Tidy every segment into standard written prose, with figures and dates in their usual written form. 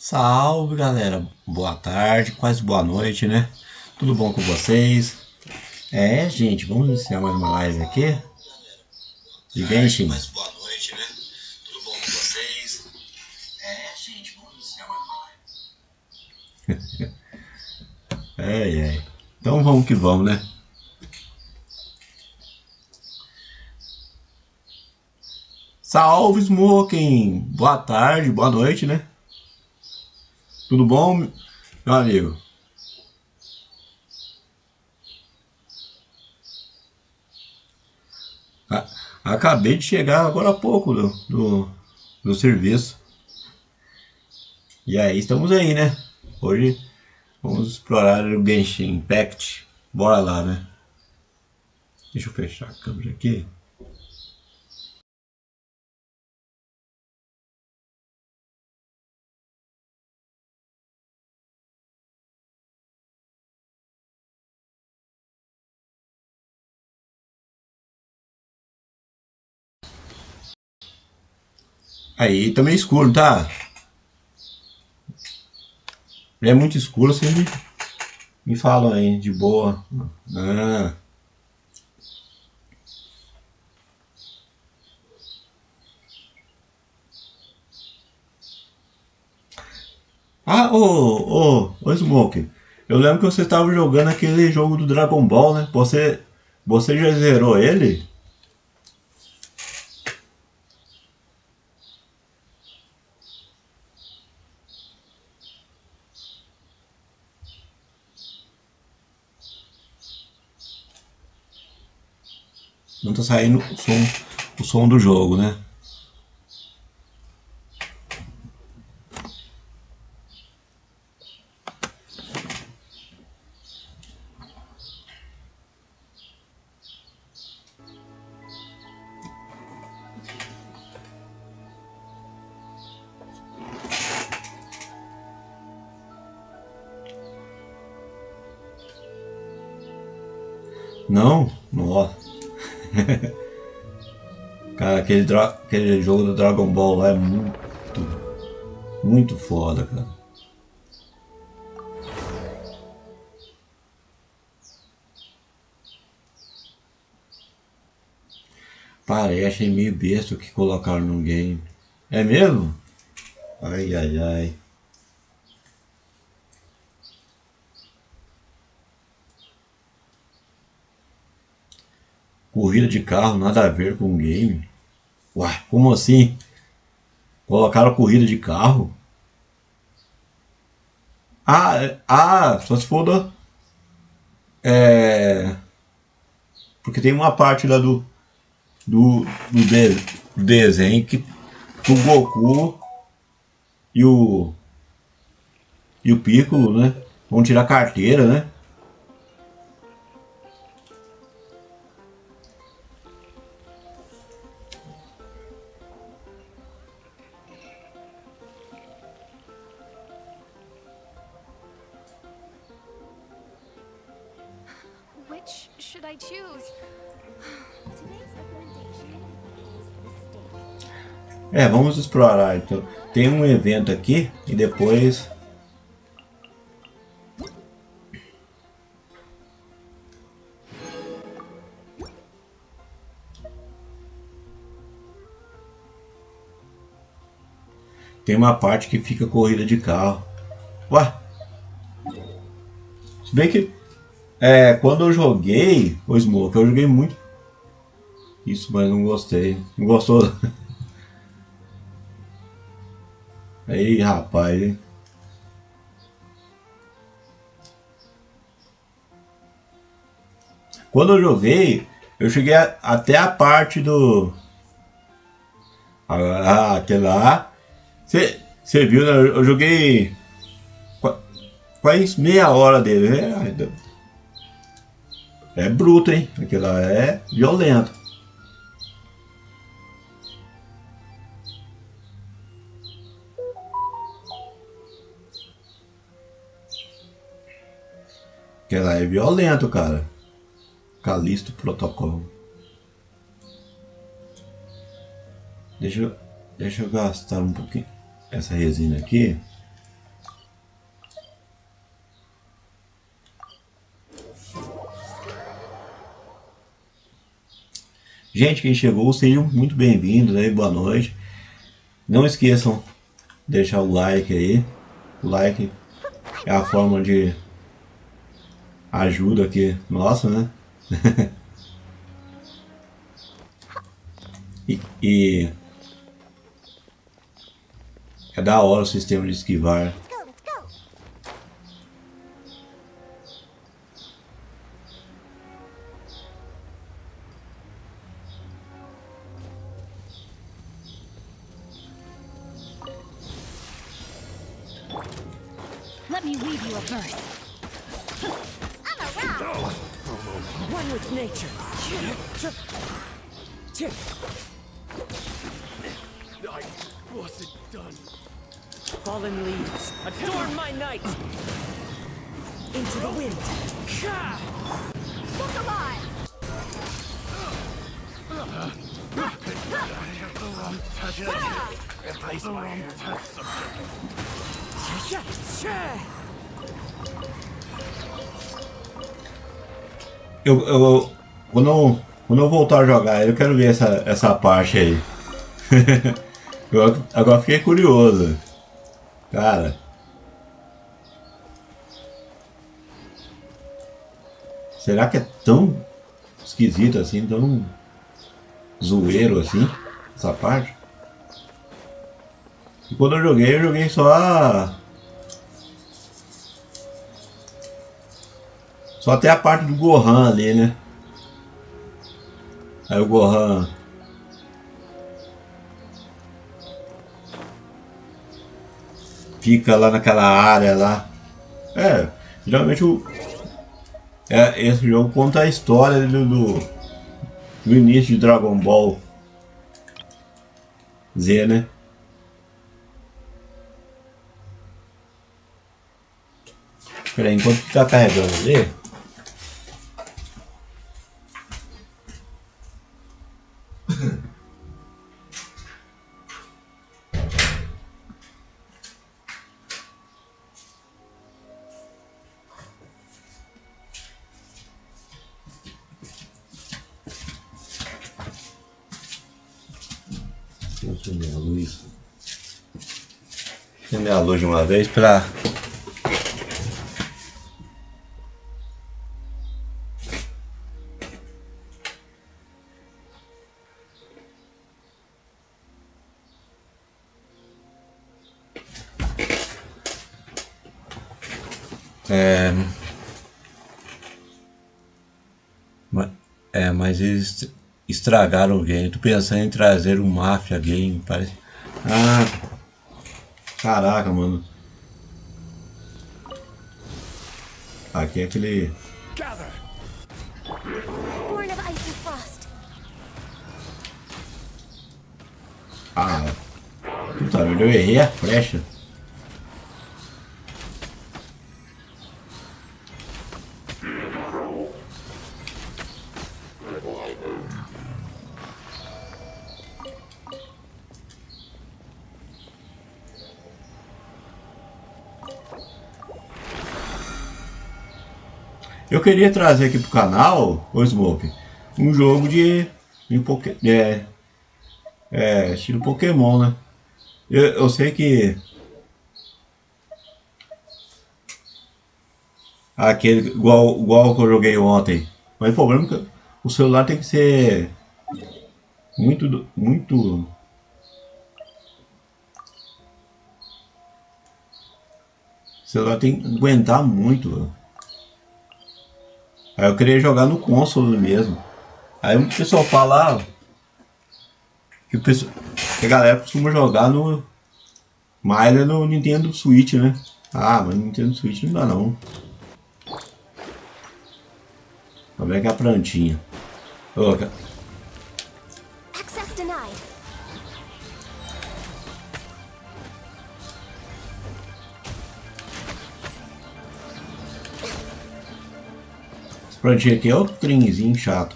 Salve galera, boa tarde, quase boa noite, né? Tudo bom com vocês? Gente, vamos iniciar mais uma live aqui de Genshin. Boa noite, né? Tudo bom com vocês? Gente, vamos iniciar mais uma live. Então vamos que vamos, né? Salve Smoking, boa tarde, boa noite, né? Tudo bom, meu amigo? Acabei de chegar agora há pouco do serviço. E aí, estamos aí, né? Hoje vamos explorar o Genshin Impact. Bora lá, né? Deixa eu fechar a câmera aqui. Aí, tá meio escuro, tá? É muito escuro, vocês me falam aí, de boa. Ô, Smoke. Eu lembro que você estava jogando aquele jogo do Dragon Ball, né? Você já zerou ele? Não tá saindo o som do jogo, né? Não? Nossa. Cara, aquele jogo do Dragon Ball lá é muito foda, cara. Parece meio besta o que colocaram no game. É mesmo? Ai, ai, ai. Corrida de carro, nada a ver com o game. Uai, como assim? Colocaram corrida de carro? Só se for do, é, porque tem uma parte lá do desenho que o Goku e o Piccolo, né? Vão tirar carteira, né? Which should I choose? Today's recommendation is the steak. Vamos explorar então. Tem um evento aqui e depois tem uma parte que fica corrida de carro. Ué, se bem que quando eu joguei o Smoke, eu joguei muito isso, mas não gostei. Não gostou? Aí, rapaz, hein? Quando eu joguei, eu cheguei até a parte do. Aquele lá. Você viu, né? Eu joguei quase meia hora dele. É bruto, hein? Aquele lá é violento. Aquele lá é violento, cara. Calisto Protocolo. Deixa eu gastar um pouquinho essa resina aqui. Gente, quem chegou, sejam muito bem-vindos aí, boa noite. Não esqueçam de deixar o like aí. O like é a forma de ajuda aqui, nossa, né? e é da hora o sistema de esquivar. Let's go, let's go. Let me weave you a verse. I'm around. One with nature. I wasn't done. Fallen leaves, adorn my night. Into the wind. Look alive. Replace my touch subject. Quando eu voltar a jogar, eu quero ver essa parte aí. Agora fiquei curioso. Cara. Será que é tão esquisito assim, tão zoeiro assim, essa parte? E quando eu joguei só até a parte do Gohan ali, né? Aí o Gohan fica lá naquela área lá. Geralmente esse jogo conta a história do início de Dragon Ball Z, né? Espera aí, enquanto tá carregando ali. Vou acender a luz. Acender a luz de uma vez pra. Mas eles estragaram o game. Tô pensando em trazer um Mafia Game, parece. Ah, caraca, mano. Aqui é aquele. Gather. Born of ice and frost. Ah, puta merda, eu errei a flecha. Eu queria trazer aqui pro canal, o Smoke, um jogo de estilo Pokémon, né? Eu sei que aquele igual que eu joguei ontem, mas o problema é que o celular tem que ser muito. O celular tem que aguentar muito. Aí eu queria jogar no console mesmo. Aí o pessoal fala que a galera costuma jogar mais no Nintendo Switch, né? Ah, mas no Nintendo Switch não dá não. Como é que é a plantinha? Access denied. Essa plantinha aqui é o trenzinho chato.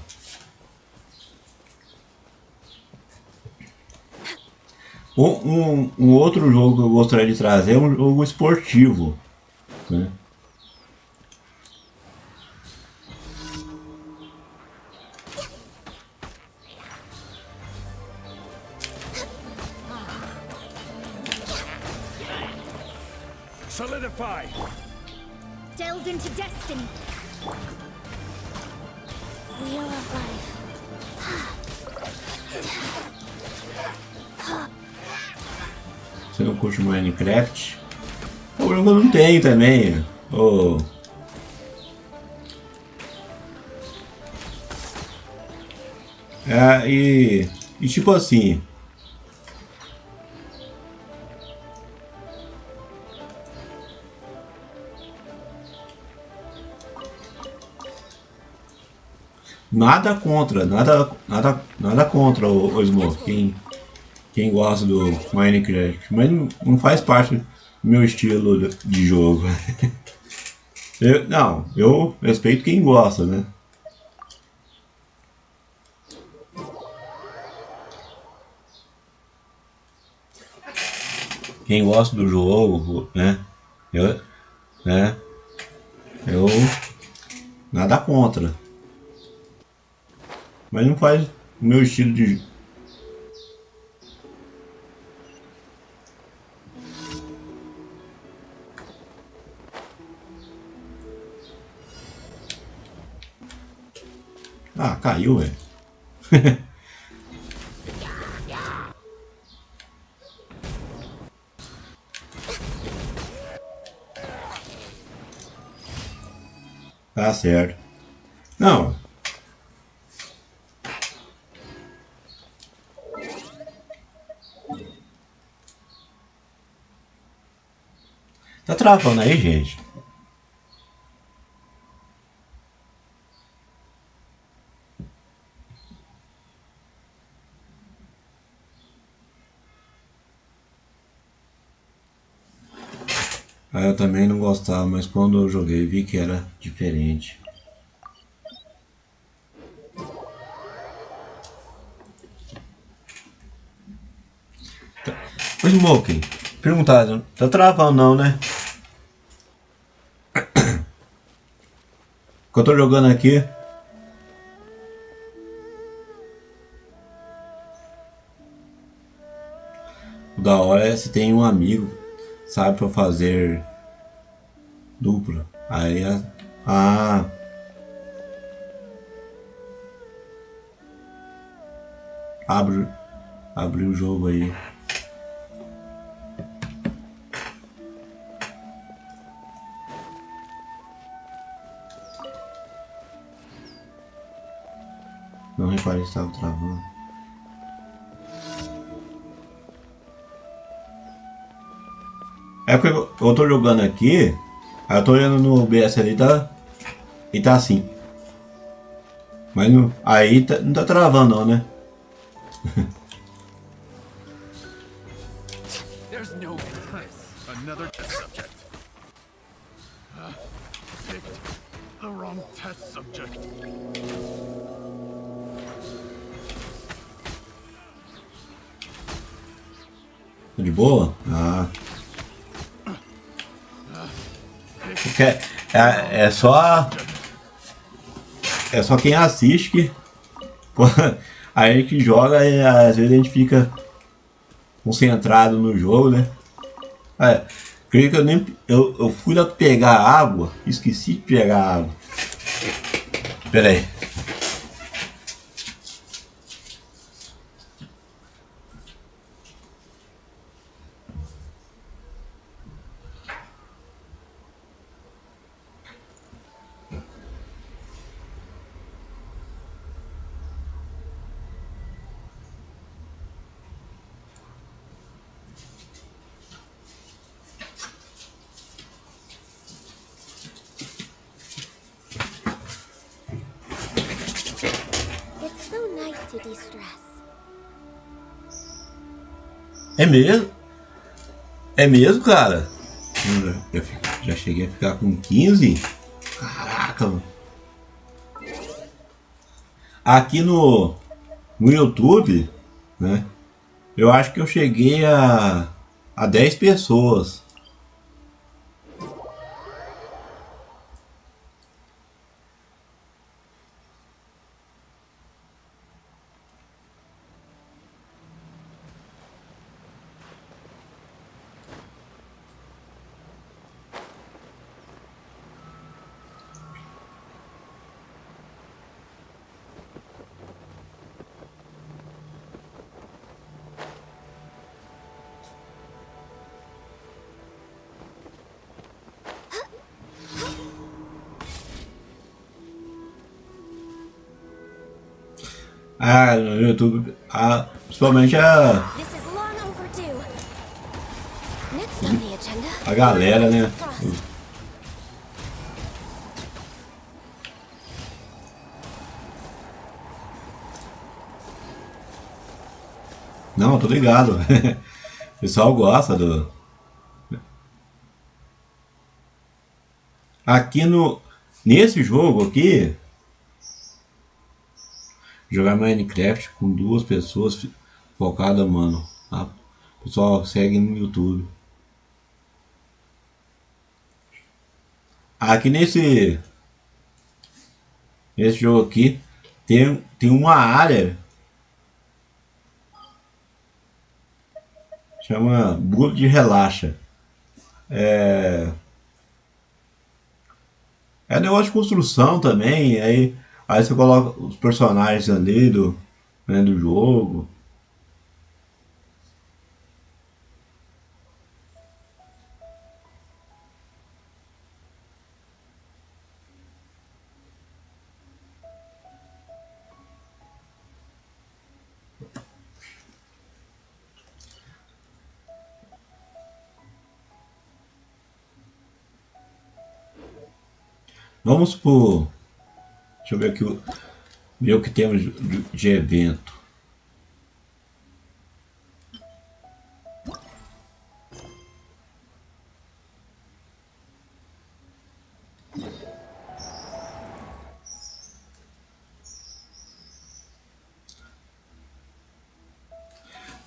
Um outro jogo que eu gostaria de trazer é um jogo esportivo, né? Solidify. Delves into destiny. Wheel of life. Você não curte Minecraft? O jogo eu não tenho também. Oh. E tipo assim. Nada contra, nada contra o Smoke. Quem gosta do Minecraft, mas não faz parte do meu estilo de jogo. Eu respeito quem gosta, né? Quem gosta do jogo, né? Né? Eu nada contra, mas não faz o meu estilo de. Ah, caiu, velho. Tá certo. Não. Tá travando aí, gente? Eu também não gostava, mas quando eu joguei vi que era diferente. Ô Smoke, perguntar, tá travando não, né? Que eu tô jogando aqui. O da hora é se tem um amigo, sabe, pra fazer dupla. Aí ah, abre o jogo aí. Não reparei que estava travando. É porque eu tô jogando aqui, aí eu tô olhando no OBS ali e tá assim. Mas não, aí não tá travando não, né? There's no another test subject. Picked the wrong test subject. De boa? Ah. Porque é só quem assiste que pô, a gente que joga e às vezes a gente fica concentrado no jogo, né? Creio que eu fui lá pegar água, esqueci de pegar água. Pera aí. It's so nice to de-stress. É mesmo? É mesmo, cara? Já cheguei a ficar com 15? Caraca, mano. Aqui no YouTube, né? Eu acho que eu cheguei a 10 pessoas. Ah, no YouTube, principalmente This is long overdue. Next on the agenda. a galera, né? Não, tô ligado. O pessoal gosta do. Aqui no. Nesse jogo aqui. Jogar Minecraft com 2 pessoas focada, mano. Tá? O pessoal segue no YouTube. Aqui nesse jogo aqui tem uma área chama bula de relaxa. É negócio de construção também. Aí você coloca os personagens ali do jogo. Vamos por. Deixa eu ver aqui ver o que temos de evento.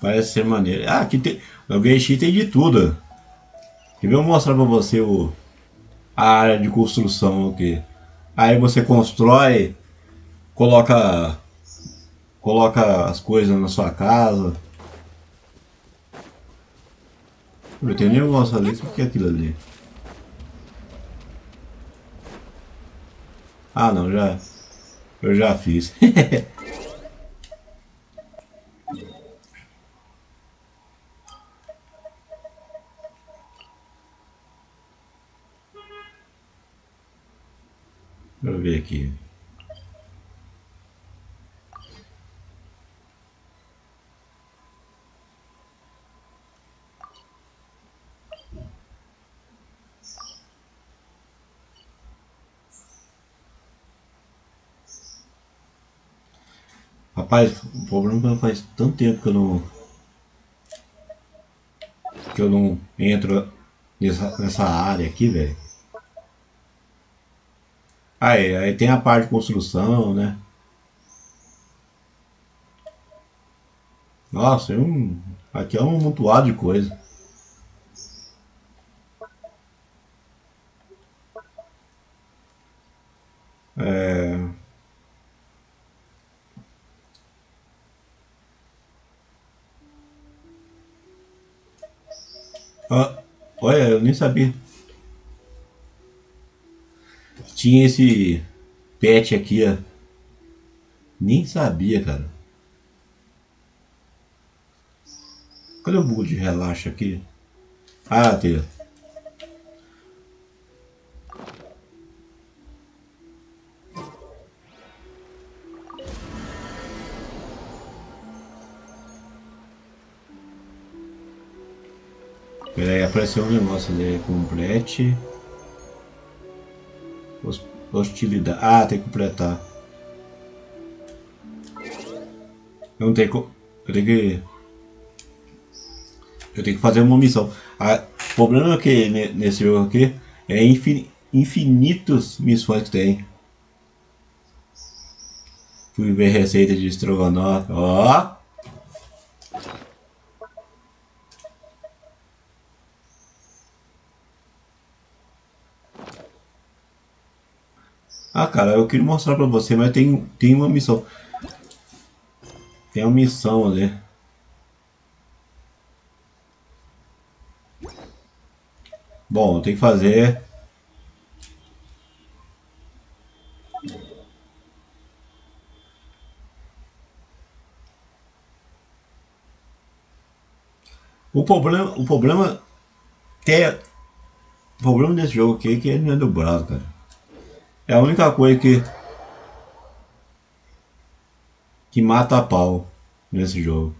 Parece ser maneiro. Aqui tem. No Genshin tem de tudo. Eu vou mostrar pra você a área de construção aqui. Aí você constrói, coloca as coisas na sua casa. Eu tenho nem negócio ali, o que é aquilo ali? Ah não, eu já fiz. Deixa eu ver aqui. Rapaz, o problema é que faz tanto tempo que eu não entro nessa área aqui, velho. Aí tem a parte de construção, né? Nossa, aqui é um amontoado de coisa. É... olha, eu nem sabia. Tinha esse pet aqui, ó. Nem sabia, cara. Cadê o bug de relaxa aqui? Ah, tem. Peraí, apareceu um negócio ali. Complete. Hostilidade. Ah, tem que completar. Eu não tenho. Eu tenho que. Eu tenho que fazer uma missão. O problema é que nesse jogo aqui é infinitas missões que tem. Fui ver receita de estrogonofe. Ó! Ah, cara, eu queria mostrar pra você, mas tem uma missão. Tem uma missão ali. Bom, tem que fazer. O problema desse jogo aqui é que ele não é dublado, cara. É a única coisa que mata a pau nesse jogo.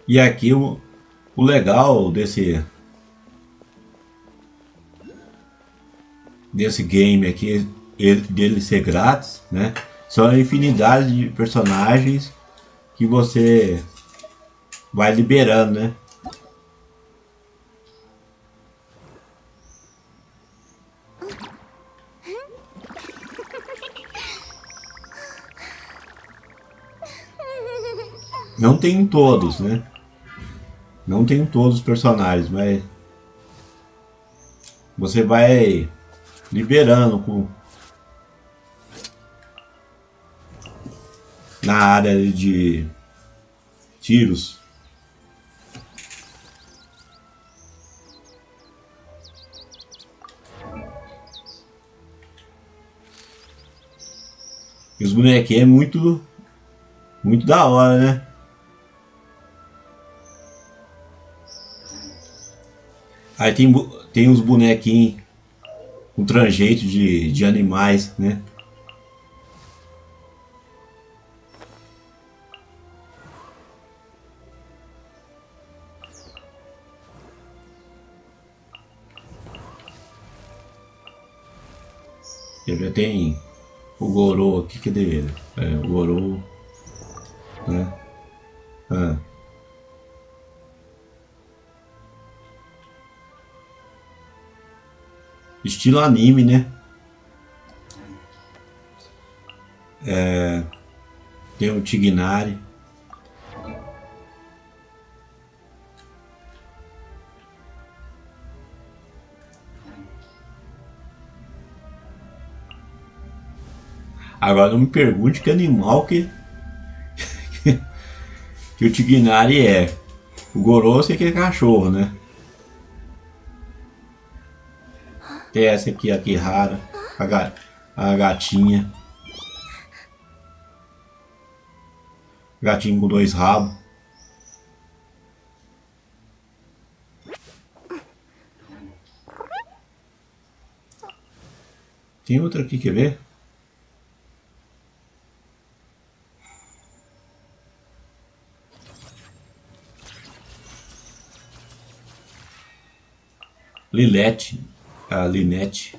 E aqui o legal desse game aqui, dele ser grátis, né? São a infinidade de personagens que você vai liberando, né? Não tem todos, né? Não tem todos os personagens, mas você vai liberando na área de tiros. E os bonequinhos é muito da hora, né? Aí tem os bonequinhos com tranjeito de animais, né? Já tem o Gorô aqui, que dele? O Gorô, né? Estilo anime, né? Tem o Tignari. Agora não me pergunte que animal que o Tignari é. O Gorô eu sei que é cachorro, né? Tem essa aqui, a Kihara, a gatinha. Gatinho com 2 rabos. Tem outra aqui, quer ver? Lilete. A Linete.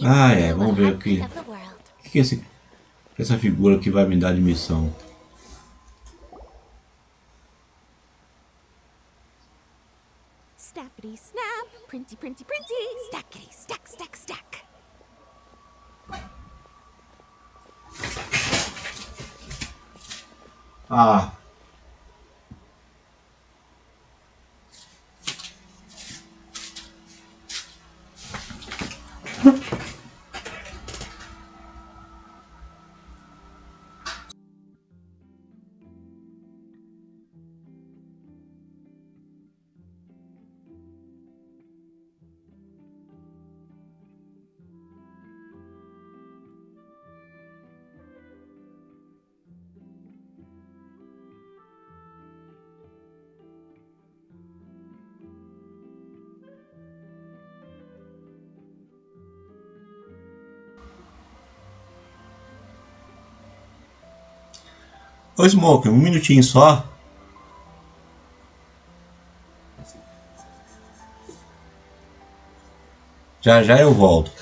Ah, vamos ver aqui. O que é essa figura que vai me dar de missão? Snappity snap, printy printy printy, stackity stack stack stack. Ah. Ô Smoke, um minutinho só. Já já eu volto.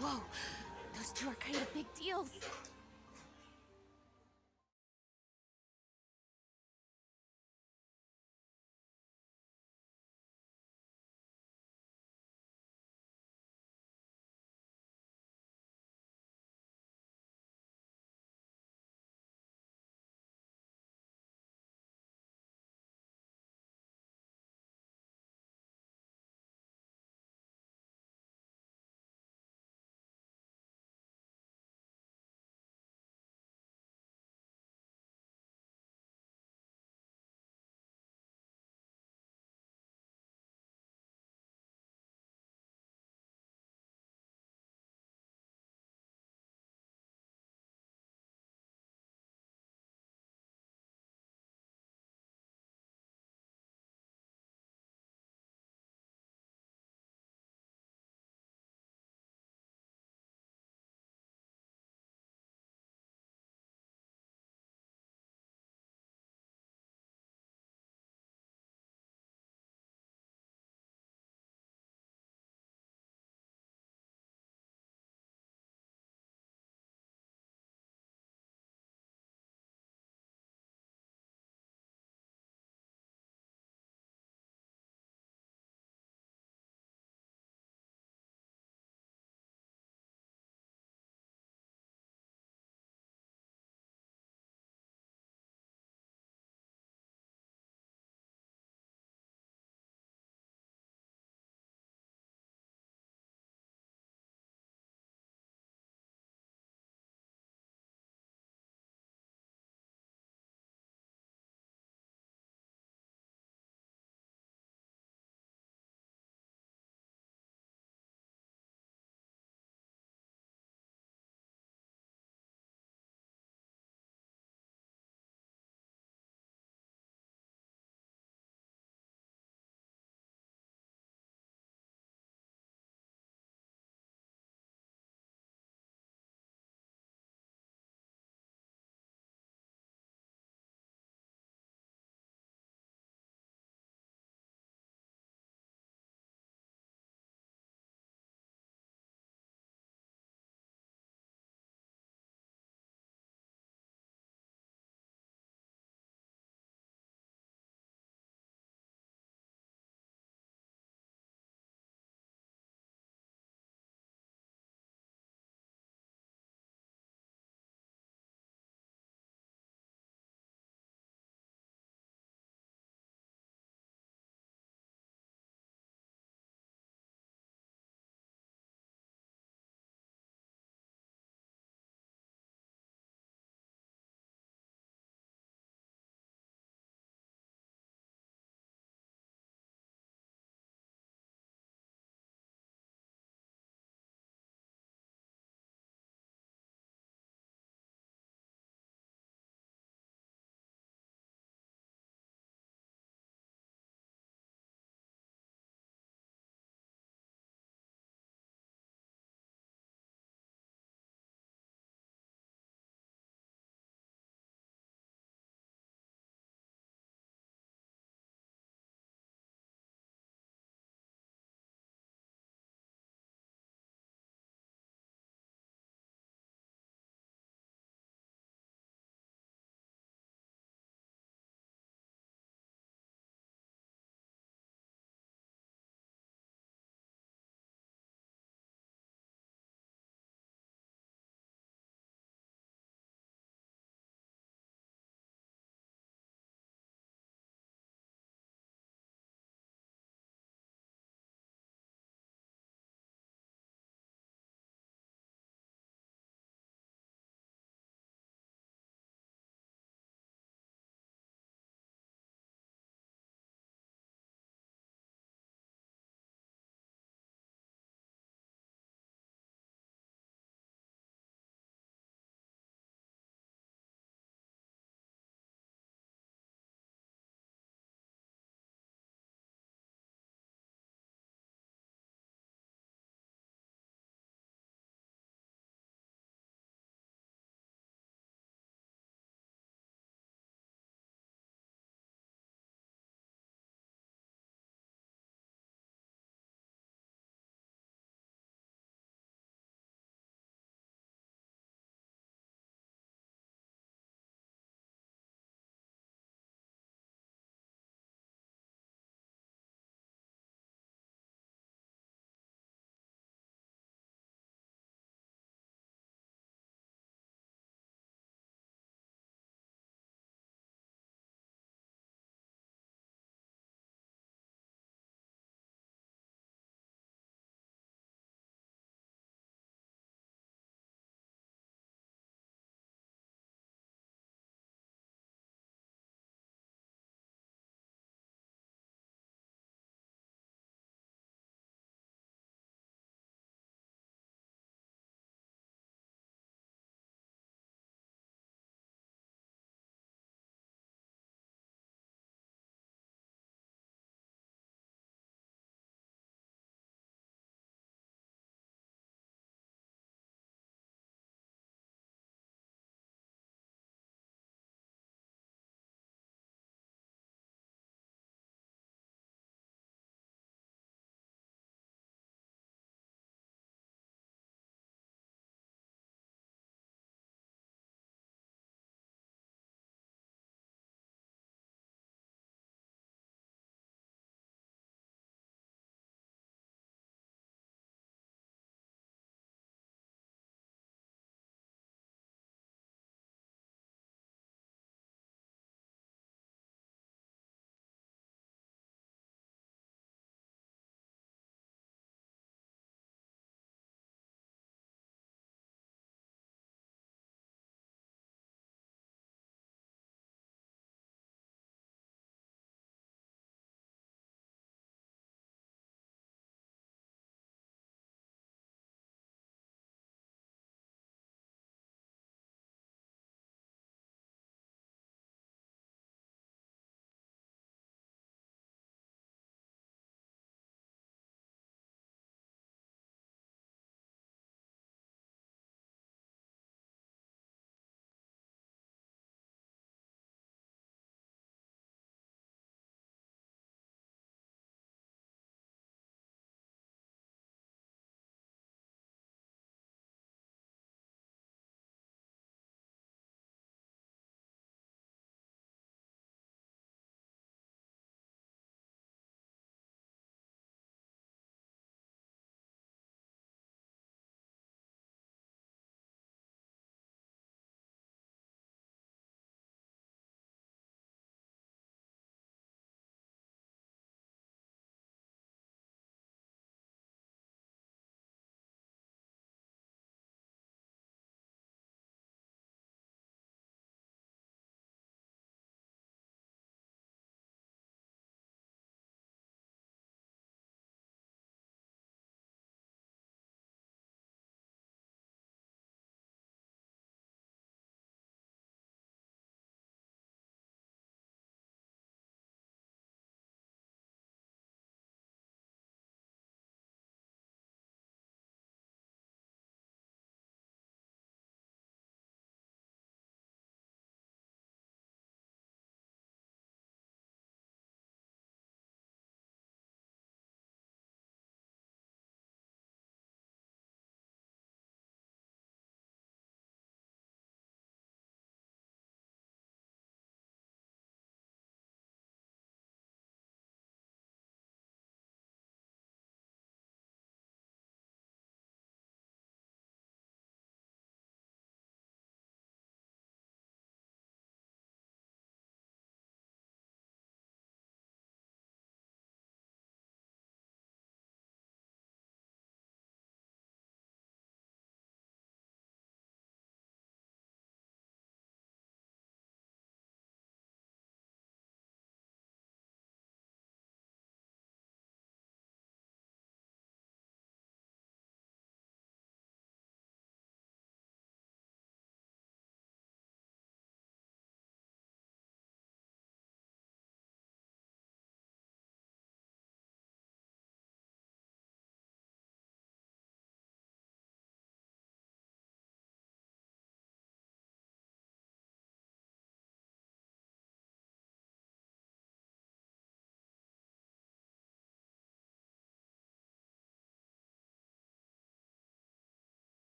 Whoa, those two are kind of big deals.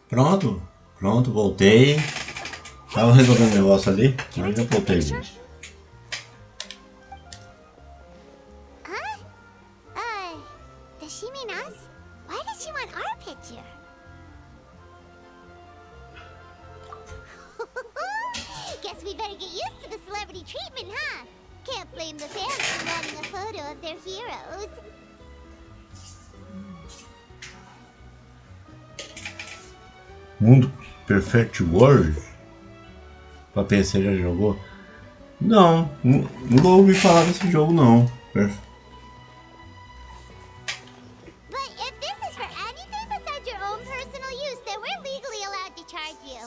Pronto, pronto, voltei. Tava resolvendo o negócio ali, Can I mas já take a voltei, picture? gente. Huh? Does she mean us? Why does she want our picture? Guess we better get used to the celebrity treatment, huh? Can't blame the fans for wanting a photo of their heroes. Mundo Perfect World? Pra PC já jogou? Não, nunca ouvi falar desse jogo não. But if this is for anything besides your own personal use, then we're legally allowed to charge you.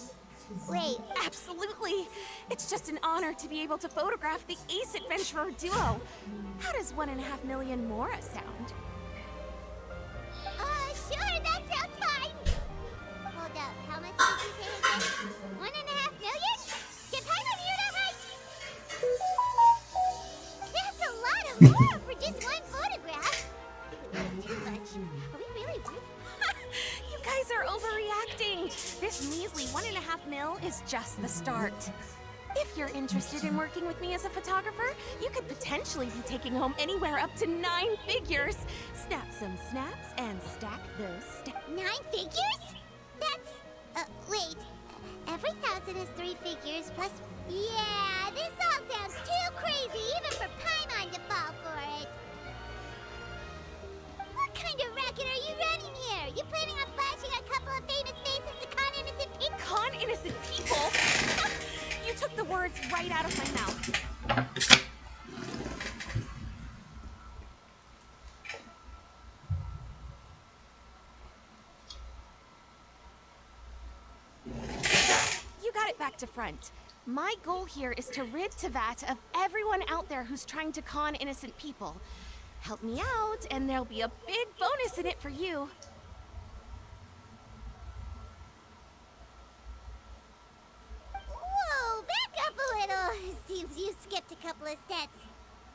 Wait, Absolutely. It's just an honor to be able to photograph the Ace Adventurer duo. How does 1.5 million more sound? sure, that sounds fine. Hold up, how much did you say again? 1.5 million? Did Paimon hear that right? That's a lot of more for just one photograph. Too much. Are we really worth? You guys are overreacting. This measly 1.5 mil is just the start. If you're interested in working with me as a photographer, you could potentially be taking home anywhere up to 9 figures. Snap some snaps and stack those stacks. 9 figures? That's... wait. Every 1,000 is 3 figures plus... Yeah, this all sounds too crazy even for Paimon to fall for it. What kind of racket are you running here? You planning on flashing a couple of famous faces to con innocent people? Con innocent people? You took the words right out of my mouth. You got it back to front. My goal here is to rid Tevat of everyone out there who's trying to con innocent people. Help me out, and there'll be a big bonus in it for you. Whoa, back up a little. Seems you skipped a couple of steps.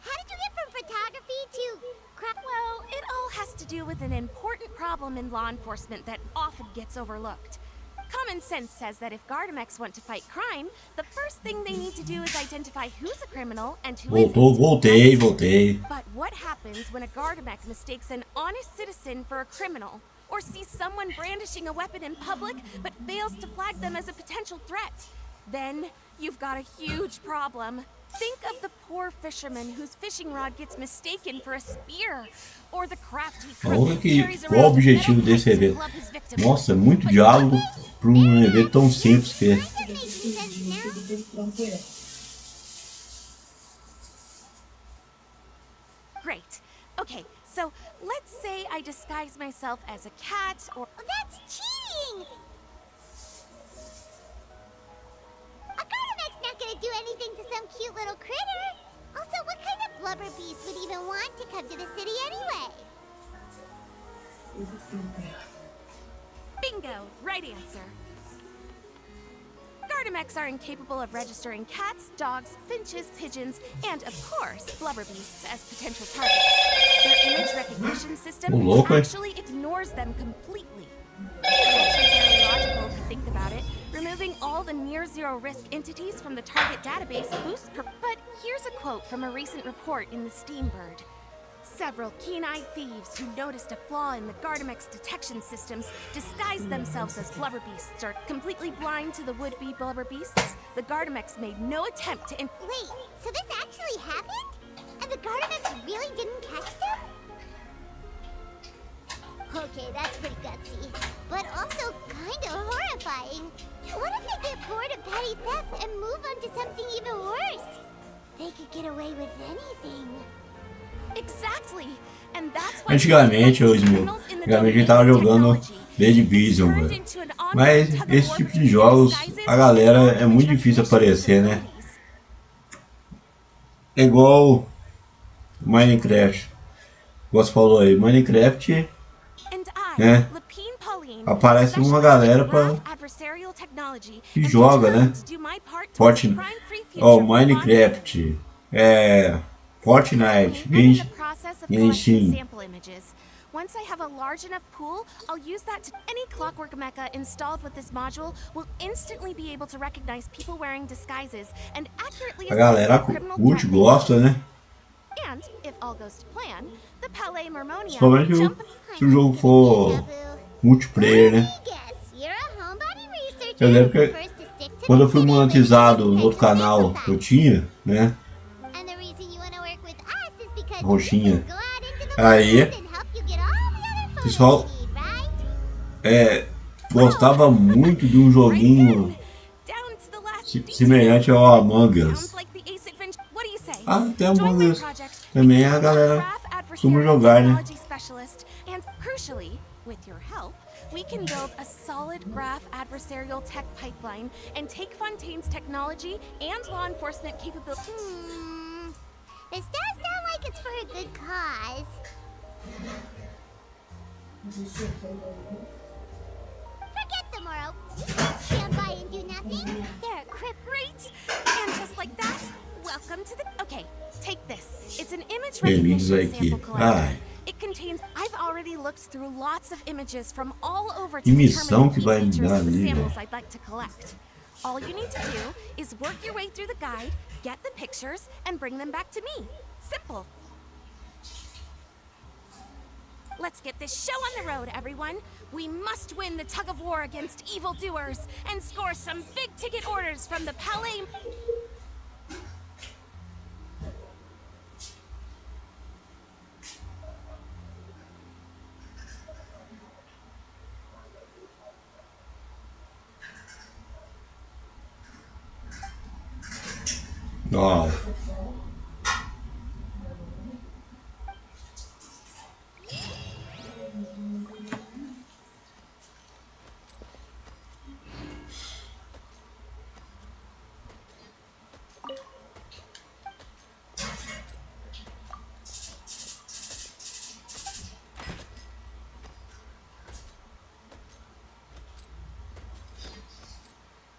How did you get from photography to... Well, it all has to do with an important problem in law enforcement that often gets overlooked. Common sense says that if Gardamex want to fight crime, the first thing they need to do is identify who's a criminal and who isn't. Voltei. But what happens when a Gardamex mistakes an honest citizen for a criminal, or sees someone brandishing a weapon in public but fails to flag them as a potential threat? Then you've got a huge problem. Think of the poor fisherman whose fishing rod gets mistaken for a spear, or the crafty crook Olha who que carries qual o around a objetivo metal desse pipe to evento. club his victims. Nossa, é muito diálogo para um evento tão simples que é. That makes sense now. Great. Okay, so let's say I disguise myself as a cat or... Oh, that's cheating! A Gardamex not gonna do anything to some cute little critter. Also, what kind of blubber beast would even want to come to the city anyway? Bingo! Right answer. Gardamex are incapable of registering cats, dogs, finches, pigeons, and, of course, blubber beasts as potential targets. Their image recognition system actually ignores them completely. It's actually very logical if you think about it. Removing all the near-zero risk entities from the target database boosts But here's a quote from a recent report in the Steambird. Several keen-eyed thieves who noticed a flaw in the Gardamex detection systems disguised themselves as blubber beasts or completely blind to the would-be blubber beasts. The Gardamex made no attempt to Wait, so this actually happened? And the Gardamex really didn't catch them? Okay, that's pretty gutsy, but also kinda horrifying. What if they get bored of petty theft and move on to something even worse? They could get away with anything. Exactly. And that's why Antigamente, a gente tava jogando The Division, velho. Mas esse tipo de jogos, a galera é muito difícil aparecer, né? É igual Minecraft. Você falou aí, Minecraft, né? Aparece uma galera que joga, né? Minecraft, Fortnite, Genshin. Once I have a large enough pool, I'll use that to... Any clockwork mecha installed with this module will instantly be able to recognize people wearing disguises and accurately A galera curte, gosta, né? And, if all goes to plan, the Palais Mermonia Principalmente se o jogo for multiplayer, né? Eu lembro que quando eu fui monetizado no outro canal que eu tinha, né? Roxinha. Aí, o pessoal gostava muito de um joguinho semelhante ao Among Us. Até Among Us também a galera costuma jogar, né? With your help, we can build a solid graph adversarial tech pipeline and take Fontaine's technology and law enforcement capability. This does sound like it's for a good cause. Forget tomorrow. You can't stand by and do nothing. They're a crip. Great! And just like that, welcome to the... Okay, take this. It's an image recognition sample collector. It contains... I've already looked through lots of images from all over to determine the key features of the samples I'd like to collect. All you need to do is work your way through the guide, get the pictures, and bring them back to me. Simple. Let's get this show on the road, everyone. We must win the tug of war against evildoers and score some big-ticket orders from the Palais... Wow.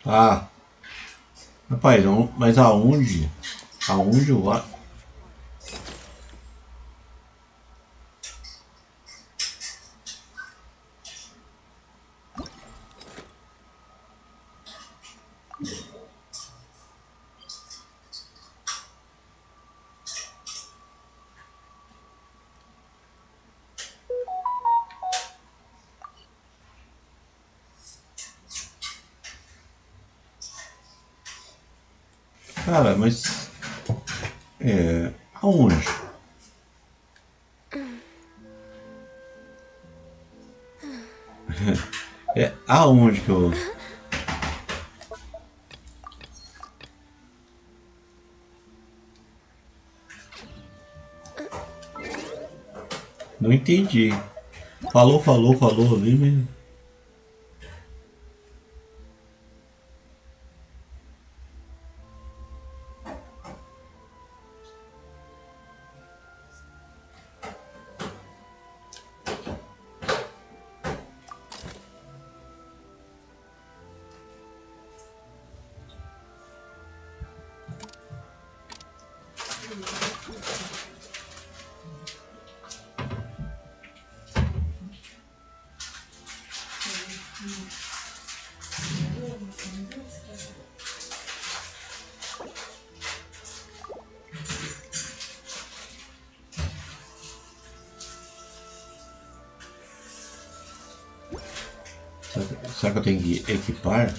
Ah, rapaz, mas aonde? Aonde eu vou? Cara, mas aonde? Aonde que eu... Não entendi. Falou ali, mas... Será que eu tenho que equipar?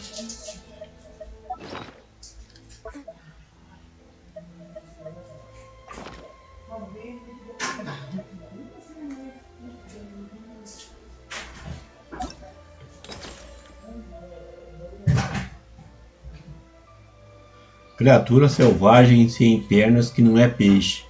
Criatura selvagem sem pernas que não é peixe.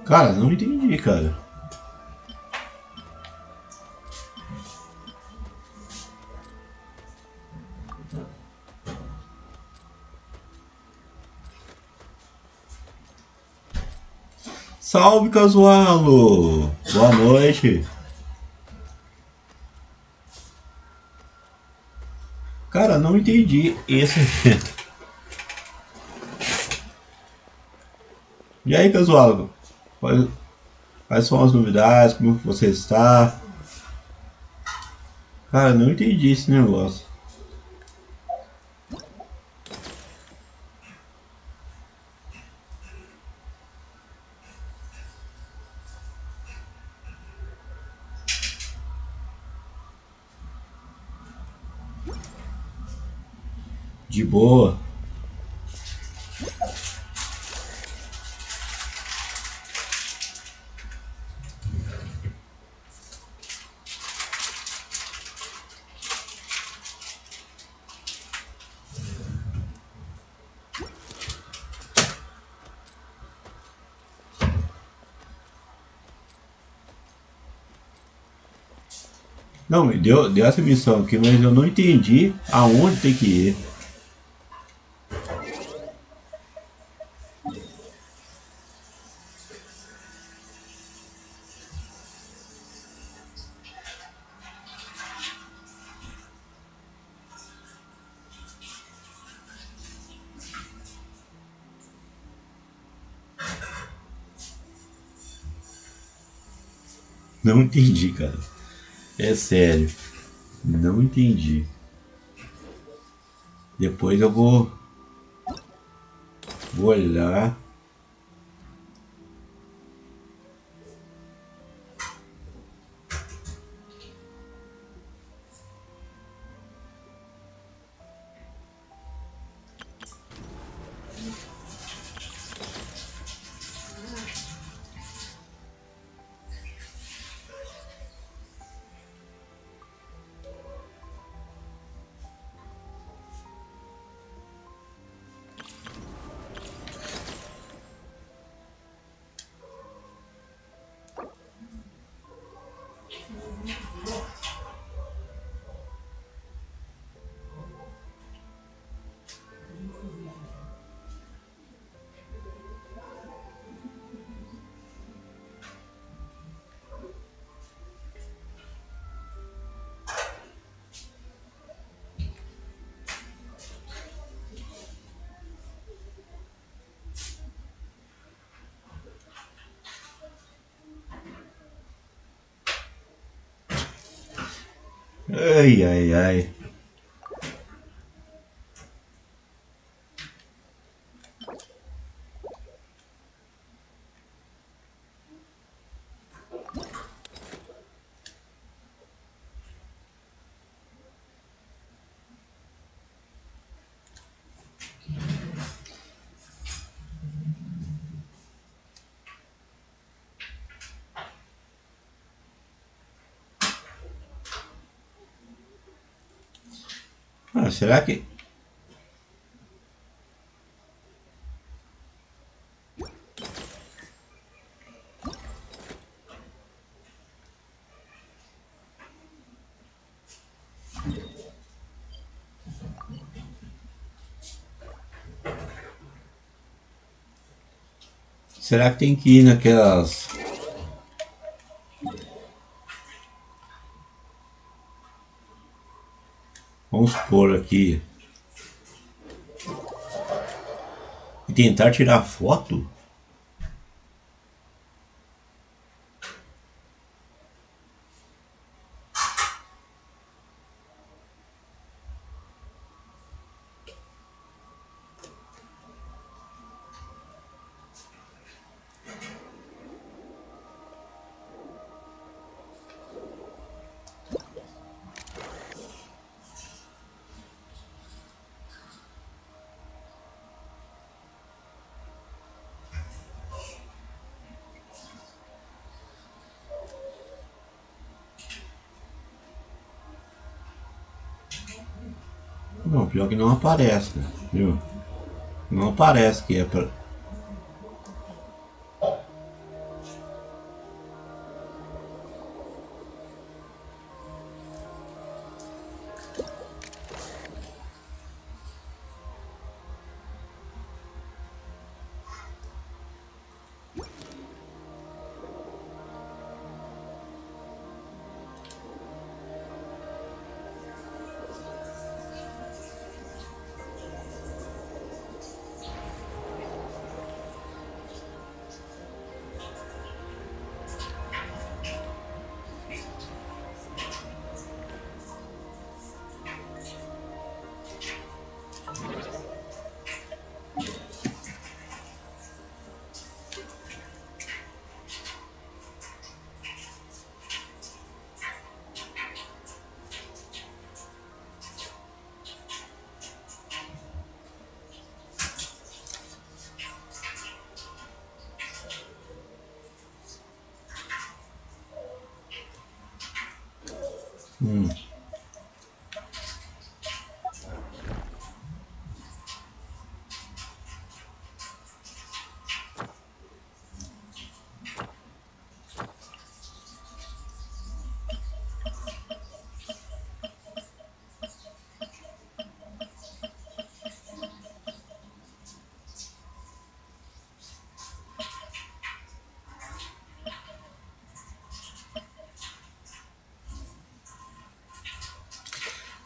Cara, não entendi, cara. Salve, casualo! Boa noite! Cara, não entendi esse evento. E aí, casualo? Quais são as novidades? Como você está? Cara, não entendi esse negócio. De boa. Não, deu essa missão aqui, mas eu não entendi aonde tem que ir. Não entendi, cara. É sério. Não entendi. Depois eu vou olhar. Ai, ai, ai. Ah, será que... Será que tem que ir naquelas... Vamos pôr aqui. E tentar tirar foto? Não, pior que não aparece, né? Viu? Não aparece que é pra...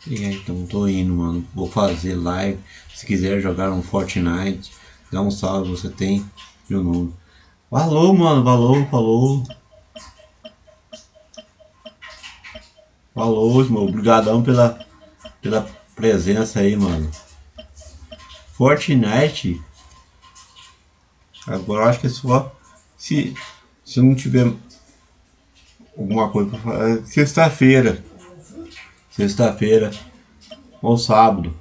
E aí, então tô indo, mano. Vou fazer live. Se quiser jogar um Fortnite, dá um salve, você tem meu nome. Falou, mano, falou. Falou, irmão. Obrigadão pela presença aí, mano. Fortnite. Agora eu acho que é só se não tiver alguma coisa pra falar. Sexta-feira ou sábado.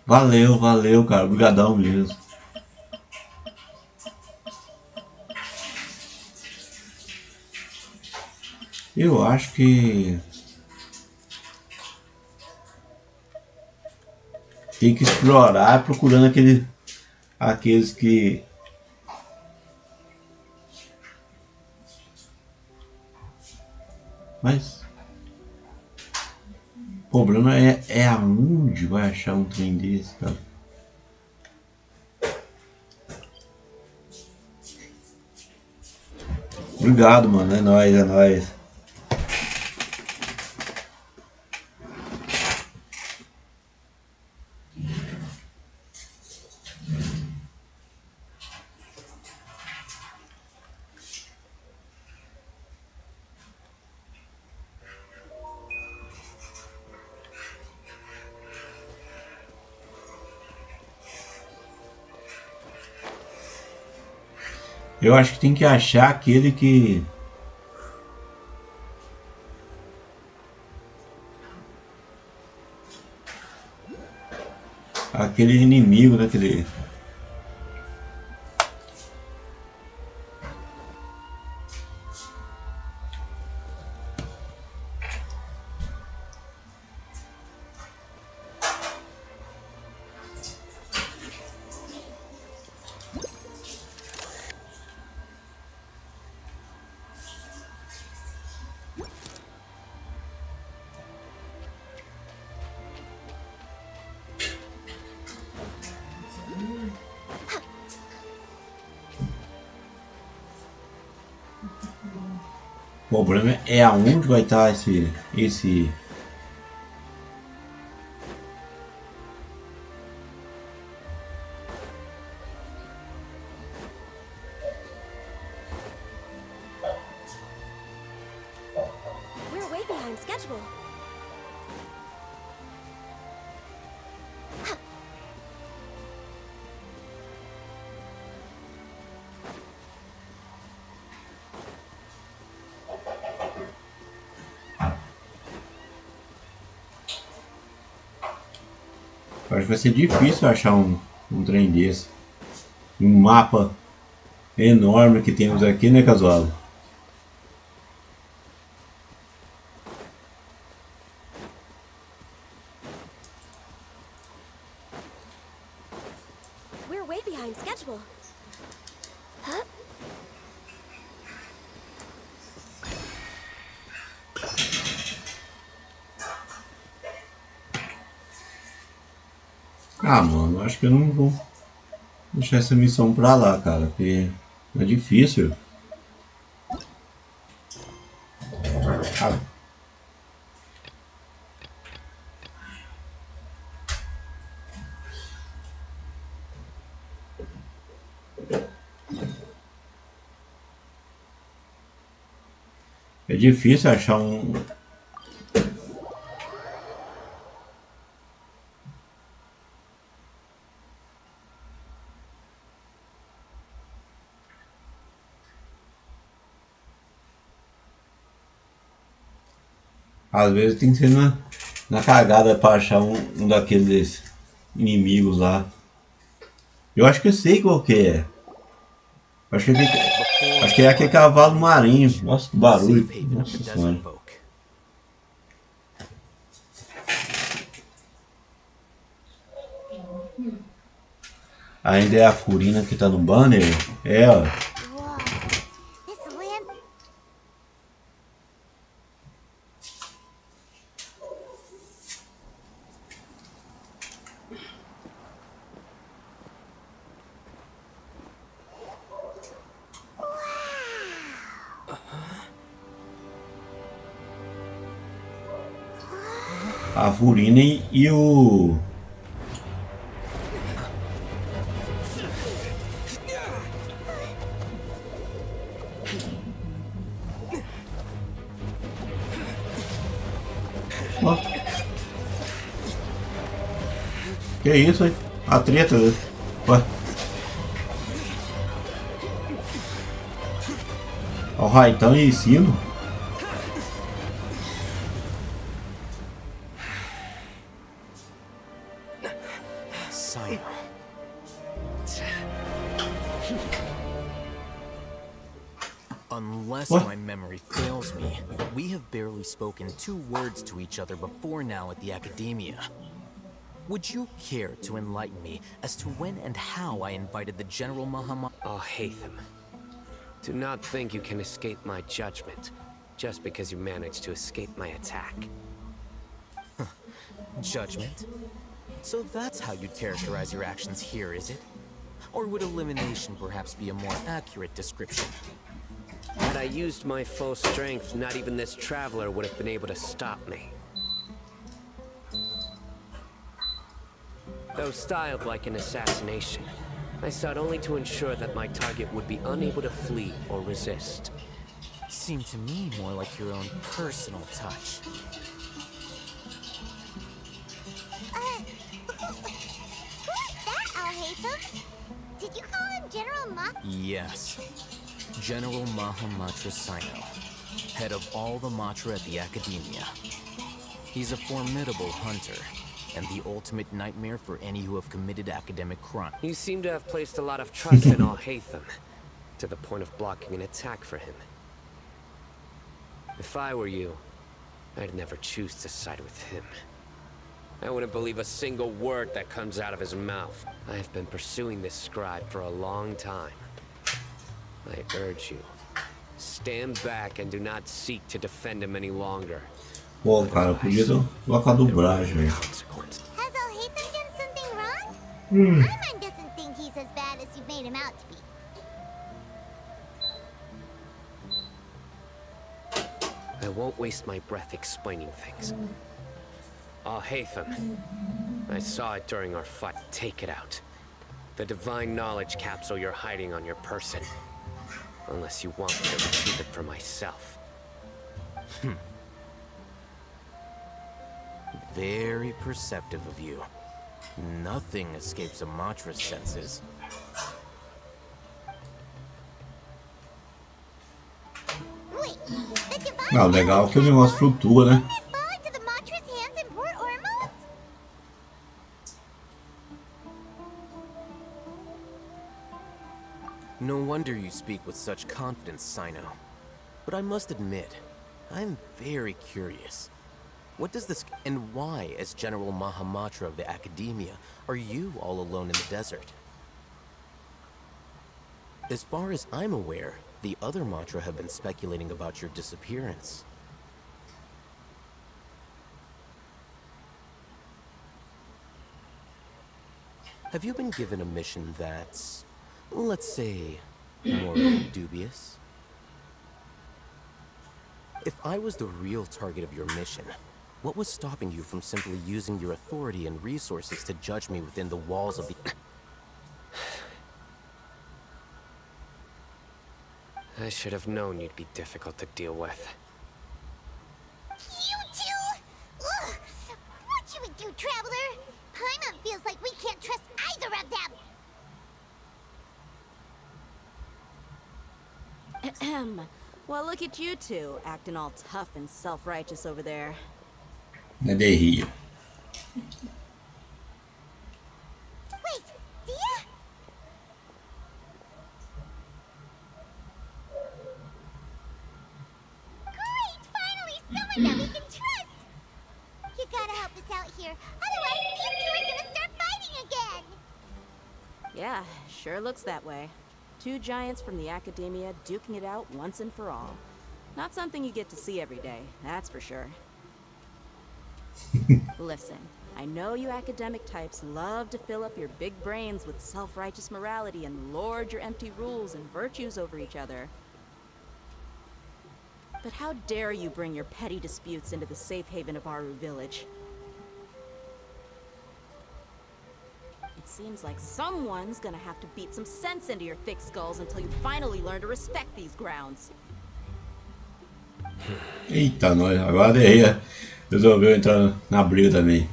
Valeu, cara. Obrigadão mesmo. Eu acho que tem que explorar procurando aqueles que mas o problema é aonde vai achar um trem desse, cara. Obrigado, mano. É nóis. Eu acho que tem que achar aquele que aquele inimigo daquele. O problema é aonde vai estar esse We're way behind schedule. Eu acho que vai ser difícil achar um trem desse. Um mapa enorme que temos aqui, né, Casualo? We're way behind schedule. Huh? Ah, mano, acho que eu não vou deixar essa missão pra lá, cara, porque é difícil. Ah. É difícil achar um. Às vezes tem que ser na cagada para achar um daqueles inimigos lá. Eu acho que eu sei qual que é. Acho que é aquele cavalo marinho. Nossa, que barulho. Nossa senhora. Ainda é a Furina que tá no banner? É, ó. Whoa. This land. A Furina e o... Ó. Que isso, hein? A treta. Ué. Ó, o Raitão em cima. Unless What? my memory fails me, we have barely spoken 2 words to each other before now at the Academia. Would you care to enlighten me as to when and how I invited the General Muhammad? Oh, Hatham. Do not think you can escape my judgment, just because you managed to escape my attack. Judgment? So that's how you'd characterize your actions here, is it? Or would elimination perhaps be a more accurate description? Had I used my full strength, not even this traveler would have been able to stop me. Though styled like an assassination, I sought only to ensure that my target would be unable to flee or resist. Seemed to me more like your own personal touch. Who is that, Al-Haytham? Did you call him General Ma? Yes. General Mahamatra Sino, head of all the Matra at the Academia. He's a formidable hunter, and the ultimate nightmare for any who have committed academic crime. You seem to have placed a lot of trust in Al-Haytham, to the point of blocking an attack for him. If I were you, I'd never choose to side with him. I wouldn't believe a single word that comes out of his mouth. I have been pursuing this scribe for a long time. I urge you, stand back and do not seek to defend him any longer. Pô, cara, podia colocar a dublagem, velho. Consequence. Has Al-Haytham done something wrong? Ayman doesn't think he's as bad as you've made him out to be. I won't waste my breath explaining things. Al-Haytham, I saw it during our fight. Take it out. The divine knowledge capsule you're hiding on your person. Unless you want me to retrieve it for myself. Very perceptive of you. Nothing escapes a Matra's senses. Wait, the divine Ah, legal que o negócio flutua, né? didn't it fall into the Matra's hands in Port Ormuz? No wonder you speak with such confidence, Sino. But I must admit, I'm very curious. What does this... And why, as General Mahamatra of the Academia, are you all alone in the desert? As far as I'm aware, the other Matra have been speculating about your disappearance. Have you been given a mission that's, let's say, morally dubious? If I was the real target of your mission, what was stopping you from simply using your authority and resources to judge me within the walls of the... I should have known you'd be difficult to deal with. You two? Ugh. What should we do, Traveler? Paimon feels like we can't trust either of them. Ahem. Well, look at you two, acting all tough and self-righteous over there. Cadê Rio? Wait, Dia? someone that we can trust. You gotta help us out here. Otherwise, these two are gonna start fighting again. Yeah, sure looks that way. Two giants from the academia duking it out once and for all. Not something you get to see every day, that's for sure. Listen, I know you academic types love to fill up your big brains with self-righteous morality and lord your empty rules and virtues over each other. But how dare you bring your petty disputes into the safe haven of Aru Village? It seems like someone's gonna have to beat some sense into your thick skulls until you finally learn to respect these grounds. Eita, nós. Agora a resolveu entrar na briga também.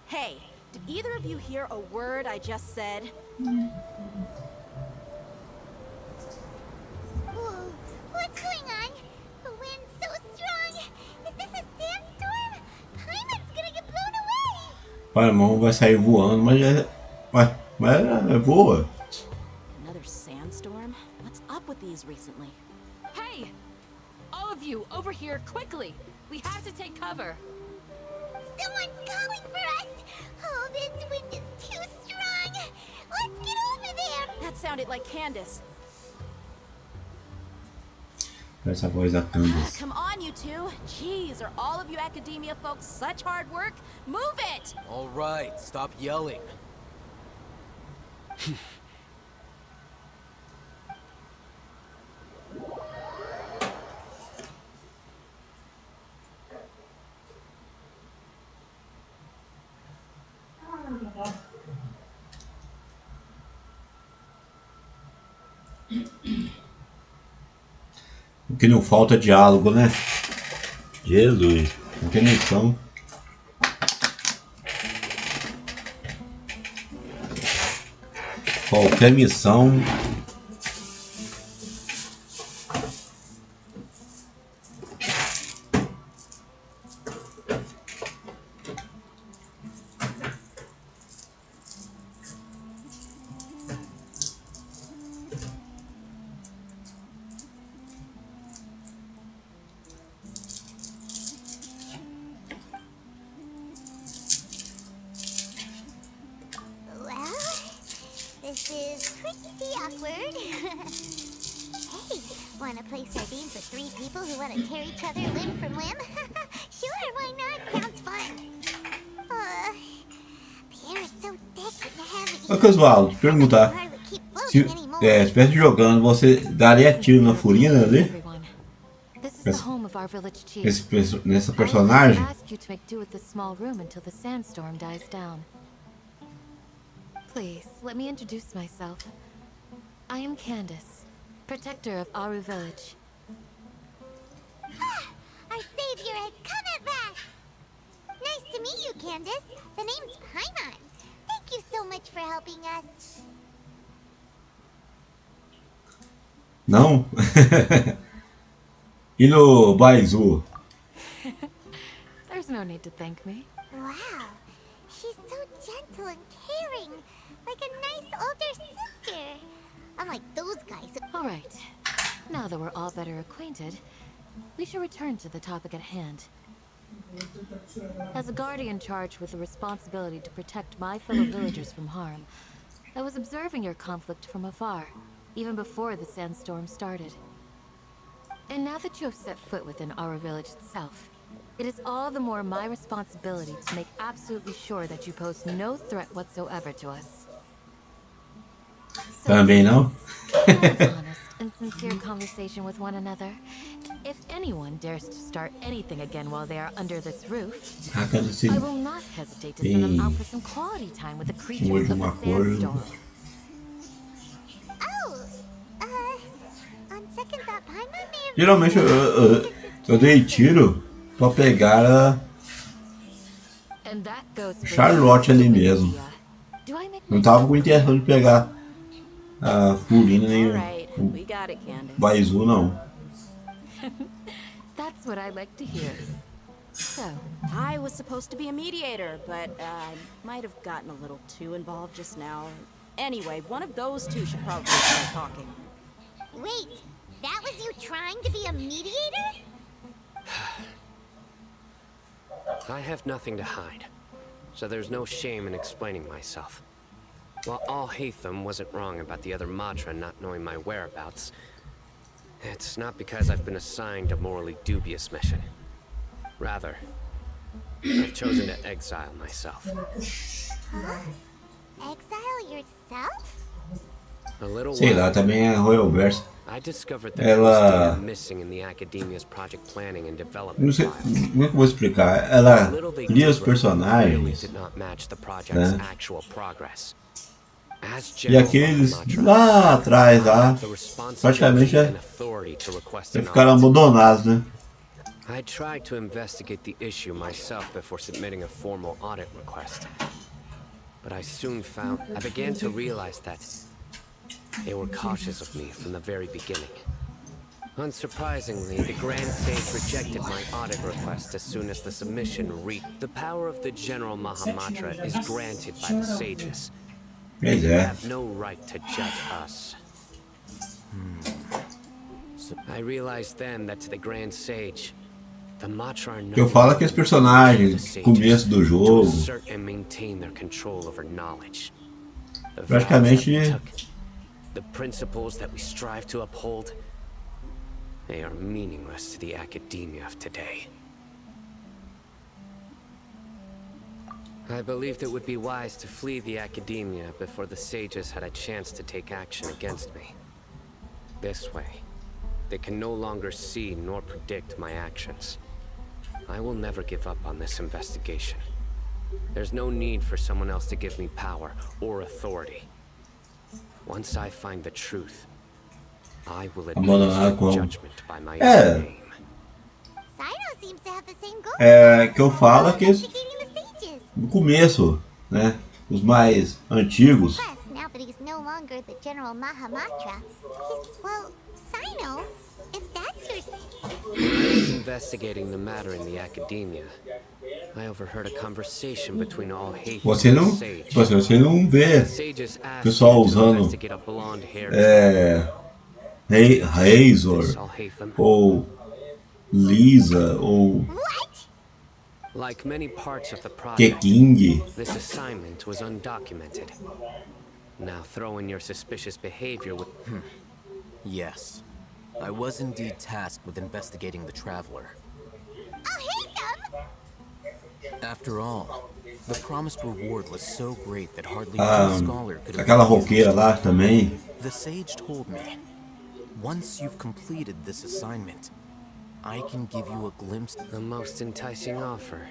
Hey, did either of you hear a word I just said? Whoa, what's going on? The wind's so strong. Is this a sandstorm? Paimon's gonna get blown away. Paimon vai sair voando, mas voa. Another sandstorm? What's up with these recently? Hey! All of you, over here, quickly! We have to take cover! Someone's calling for us. Oh, this wind is too strong. Let's get over there. That sounded like Candace. Essa voz da Candace. Come on, you two. Jeez, are all of you academia folks such hard work? Move it! All right, stop yelling. O que não falta é diálogo, né? Jesus, não tem missão. Qualquer missão. This is pretty awkward. Hey, wanna play sardines with three people who wanna tear each other limb from limb? Sure, why not? Sounds fun. Pierre is so thick and heavy. Ô Casual, te perguntar. Se estivesse jogando, você daria tiro na Furina ali? Nessa personagem? Please, let me introduce myself. I am Candace, protector of Aru Village. Our savior has come at last! Nice to meet you, Candace. The name's Paimon. Thank you so much for helping us. Não? E no Baizu? There's no need to thank me. Wow, she's so gentle and caring. Like a nice older sister. Unlike those guys. All right. Now that we're all better acquainted, we should return to the topic at hand. As a guardian charged with the responsibility to protect my fellow villagers from harm, I was observing your conflict from afar, even before the sandstorm started. And now that you have set foot within our village itself, it is all the more my responsibility to make absolutely sure that you pose no threat whatsoever to us. Também não? Honest and sincere conversation with one another. If anyone dares to start anything again while they are under this roof, I will not hesitate to send them out for some quality time with the creatures of the sandstorm. On second thought, Paimon may have... Geralmente eu dei tiro pra pegar a Charlotte ali mesmo. Não tava com intenção de pegar a Furina nem o Baizu, não. That's That's what I like to hear. So, I was supposed to be a mediator, but I might have gotten a little too involved just now. Anyway, one of those two should probably start talking. Wait, that was you trying to be a mediator? I have nothing to hide, so there's no shame in explaining myself. While Al-Haytham wasn't wrong about the other Matra not knowing my whereabouts, it's not because I've been assigned a morally dubious mission. Rather, I've chosen to exile myself. Huh? Exile yourself? A little Sei lá, while também é Royal Versa. I discovered that there was Ela... data missing in the Academia's project planning and Não development sei, files. como é que eu vou explicar? Ela Little they cria os did really personagens, did not match the project's né? actual progress. As E General aqueles Mahamatra, lá atrás, I lá, have the responsibility praticamente já, and authority to request já an ficaram audit. abandonados, né? I tried to investigate the issue myself before submitting a formal audit request. But I soon found I began to realize that they were cautious of me from the very beginning. Unsurprisingly, the Grand Sage rejected my audit request as soon as the submission reached. The power of the General Mahamatra is granted by the sages. Pois They é. have no right to judge us. So I realized then that to the Grand Sage, the Matra are Eu falo aqueles personagens, começo do to jogo, assert and maintain their control over knowledge. The vows praticamente that we took, the principles that we strive to uphold, they are meaningless to the academia of today. I believed it would be wise to flee the academia before the sages had a chance to take action against me. This way, they can no longer see nor predict my actions. I will never give up on this investigation. There's no need for someone else to give me power or authority. Once I find the truth, I will Abandonar administer como? judgment by my É. own name. Sino seems to have the same goal. É que eu falo aqueles Investigating the sages. no começo, né? Os mais antigos. Plus, now that he's no longer the General Mahamatra, he's, well, Sino, if that's your... When I was investigating the matter in the academia, I overheard a conversation between Al-Haytham Você and não, the sage. tipo assim, você não vê The sages asked pessoal me to usando investigate a blonde-haired Razor this Al-Haytham. ou Lisa ou What? Like many parts of the project, King. this assignment was undocumented. Now throw in your suspicious behavior with... Yes. I was indeed tasked with investigating the Traveler. Oh, hate them! After all, the promised reward was so great that hardly Ah, any scholar could have aquela refused. roqueira lá também. The sage told me, once you've completed this assignment, I can give you a glimpse. The most enticing offer.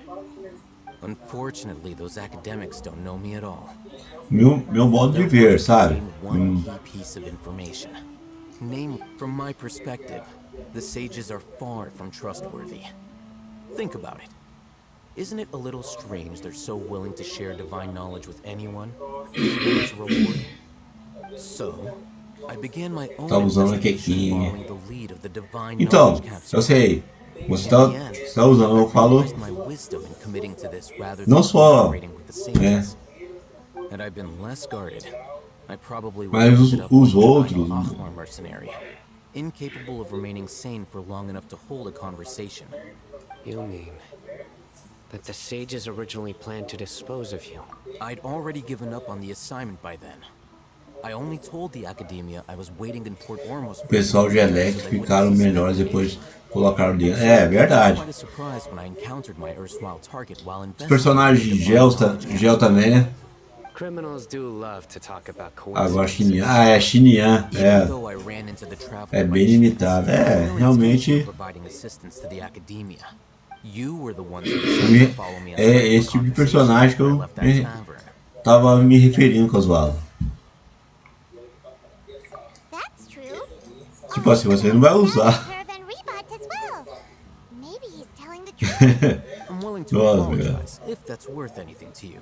Unfortunately, those academics don't know me at all. Meu modo de ver, sabe? Contain one key piece of information. Name, from my perspective, the sages are far from trustworthy. Think about it. Isn't it a little strange they're so willing to share divine knowledge with anyone, even as a reward? So, I began my own Tá usando investigation aqui. following the lead of the divine Então, knowledge capsule. eu sei. Você In tá, the end, você tá usando, eu I falo, realized my wisdom in committing to this rather não than só, cooperating with the sages. Had I been less guarded, I probably would mas have os, ended up os like outros, the Ahmar mercenary, incapable of remaining sane for long enough to hold a conversation. You mean that the sages originally planned to dispose of you? I'd already given up on the assignment by then. I only told the academia I was waiting in Port Ormuz. o pessoal de Alex ficaram melhores depois colocaram dentro. É verdade. Quite a surprise when I encountered my erstwhile target while Os personagens de Gel também, né? Criminals do love to talk about Agora coincidences. Xinian. Ah, é Xinian. Even though I ran into the Traveler É by bem chance, limitado. I had É, no realmente. intention of providing assistance to the academia. You were the ones who decided to follow me as É a esse tipo de conversation personagem que after I eu left that tavern. tava me referindo com Oswaldo. That's true. Tipo assim, você não vai usar. Caravan Rebot as well. Maybe he's telling the truth. I'm willing to Nossa, apologize if that's worth anything to you.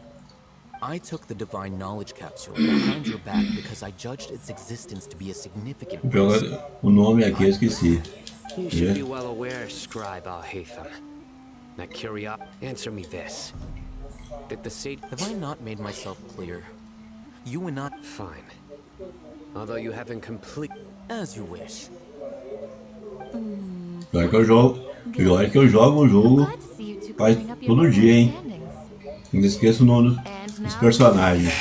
I took the divine knowledge capsule behind your back because I judged its existence to be a significant risk. O nome aqui eu esqueci. You should be well aware, Scribe Al-Haytham. Now, answer me this. Did the Sage... Have I not made myself clear? You and I... Fine. Although you haven't complete... As you wish. Pior que eu jogo. Pior que eu jogo o jogo faz todo dia, hein? Não esqueço o nome dos personagens.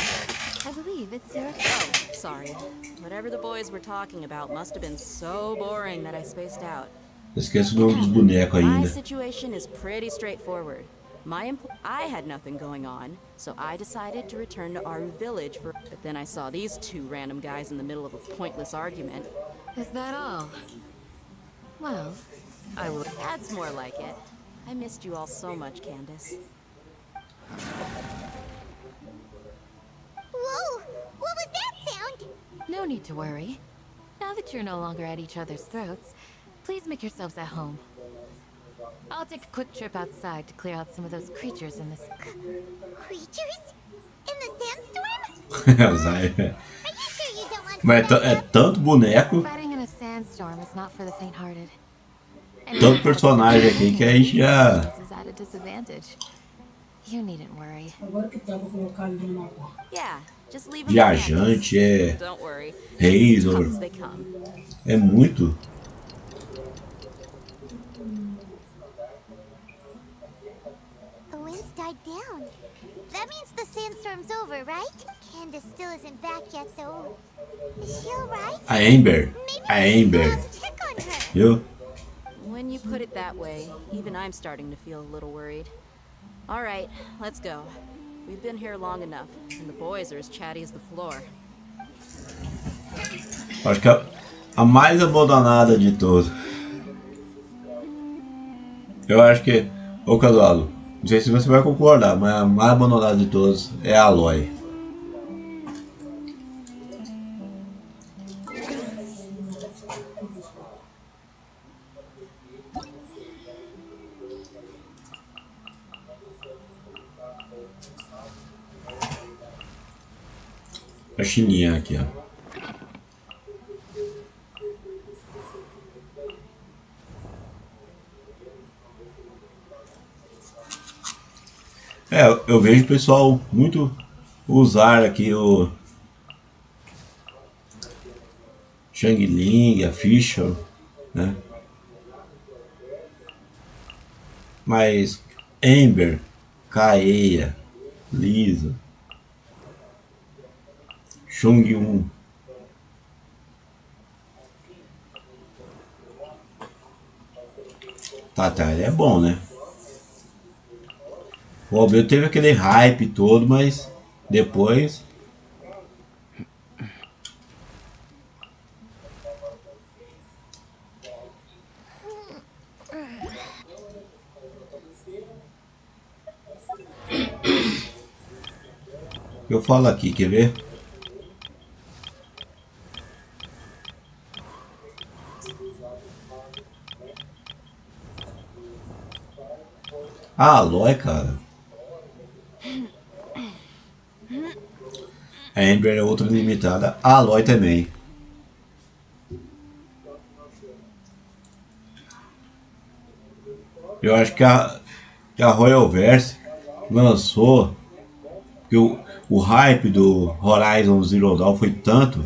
I believe it's your... Oh, sorry. Whatever the boys were talking about must have been so boring that I spaced out. Esqueço o nome dos bonecos My ainda. situation is pretty straightforward. I had nothing going on, so I decided to return to Aru village for... But then I saw these two random guys in the middle of a pointless argument. Is that all? Well, I will... That's more like it. I missed you all so much, Candace. Whoa! What was that sound? No need to worry. Now that you're no longer at each other's throats, please make yourselves at home. I'll take a quick trip outside to clear out some of those creatures in this... Creatures? In the sandstorm? Zai. Are you sure you don't want Mas é tanto boneco, Fighting in a sandstorm is not for the faint-hearted. tanto personagem aqui que a gente já... Is at a disadvantage. You needn't worry. Yeah, just leave them at Viajante, é... Don't worry. Razor. As they come. É muito. The winds died down. That means the sandstorm's over, right? Candace still isn't back yet, though. Is she alright? A Amber. Maybe A we should go Amber. and check on her. Viu? When you put it that way, even I'm starting to feel a little worried. All right, let's go. We've been here long enough, and the boys are as chatty as the floor. Acho que a mais abandonada de todas. Eu acho que... Ô Casualo, não sei se você vai concordar, mas a mais abandonada de todas é a Aloy. A chininha aqui, ó. É, eu vejo o pessoal muito usar aqui o Shangling, a Fisher, né? Mas Amber, Kaeya, Lisa, Chung-1. Tá, ele é bom, né? O Albedo teve aquele hype todo, mas depois... Eu falo aqui, quer ver? Ah, Aloy, cara. A Amber é outra limitada. A Aloy também. Eu acho que a Royal Verse lançou que o hype do Horizon Zero Dawn foi tanto.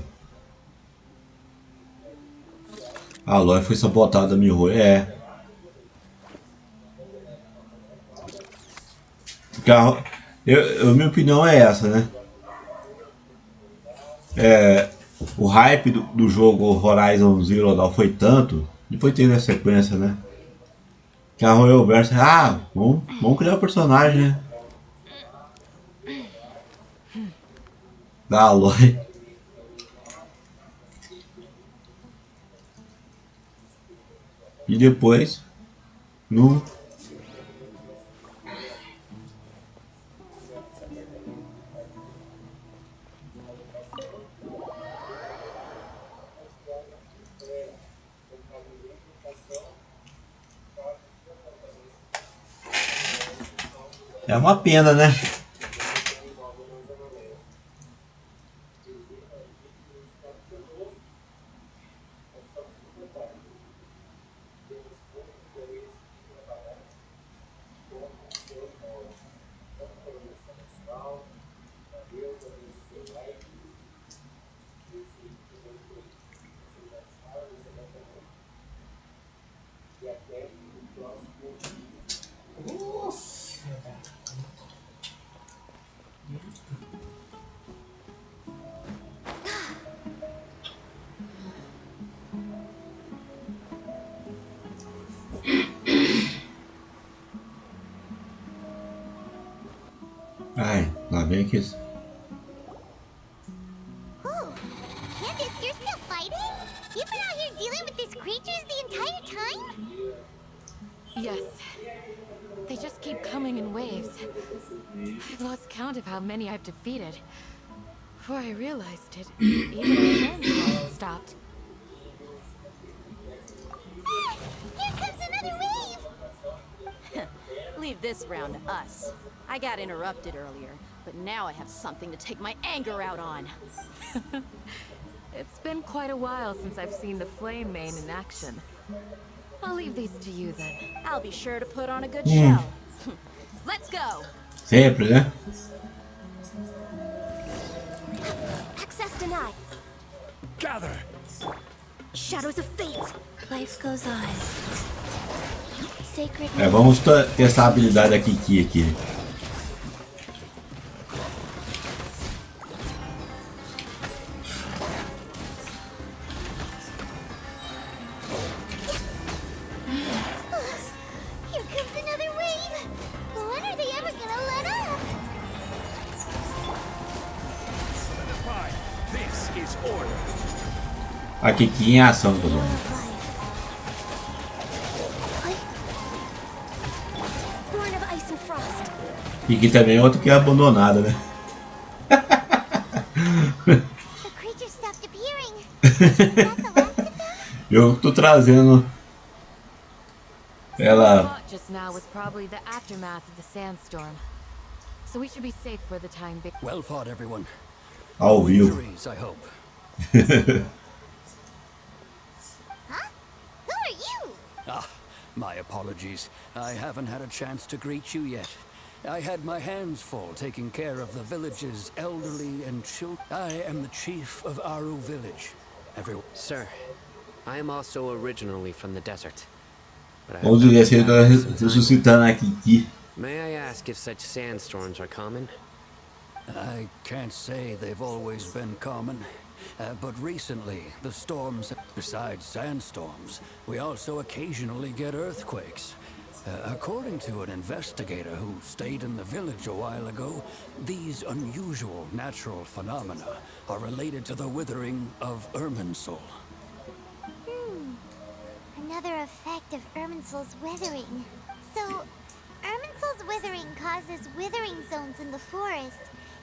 A Aloy foi sabotada no Royal. É. Minha opinião é essa, né? O hype do jogo Horizon Zero Dawn foi tanto, depois teve a sequência, né? Que a Royal Verse, vamos criar o personagem, né? Da Aloy. E depois no é uma pena, né? vem aqui. Oh, Candace, you're still fighting? You've been out here dealing with these creatures the entire time? Yes. They just keep coming in waves. I've lost count of how many I've defeated. Before I realized it, even the sandstorm had stopped. Ah, here comes another wave! Leave this round to us. I got interrupted earlier, but now I have something to take my anger out on. It's been quite a while since I've seen the flame mane in action. I'll leave these to you then. I'll be sure to put on a good show. Let's go! Sempre, né? Access denied. Gather! Shadows of fate. Life goes on. Sacred. Vamos testar a habilidade da Kiki aqui. Here comes another wave. When are they ever gonna let up? Fine. This is order. A Kiki em ação, pessoal. Born of ice and frost. Kiki também é outro que é abandonada, né? The creatures stopped appearing. Is that the last of them? Eu tô trazendo ela. Thought just now was probably the aftermath of the sandstorm. So we should be safe for the time being. Well fought, everyone. Ao vivo. Injuries, I hope. Huh? Who are you? Ah, my apologies. I haven't had a chance to greet you yet. I had my hands full taking care of the village's elderly and children. I am the chief of Aru village. Everyone. Sir, I am also originally from the desert. But I have Vamos come ver se ele back tá for some time. ressuscitando a Kiki. May I ask if such sandstorms are common? I can't say they've always been common, but recently the storms, besides sandstorms, we also occasionally get earthquakes. According to an investigator who stayed in the village a while ago, these unusual natural phenomena are related to the withering of Irminsul. Another effect of Irminsul's withering. So, Irminsul's withering causes withering zones in the forest,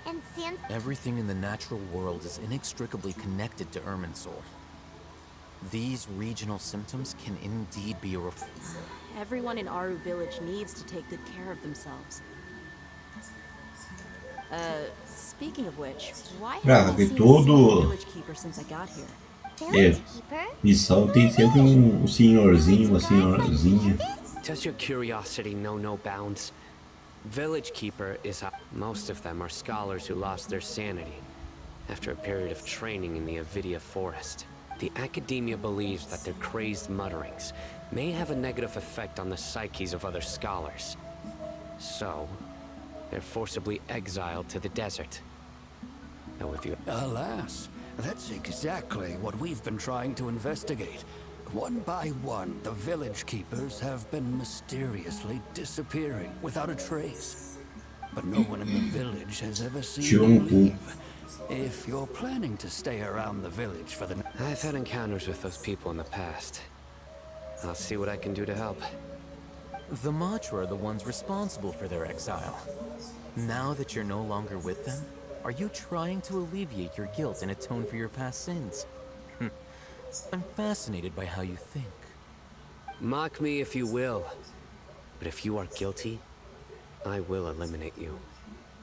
and sand. Everything in the natural world is inextricably connected to Irminsul. These regional symptoms can indeed be a Everyone in Aru village needs to take good care of themselves. Speaking of which, why Cara, haven't I que seen a single todo- village keeper since I got here? Village keeper? Missão tem sempre um senhorzinho, uma senhorzinha. Does your curiosity know no bounds? Village Keeper is most of them are scholars who lost their sanity after a period of training in the Avidia forest. The academia believes that their crazed mutterings may have a negative effect on the psyches of other scholars. So, they're forcibly exiled to the desert. Now if you... Alas, that's exactly what we've been trying to investigate. One by one, the village keepers have been mysteriously disappearing without a trace. But no one in the village has ever seen them leave. If you're planning to stay around the village for the... I've had encounters with those people in the past. I'll see what I can do to help. The Matra are the ones responsible for their exile. Now that you're no longer with them, are you trying to alleviate your guilt and atone for your past sins? I'm fascinated by how you think. Mock me if you will, but if you are guilty, I will eliminate you,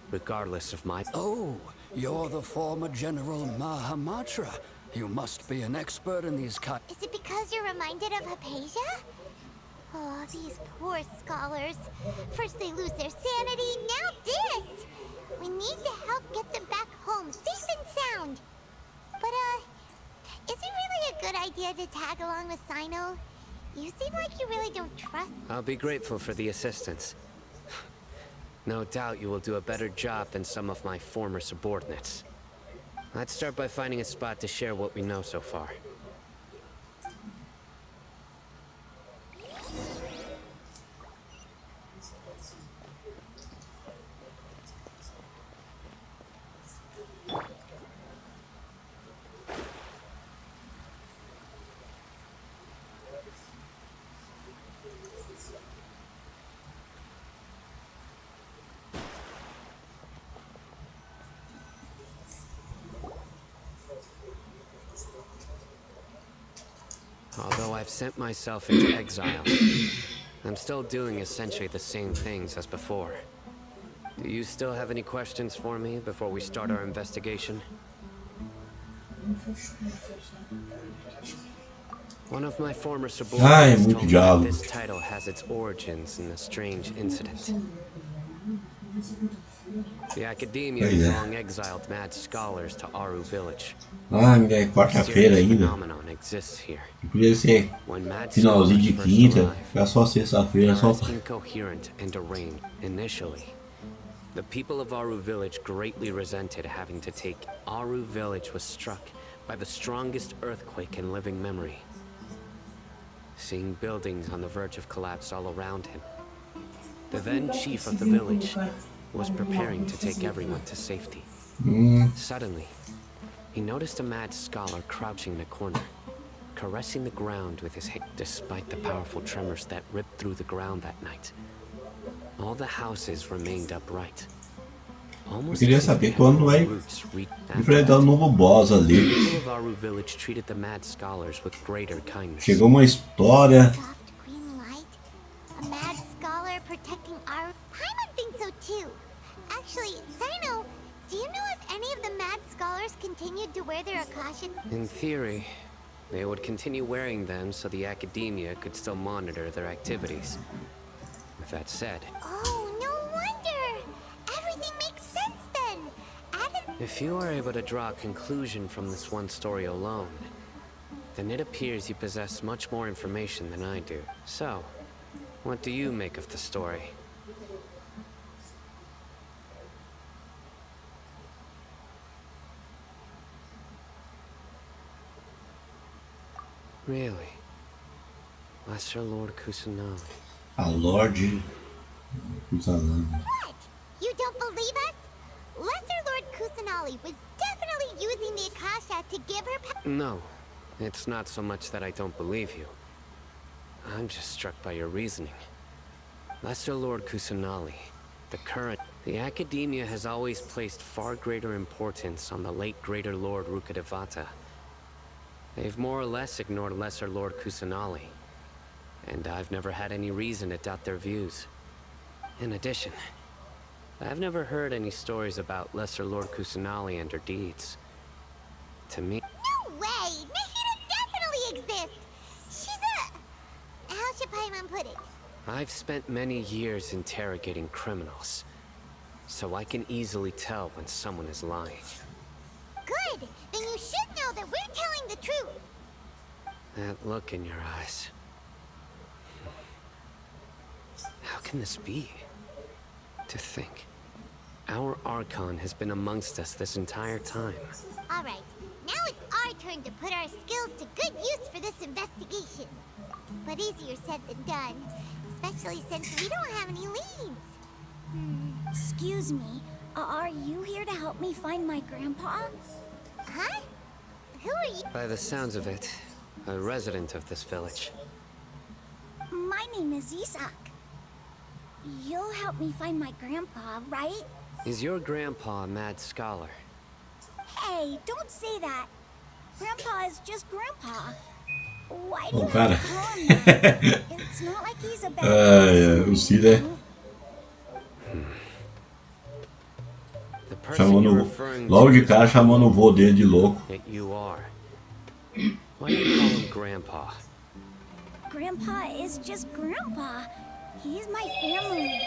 regardless of my... Oh, you're the former General Mahamatra. You must be an expert in these kind... Is it because you're reminded of Hypatia? Oh, these poor scholars. First they lose their sanity, now this! We need to help get them back home, safe and sound. But, is it really a good idea to tag along with Sino? You seem like you really don't trust... I'll be grateful for the assistance. No doubt you will do a better job than some of my former subordinates. Let's start by finding a spot to share what we know so far. Although I've sent myself into exile, I'm still doing essentially the same things as before. Do you still have any questions for me before we start our investigation? One of my former subordinates told me that this title has its origins in a strange incident. The academia long exiled mad scholars to Aru village. Ainda é quarta-feira ainda. Podia ser finalzinho de quinta, ficar só sexta-feira, só. Incoherent and deranged initially. The people of Aru village greatly resented having to take. Aru village was struck by the strongest earthquake in living memory. Seeing buildings on the verge of collapse all around him, the then chief of the village was preparing to take everyone to safety. Suddenly, he noticed a mad scholar crouching in a corner, caressing the ground with his hand. Despite the powerful tremors that ripped through the ground that night, all the houses remained upright. Eu queria saber quando vai enfrentar um novo boss ali. Chegou uma história. In theory, they would continue wearing them so the academia could still monitor their activities. With that said, if you are able to draw a conclusion from this one story alone, then it appears you possess much more information than I do. So, what do you make of the story? Really? Lesser Lord Kusanagi. A Lord Kusanagi. What? You don't believe us? Lesser Lord Kusanagi was definitely using the Akasha to give her No, it's not so much that I don't believe you. I'm just struck by your reasoning. Lesser Lord Kusanagi, the academia has always placed far greater importance on the late Greater Lord Rukkhadevata. They've more or less ignored Lesser Lord Kusanagi, and I've never had any reason to doubt their views. In addition, I've never heard any stories about Lesser Lord Kusanagi and her deeds. To me... No way! Nahida definitely exists! She's a... How should Paimon put it? I've spent many years interrogating criminals, so I can easily tell when someone is lying. Good! Then you should know that we're telling the truth! That look in your eyes... How can this be? To think, our Archon has been amongst us this entire time. Alright, now it's our turn to put our skills to good use for this investigation. But easier said than done, especially since we don't have any leads. Excuse me, are you here to help me find my grandpa? Huh? Who are you? By the sounds of it, a resident of this village. My name is Isak. You'll help me find my grandpa, right? Is your grandpa a mad scholar? Hey, don't say that. Grandpa is just grandpa. Why do Oh, you have to call him that? It's not like he's a bad person. O Cida chamando, logo de cara chamando o vô dele de louco. You are. Why do you call him Grandpa? Grandpa is just Grandpa. He's my family.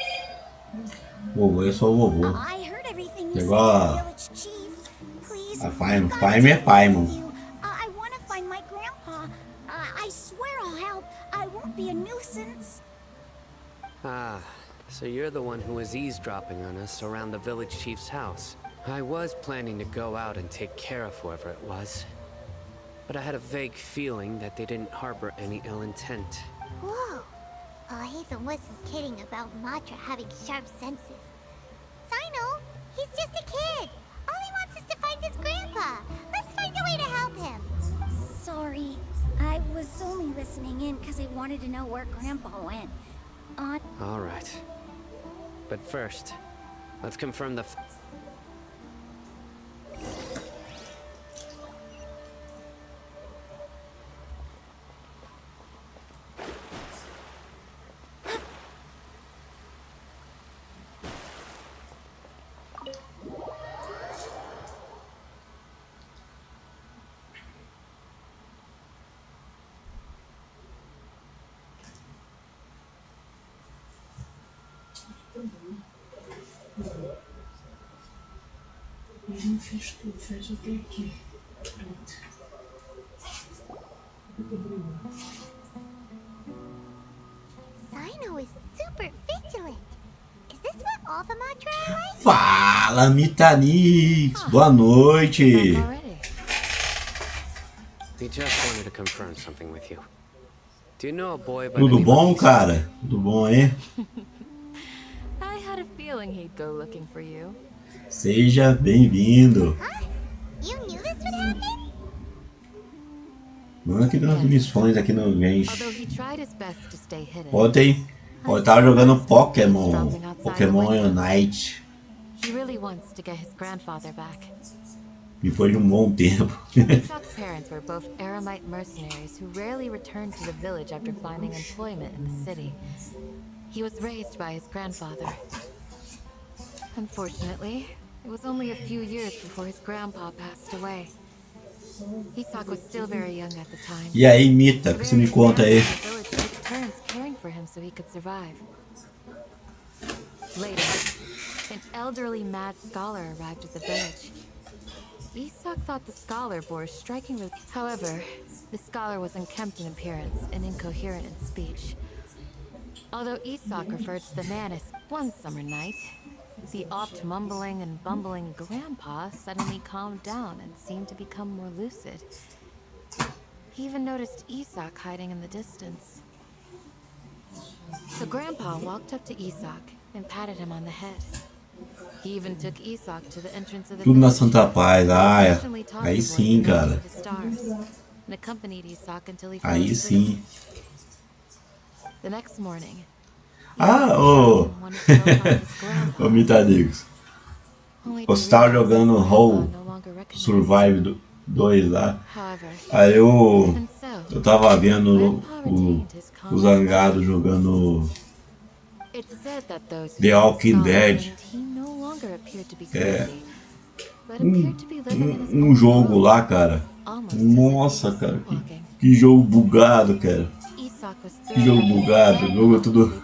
Vovô é só o vovô. I heard everything you said to Igual the village chief. Please, a Paimon é Paimon. I want to find my grandpa. I swear I'll help. I won't be a nuisance. Ah, so you're the one who was eavesdropping on us around the village chief's house. I was planning to go out and take care of whoever it was, but I had a vague feeling that they didn't harbor any ill intent. Whoa. Hazen wasn't kidding about Matra having sharp senses. Sino, he's just a kid. All he wants is to find his grandpa. Let's find a way to help him. Sorry, I was only listening in because I wanted to know where Grandpa went. All right. But first, let's confirm the... Sino is super vigilant. Is this what all the Matra are like? Fala, Mitanix! Boa noite! He just wanted to confirm something with you. Do you know a boy by the Tudo name bom, of cara? Tudo bom, hein? I had a feeling he'd go looking for you. Seja bem-vindo. Huh? You knew this would happen? Vamos aqui nas missões aqui no Genshin. Although he tried his best to stay hidden. Ontem eu tava jogando Pokémon Unite. He really wants to get his grandfather back. Depois de um bom tempo. Ishak's parents were both Aramite mercenaries who rarely returned to the village after finding employment in the city. He was raised by his grandfather. Unfortunately, it was only a few years before his grandpa passed away. Ishak was still very young at the time. E aí, Mita, o que você me conta aí? The village took turns caring for him so he could survive. Later, an elderly mad scholar arrived at the village. Ishak thought the scholar bore striking with. However, the scholar was unkempt in appearance and incoherent in speech. Although Ishak referred to the man as one summer night, the oft mumbling and bumbling grandpa suddenly calmed down and seemed to become more lucid. He even noticed Ishak hiding in the distance. So grandpa walked up to Ishak and patted him on the head. He even took Ishak to the entrance of the Tudo na village. Santa Paz. Ah, é. Occasionally talked Aí to sim, boy the cara. names of the stars, and accompanied Ishak until he fell Aí asleep. sim. The next morning, Ah, ô! Ô, Mitanix. Você tava jogando Hole Survive 2 lá. Aí eu tava vendo o Zangado jogando The Walking Dead. É um jogo lá, cara. Nossa, cara, que jogo bugado, cara. Que jogo bugado, o jogo é tudo.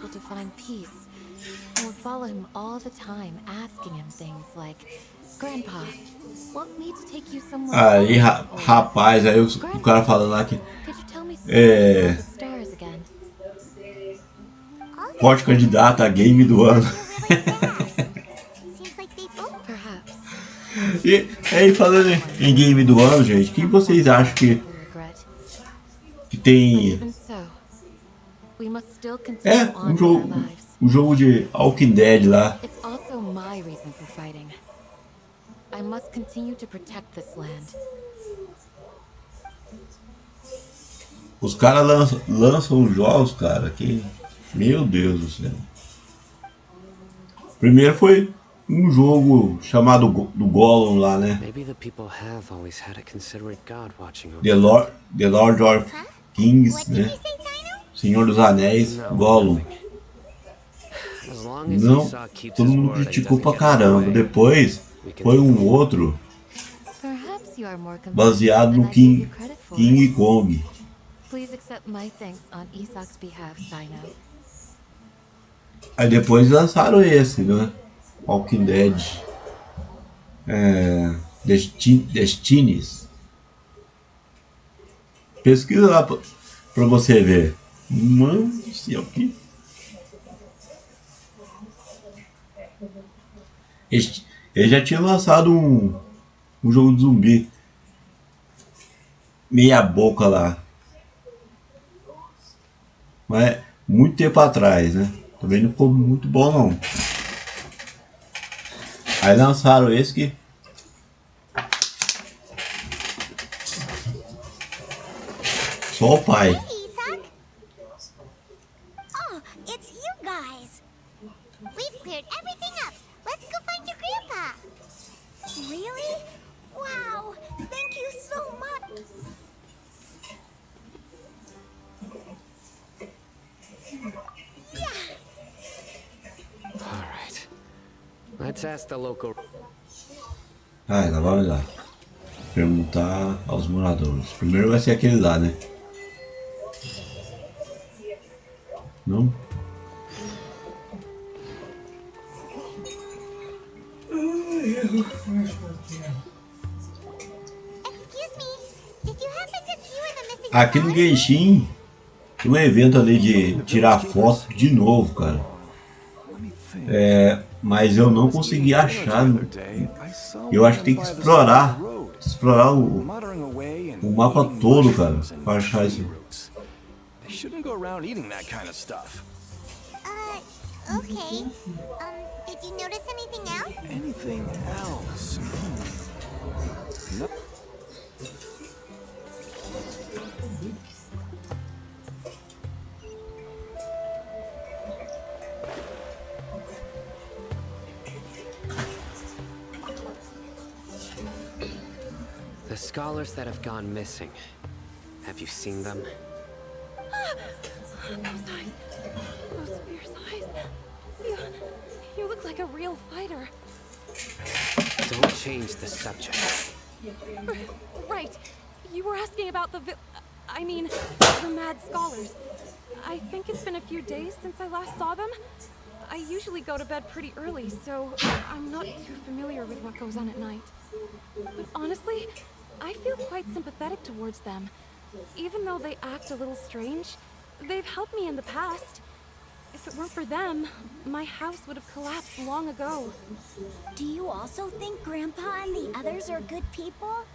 Follow him all the time, asking him things like, Grandpa, want me to take you somewhere? Aí, rapaz, aí o cara falando lá que forte candidato a game do ano. E aí, falando em game do ano, gente, quem vocês acham que tem um jogo de Walking Dead lá? It's also my reason for fighting. I must continue to protect this land. Os caras lançam jogos, cara, que... Meu Deus do céu. Primeiro foi um jogo chamado do Gollum lá, né? The Lord of Kings, né? Senhor dos Anéis, Gollum. Não, todo mundo criticou pra caramba. Depois foi um outro baseado no King Kong. Aí depois lançaram esse, né? Walking Dead, Destinies. Pesquisa lá pra você ver. Mano do céu, que... Ele já tinha lançado um jogo de zumbi meia boca lá, mas muito tempo atrás, né? Também não ficou muito bom não. Aí lançaram esse que só o pai. Oh, it's you guys. We've cleared everything up. Let's go find your grandpa. Really? Wow! Thank you so much! Alright. Let's ask the local... Ah, lá vamos lá. Perguntar aos moradores. Primeiro vai ser aquele lá, né? Não? Aqui no Genshin tem um evento ali de tirar foto de novo, cara. Mas eu não consegui achar. Eu acho que tem que explorar o mapa todo, cara, para achar isso. Okay. Did you notice anything else? Anything else? No. The scholars that have gone missing. Have you seen them? Those eyes. Those fierce eyes. You look like a real fighter. Don't change the subject. Right. You were asking about the mad scholars. I think it's been a few days since I last saw them. I usually go to bed pretty early, so I'm not too familiar with what goes on at night. But honestly, I feel quite sympathetic towards them. Even though they act a little strange, they've helped me in the past. If it weren't for them, my house would have collapsed long ago. Do you also think Grandpa and the others are good people?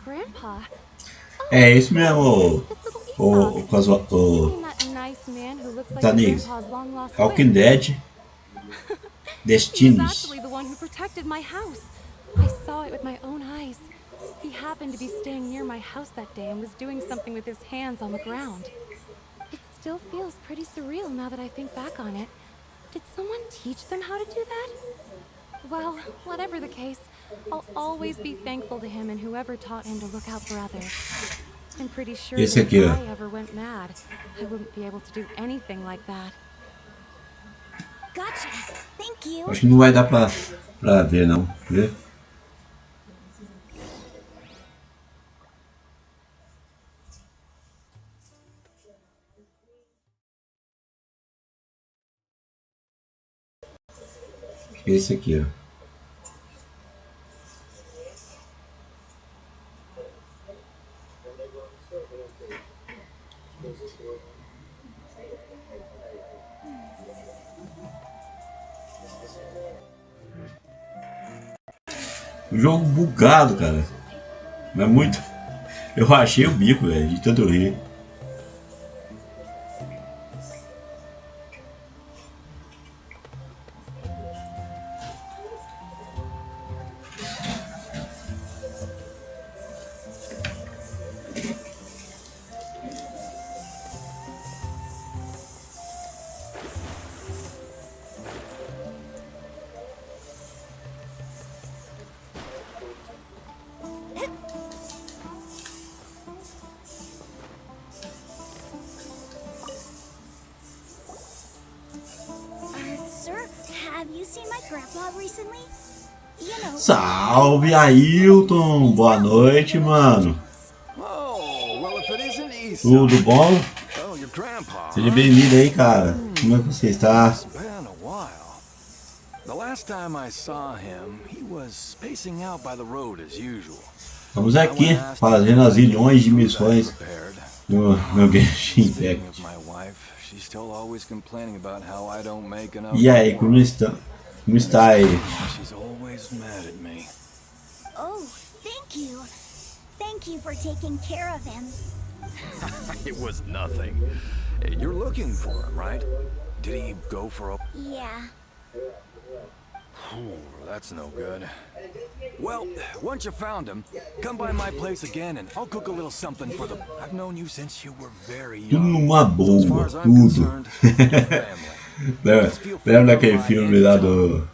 Grandpa? É isso mesmo, o tá nisso. Walking Dead He was Destinies. actually the one who protected my house. I saw it with my own eyes. He happened to be staying near my house that day and was doing something with his hands on the ground. It still feels pretty surreal now that I think back on it. Did someone teach them how to do that? Well, whatever the case, I'll always be thankful to him and whoever taught him to look out for others. I'm pretty sure that if I ever went mad, I wouldn't be able to do anything like that. Gotcha. Thank you. Acho que não vai dar pra ver, não. Ver? Esse aqui, ó. O jogo bugado, cara. Não é muito. Eu achei o bico, velho, de tanto rir. Salve, Ailton! Boa noite, mano! Tudo bom? Seja bem-vindo aí, cara. Como é que você está? Estamos aqui fazendo as ilhões de missões no Genshin Impact. E aí, como está? Como está aí? Oh, thank you. Thank you for taking care of him. It was nothing. You're looking for him, right? Did he go for a... Yeah. Oh, that's no good. Well, once you found him, come by my place again and I'll cook a little something for them. I've known you since you were very young. Tudo numa boa, tudo. Lembra daquele filme lá do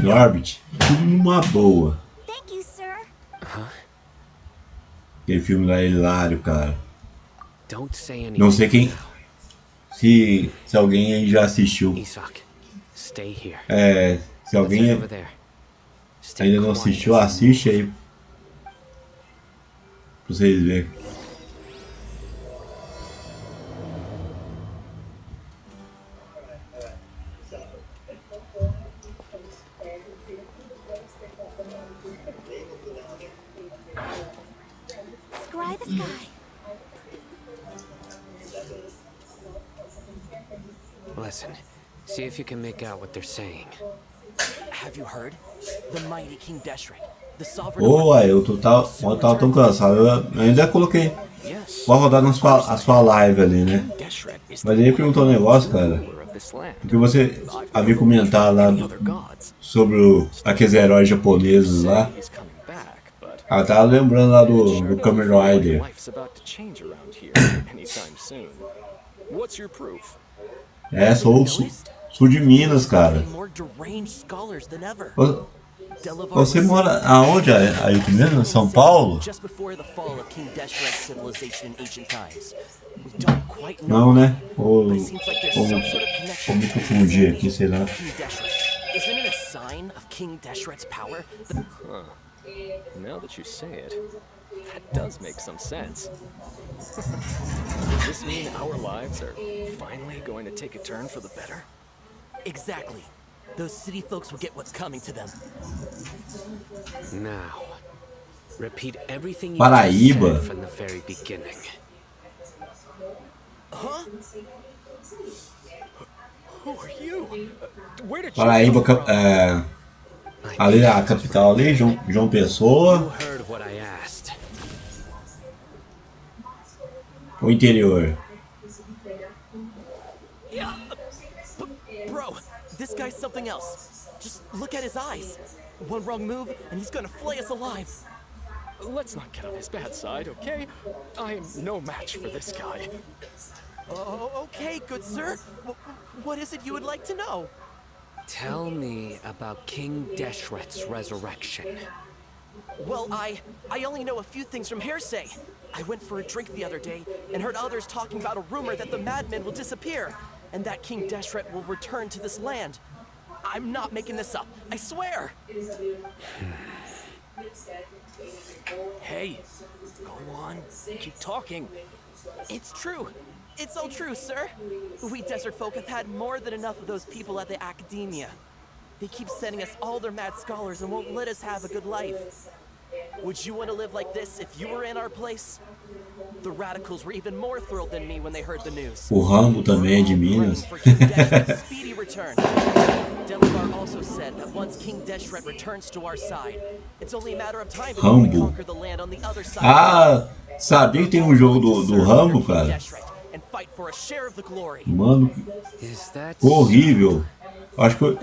Norbit? Tudo numa boa. Thank you, sir. Aquele filme lá é hilário, cara. Não sei quem. Se alguém aí já assistiu. Se alguém ainda não assistiu, assiste aí. Pra vocês verem. this guy. Listen, see if you can make out what they're saying. Have you heard? The mighty King Deshret, the sovereign. Oh, aí eu tava tão cansado. Eu ainda coloquei. Pode rodar a sua live ali, né? Mas ele perguntou um negócio, cara. Porque você havia comentado lá sobre aqueles heróis japoneses lá. Ah, tava lembrando lá do Kamen Rider. É, sou de Minas, cara. Você mora aonde aí mesmo? São Paulo? Não, né? Ou me confundi aqui, sei lá. Now that you say it, that does make some sense. Does this mean our lives are finally going to take a turn for the better? Exactly. Those city folks will get what's coming to them. Now, repeat everything you Paraíba. said from the very beginning. Huh? Who are you? Where did Paraíba, you come from? Ali a capital ali, João Pessoa. You heard what I asked. O interior. Bro, this guy's something else. Just look at his eyes. One wrong move and he's gonna flay us alive. Let's not get on his bad side, okay? I am no match for this guy. Oh, okay, good sir. What is it you would like to know? Tell me about King Deshret's resurrection. Well, I only know a few things from hearsay. I went for a drink the other day and heard others talking about a rumor that the madmen will disappear and that King Deshret will return to this land. I'm not making this up, I swear. Hey, go on, keep talking. It's true. It's all true, sir. We desert folk have had more than enough of those people at the academia. They keep sending us all their mad scholars and won't let us have a good life. Would you want to live like this if you were in our place? The radicals were even more thrilled than me when they heard the news. O Rambo também é de Minas. Speedy return. Delavar also said that once King Deshret returns to our side, it's only a matter of time before we conquer the land on the other side. Ah, sabia que tem um jogo do Rambo, cara? Mano, horrível. Acho que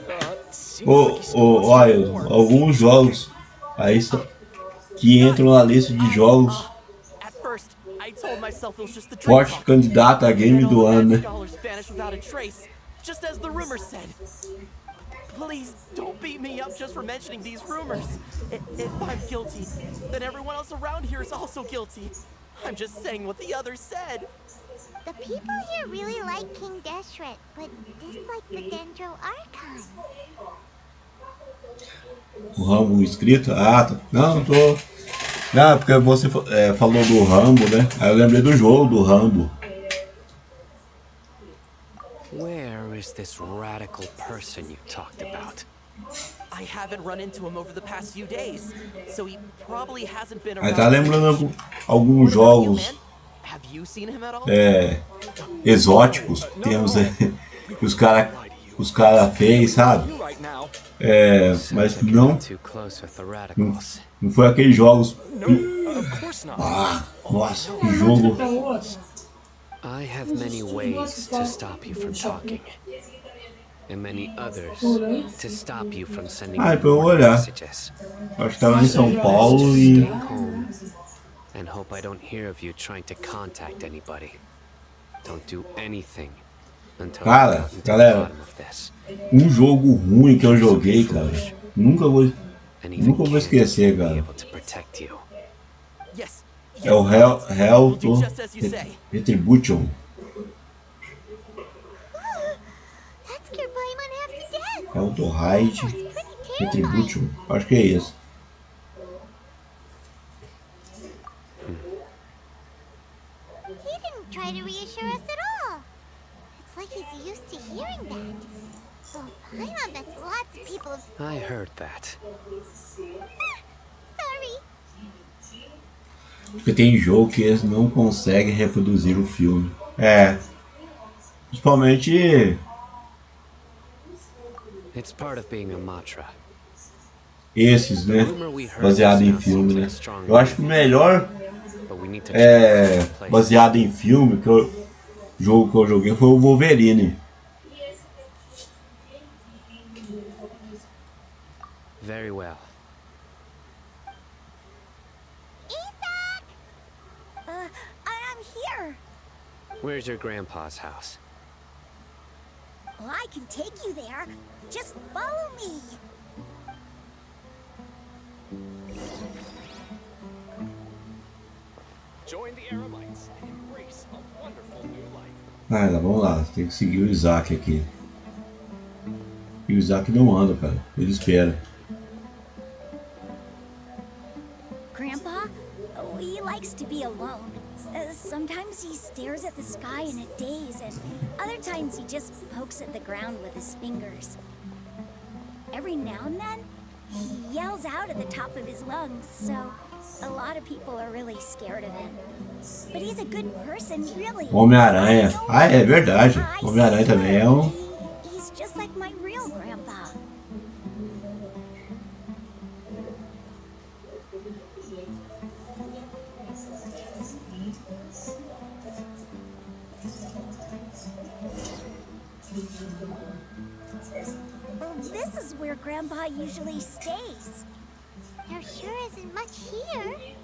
olha, alguns jogos aí que entram na lista de jogos forte candidato a game do ano, né? Just as the rumor said. Please don't beat me up just for mentioning these rumors. If I'm guilty, then everyone else around here is also guilty. I'm just saying what the others said. The people here really like King Deshret, but dislike the Dendro Archon. O Rambo inscrito? Ah, não tô. Não, porque você falou do Rambo, né? Aí eu lembrei do jogo do Rambo. Where is this radical person you talked about? I haven't run into him over the past few days, so he probably hasn't been around. Aí tá lembrando alguns jogos exóticos que temos que os cara fez, sabe? Mas não foi aqueles jogos. Ah, nossa, que jogo. I have many ways to stop you from talking, and many others to stop you from sending messages. Acho que tá lá em São Paulo e and hope I don't hear of you trying to contact anybody. Don't do anything until cara, galera, um jogo ruim que eu joguei, cara. Nunca vou esquecer, cara. É o Hell to Retribution. Hell to Hide Retribution. Acho que é isso. He didn't try to reassure us at all. It's like he's used to hearing that. Oh, Paimon bets lots of people. I heard that. Sorry. Porque tem jogo que eles não conseguem reproduzir o filme. É. Principalmente It's part of being a Matra. esses, né? Baseado em filme, né? Eu acho que o melhor baseado em filme jogo que eu joguei foi o Wolverine. Very well. I'm here. Where's your grandpa's house? Well, I can take you there. Just follow me. Join the Aramites and embrace a wonderful new life. Ah, vamos lá, tem que seguir o Isaac aqui. E o Isaac não anda, cara. Ele espera. Grandpa, he likes to be alone. Sometimes he stares at the sky in a daze, and other times he just pokes at the ground with his fingers. Every now and then, he yells out at the top of his lungs, so a lot of people are really scared of him. But he's a good person, really. Homem-Aranha. Ah, é verdade. Homem-Aranha também é um... He's just like my real grandpa. This is where Grandpa usually stays. There sure isn't much here.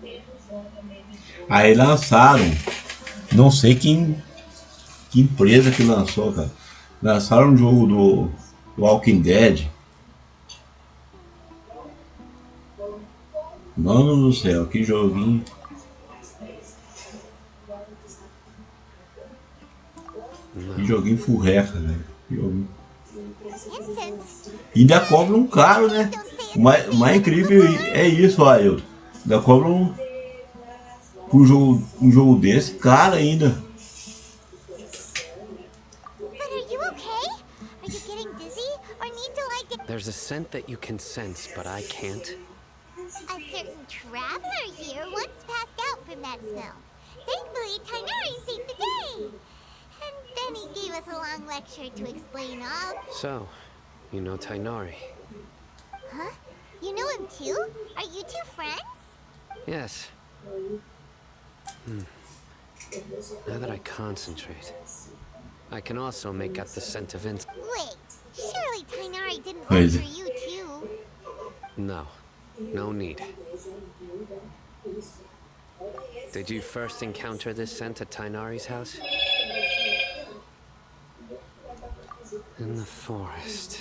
Aí lançaram, não sei que empresa que lançou, cara. Lançaram um jogo do Walking Dead. Mano do céu, que joguinho. Que joguinho furreca, velho. Joguinho. E ainda cobram caro, né? O mais incrível é isso, olha. Ainda cobram um jogo desse caro ainda. There's a scent that you can sense, but I can't. A certain traveler here once passed out from that smell. Thankfully, Tainari saved the day. And then he gave us a long lecture to explain all. So, you know Tainari? Huh? You know him too? Are you two friends? Yes. Now that I concentrate, I can also make out the scent of int. Wait, surely Tainari didn't lecture you too? No, no need. Did you first encounter this scent at Tainari's house? In the forest.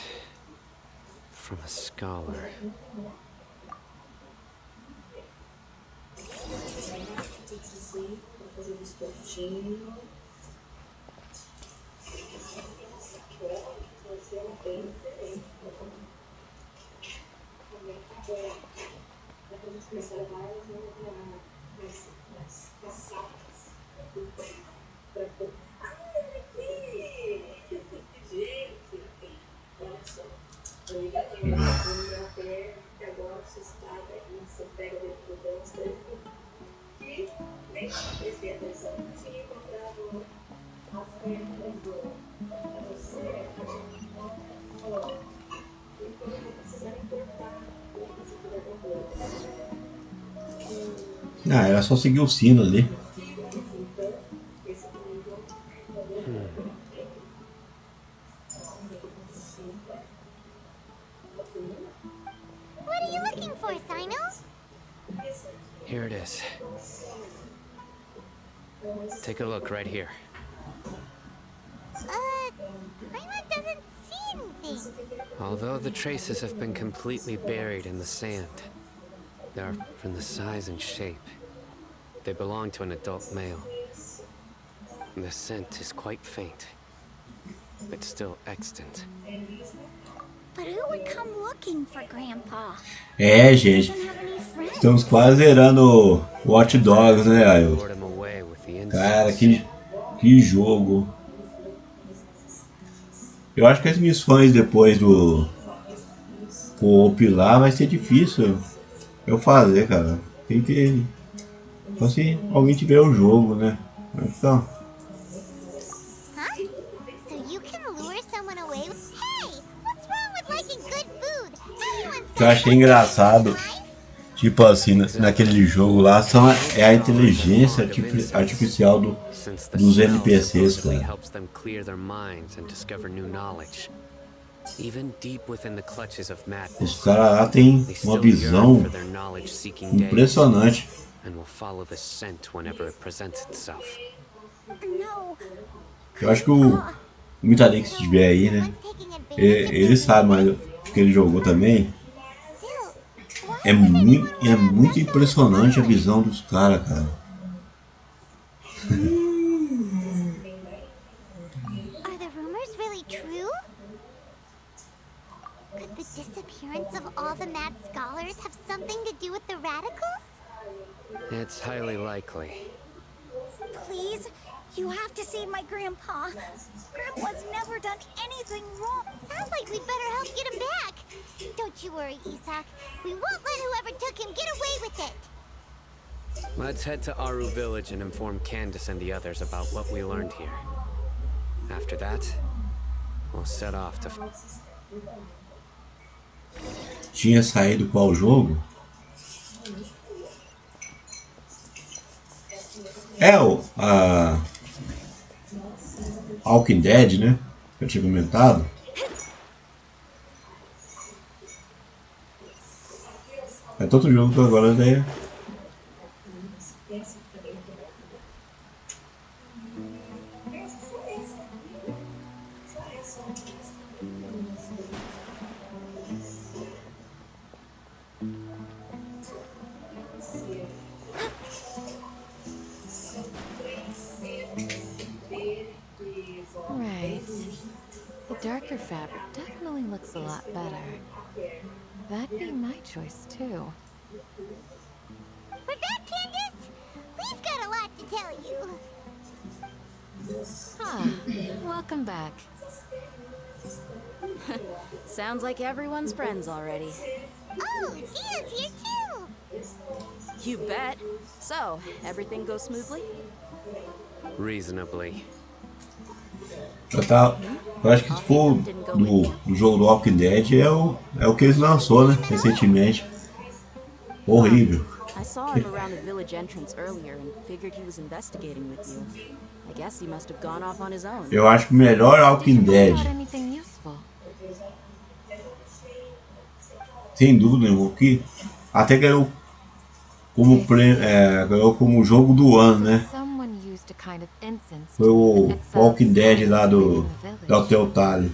From a scholar. Ah, era só seguir o sino ali. What are you looking for, Sino? Here it is. Take a look right here. Paimon doesn't see anything. Although the traces have been completely buried in the sand, they are from the size and shape. They belong to an adult male. The scent is quite faint, but still extant. But who would come looking for Grandpa? É, gente. Estamos quase zerando Watch Dogs, né, Ayo? Cara, que jogo. Eu acho que as missões depois do co-op lá vai ser difícil eu fazer, cara. Tem que Só se alguém tiver o jogo, né? Então. Que eu achei engraçado, tipo assim, naquele jogo lá, é a inteligência artificial dos NPCs, cara. Os caras lá têm uma visão impressionante. Eu acho que o Mitadei que se estiver aí, né? Ele sabe, mas que ele jogou também. É muito impressionante a visão dos caras, cara. Are the rumors really true? Could the disappearance of all the mad scholars have something to do with the radicals? It's highly likely. Please, you have to save my grandpa. Grandpa's never done anything wrong. Sounds like we'd better help get him back. Don't you worry, Isak. We won't let whoever took him get away with it. Let's head to Aru Village and inform Candace and the others about what we learned here. After that, we'll set off to... Tinha saído qual jogo? É o Walking Dead, né? Que eu tinha comentado. É todo jogo que agora daí. Right. The darker fabric definitely looks a lot better. That'd be my choice too. We're back, Candace! We've got a lot to tell you. Ah, welcome back. Sounds like everyone's friends already. Oh, Dia's here too! You bet. So, everything goes smoothly? Reasonably. Eu acho que se for do jogo do Walking Dead é o que eles lançou, né? Recentemente. Horrível. I saw him around the village entrance earlier and figured he was investigating with you. I guess he must have gone off on his own. Eu acho que o melhor Walking Dead. Sem dúvida nenhuma, que até ganhou ganhou como jogo do ano, né? Foi o Walking Dead lá da Telltale.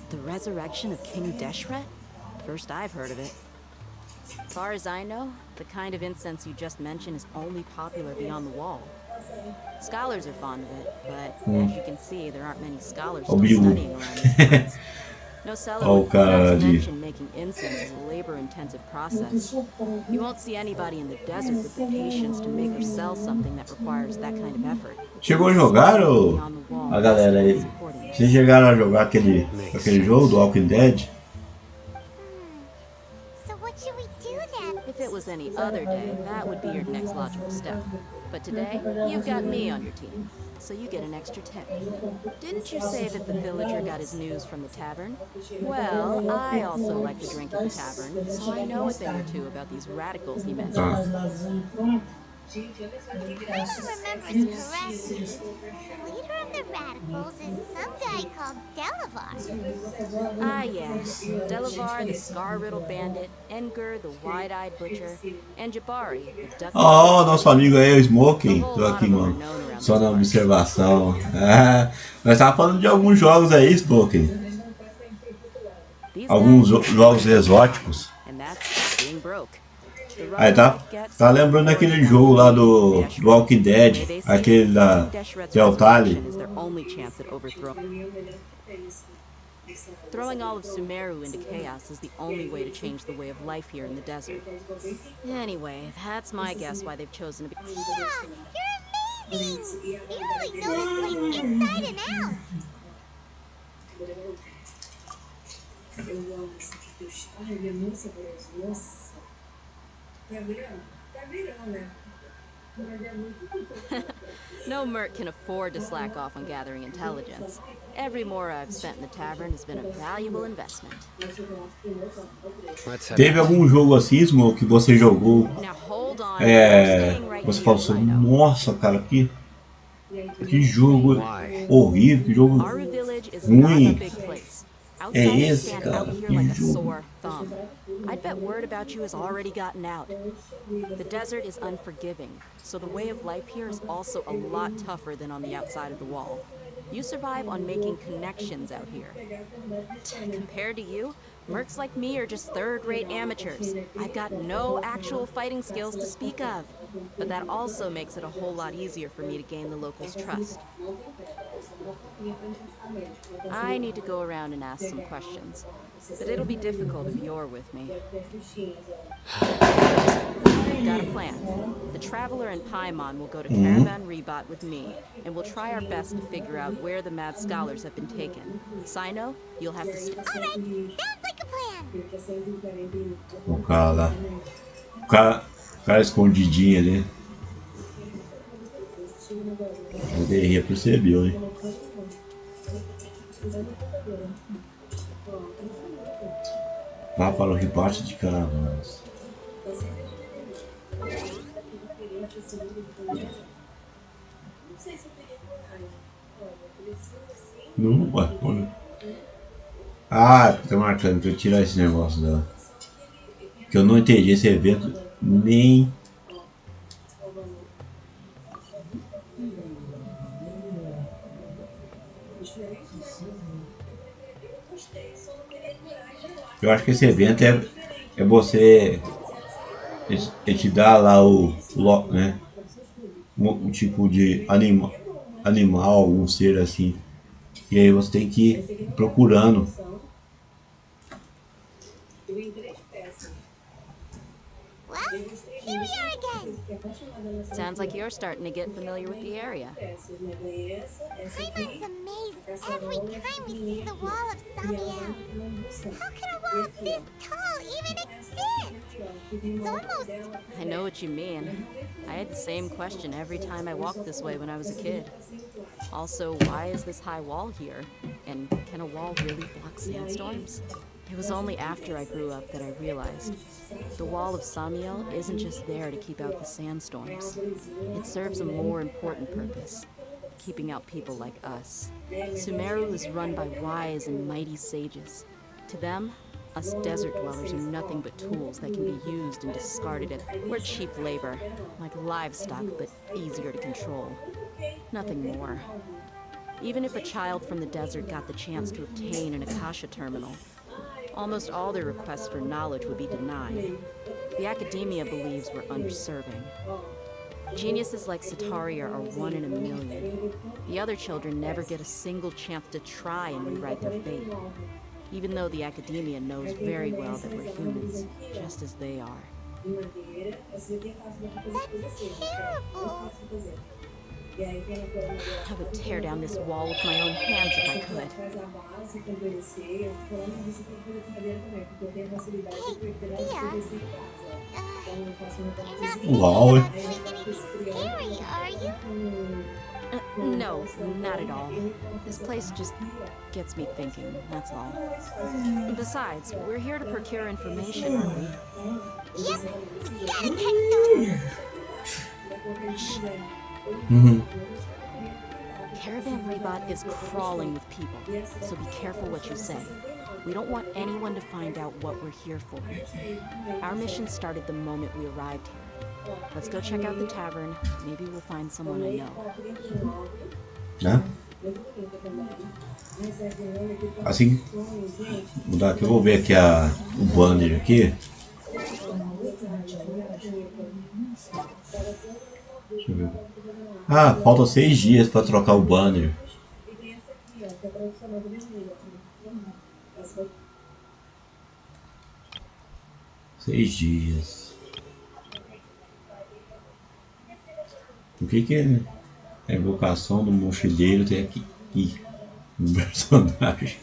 The resurrection of King Deshret? First I've heard of it. As far as I know, the kind of incense you just mentioned is only popular beyond the wall. Scholars are fond of it, but as you can see, there aren't many scholars still studying around these parts. No seller would not to mention making incense is a labor-intensive process. You won't see anybody in the desert with the patience to make or sell something that requires that kind of effort. Chegou a jogar a galera aí? Vocês chegaram a jogar aquele jogo do Walking Dead? So what should we do then? If it was any other day, that would be your next logical step. But today, you've got me on your team, so you get an extra tip. Didn't you say that the villager got his news from the tavern? Well, I also like to drink at the tavern, so I know a thing or two about these radicals he mentioned. If Grandma remembers correctly, the leader of the radicals is some guy called Delavar. Ah, yeah. Delavar, the scar-riddled bandit, Engur, the wide-eyed butcher, and Jabari, the duck... Oh, nosso amigo aí, o Smoking. Tô aqui, mano. Só na observação. Nós tava falando de alguns jogos aí, Smoking. Alguns jogos exóticos. Aí tá lembrando daquele jogo lá do Walking Dead, aquele da Telltale. Throwing all of Sumeru into chaos is the only way to change the way of life here in the desert. Anyway, that's my guess why they've chosen to be... Yeah, you're amazing! You really know this place inside and out! Ai, ele é muito saboroso. Nossa. Tá virando? Tá virando, né? Mas é muito. No merc can afford to slack off on gathering intelligence. Every mora I've spent in the tavern has been a valuable investment. Teve algum jogo assim, Smoke, que você jogou? Você falou assim, nossa, cara, que jogo horrível, que jogo ruim. É esse, cara, que jogo. I'd bet word about you has already gotten out. The desert is unforgiving, so the way of life here is also a lot tougher than on the outside of the wall. You survive on making connections out here. Compared to you, mercs like me are just third-rate amateurs. I've got no actual fighting skills to speak of, but that also makes it a whole lot easier for me to gain the locals' trust. I need to go around and ask some questions, but it'll be difficult if you're with me. We've got a plan. The Traveler and Paimon will go to Caravan Rebot with me, and we'll try our best to figure out where the mad scholars have been taken. Sino, you'll have to stay. Alright, sounds like a plan. O cara lá. O cara escondidinho ali. O guerreiro percebeu, hein? Vá para o ribate de caravanas. Não, ué, olha. Ah, tá marcando pra eu tirar esse negócio da. Que eu não entendi esse evento nem. Eu acho que esse evento é você. Ele te dá lá né? Um tipo de animal, um ser assim. E aí você tem que ir procurando. Well, here we are again. Sounds like you're starting to get familiar with the area. Paimon's amazed every time we see the wall of Samiel. How can a wall this tall even exist? It's almost... I know what you mean. I had the same question every time I walked this way when I was a kid. Also, why is this high wall here? And can a wall really block sandstorms? It was only after I grew up that I realized the wall of Samiel isn't just there to keep out the sandstorms. It serves a more important purpose, keeping out people like us. Sumeru is run by wise and mighty sages. To them, us desert dwellers are nothing but tools that can be used and discarded at... We're cheap labor, like livestock, but easier to control. Nothing more. Even if a child from the desert got the chance to obtain an Akasha terminal, almost all their requests for knowledge would be denied. The academia believes we're underserving. Geniuses like Sataria are 1 in a million. The other children never get a single chance to try and rewrite their fate, even though the academia knows very well that we're humans, just as they are. That's terrible. I would tear down this wall with my own hands if I could. Wow. Scary, are you? No, not at all. This place just gets me thinking, that's all. Besides, we're here to procure information, aren't we? Yep. Gotta catch those. Caravan Rebot is crawling with people, so be careful what you say. We don't want anyone to find out what we're here for. Our mission started the moment we arrived here. Let's go check out the tavern. Maybe we'll find someone I know. Né? Assim, mudar aqui, eu vou ver aqui o banner aqui. Deixa eu ver. Ah, faltam 6 dias para trocar o banner. Seis dias. O que é a evocação do mochileiro tem aqui no personagem?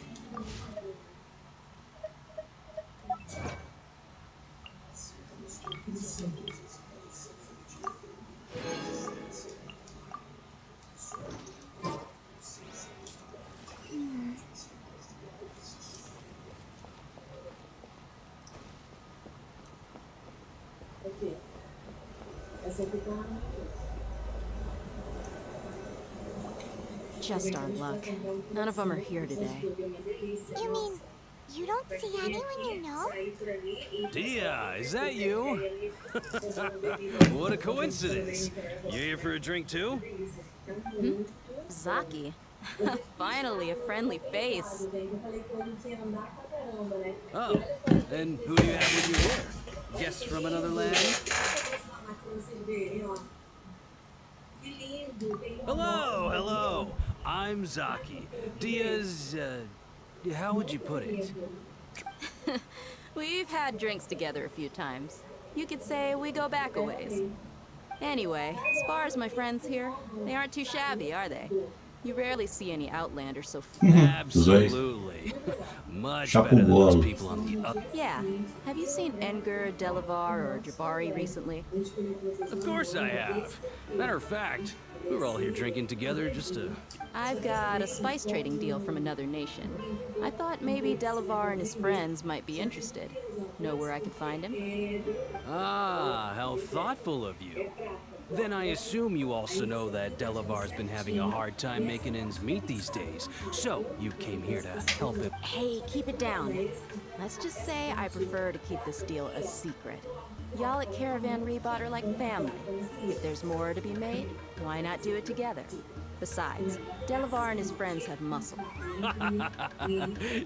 Just our luck. None of them are here today. You mean you don't see anyone you know? Dia, is that you? What a coincidence. You here for a drink too? Zaki. Finally, a friendly face. Oh, and who do you have with you here? Guests from another land? Hello, hello. I'm Zaki. Dia's, how would you put it? We've had drinks together a few times. You could say we go back a ways. Anyway, as far as my friends here, they aren't too shabby, are they? You rarely see any Outlanders so... Absolutely. Much better than those people on the other... Yeah. Have you seen Edgar, Delavar, or Jabari recently? Of course I have. Matter of fact, we were all here drinking together just to... I've got a spice trading deal from another nation. I thought maybe Delavar and his friends might be interested. Know where I could find him? Ah, how thoughtful of you. Then I assume you also know that Delavar's been having a hard time making ends meet these days. So, you came here to help him. Hey, keep it down. Let's just say I prefer to keep this deal a secret. Y'all at Caravan Rebot are like family. If there's more to be made, why not do it together? Besides, Delavar and his friends have muscle.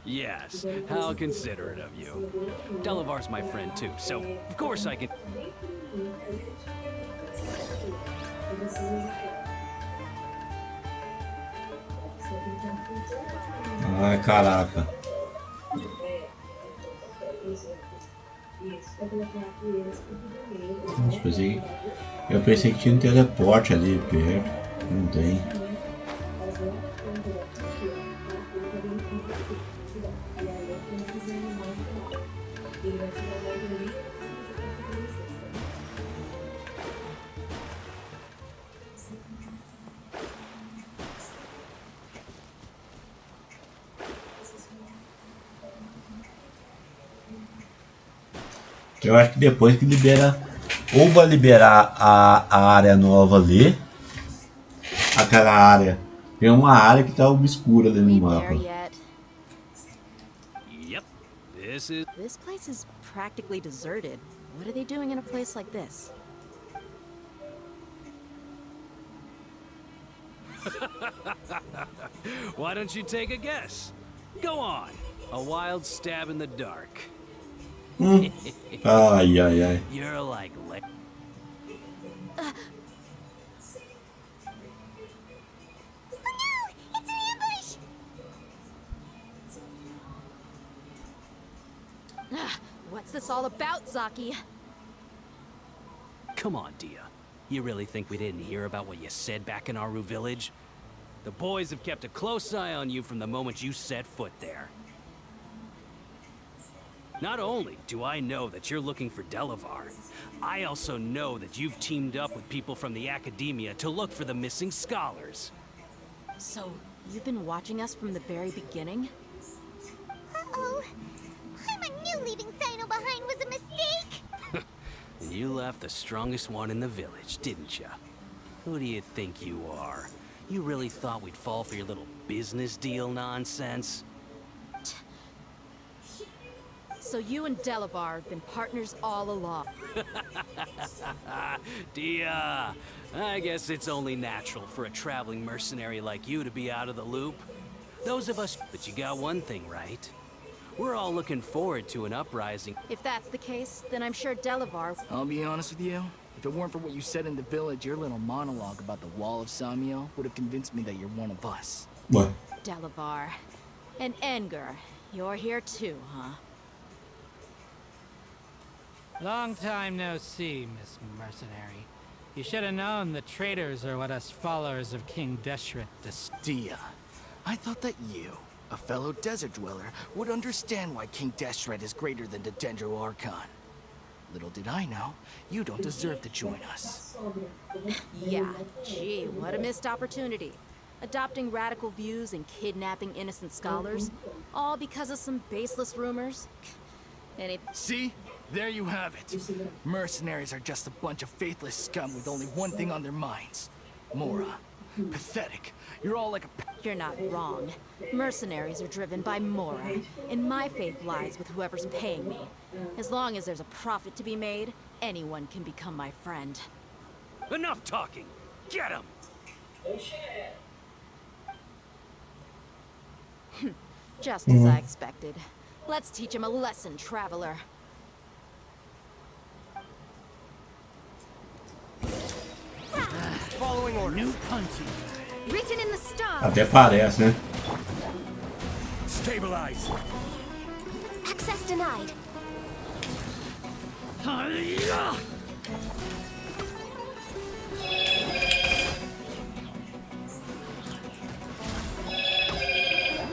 Yes, how considerate of you. Delavar's my friend too, so of course I can... Ai, caraca. Eu pensei que tinha um teleporte ali perto. Não tem. Eu acho que depois que libera, ou vai liberar a área nova ali, aquela área, tem uma área que tá obscura ali no mapa. Yep, This place is practically deserted. What are they doing in a place like this? Why don't you take a guess? Go on, a wild stab in the dark. Ai, ai, ai. You're like... What's this all about, Zaki? Come on, Dia. You really think we didn't hear about what you said back in Aru village? The boys have kept a close eye on you from the moment you set foot there. Not only do I know that you're looking for Delavar, I also know that you've teamed up with people from the Academia to look for the missing scholars. So, you've been watching us from the very beginning? Uh-oh. I knew leaving Sino behind was a mistake! You left the strongest one in the village, didn't you? Who do you think you are? You really thought we'd fall for your little business deal nonsense? So you and Delavar have been partners all along. Dia, I guess it's only natural for a traveling mercenary like you to be out of the loop. Those of us... But you got one thing right. We're all looking forward to an uprising. If that's the case, then I'm sure Delavar... I'll be honest with you. If it weren't for what you said in the village, your little monologue about the Wall of Samiel would have convinced me that you're one of us. What? Delavar. And Edgar. You're here too, huh? Long time no see, Miss Mercenary. You should have known the traitors are what us followers of King Deshret Dia, I thought that you, a fellow desert dweller, would understand why King Deshret is greater than the Dendro Archon. Little did I know, you don't deserve to join us. Yeah, gee, what a missed opportunity. Adopting radical views and kidnapping innocent scholars, all because of some baseless rumors. See? There you have it. Mercenaries are just a bunch of faithless scum with only one thing on their minds. Mora. Pathetic. You're all like a... You're not wrong. Mercenaries are driven by Mora, and my faith lies with whoever's paying me. As long as there's a profit to be made, anyone can become my friend. Enough talking! Get him! Just as I expected. Let's teach him a lesson, traveler. Following order. New punching. Written in the stars. Até parece, né? Stabilize. Access denied.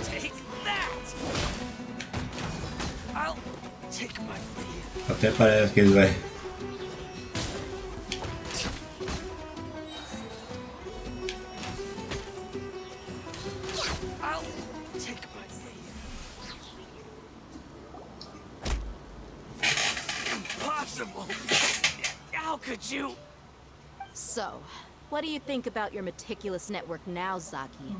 Take that! I'll take my leave. Até parece que ele vai. I'll take my leave. Impossible! How could you? So, what do you think about your meticulous network now, Zaki?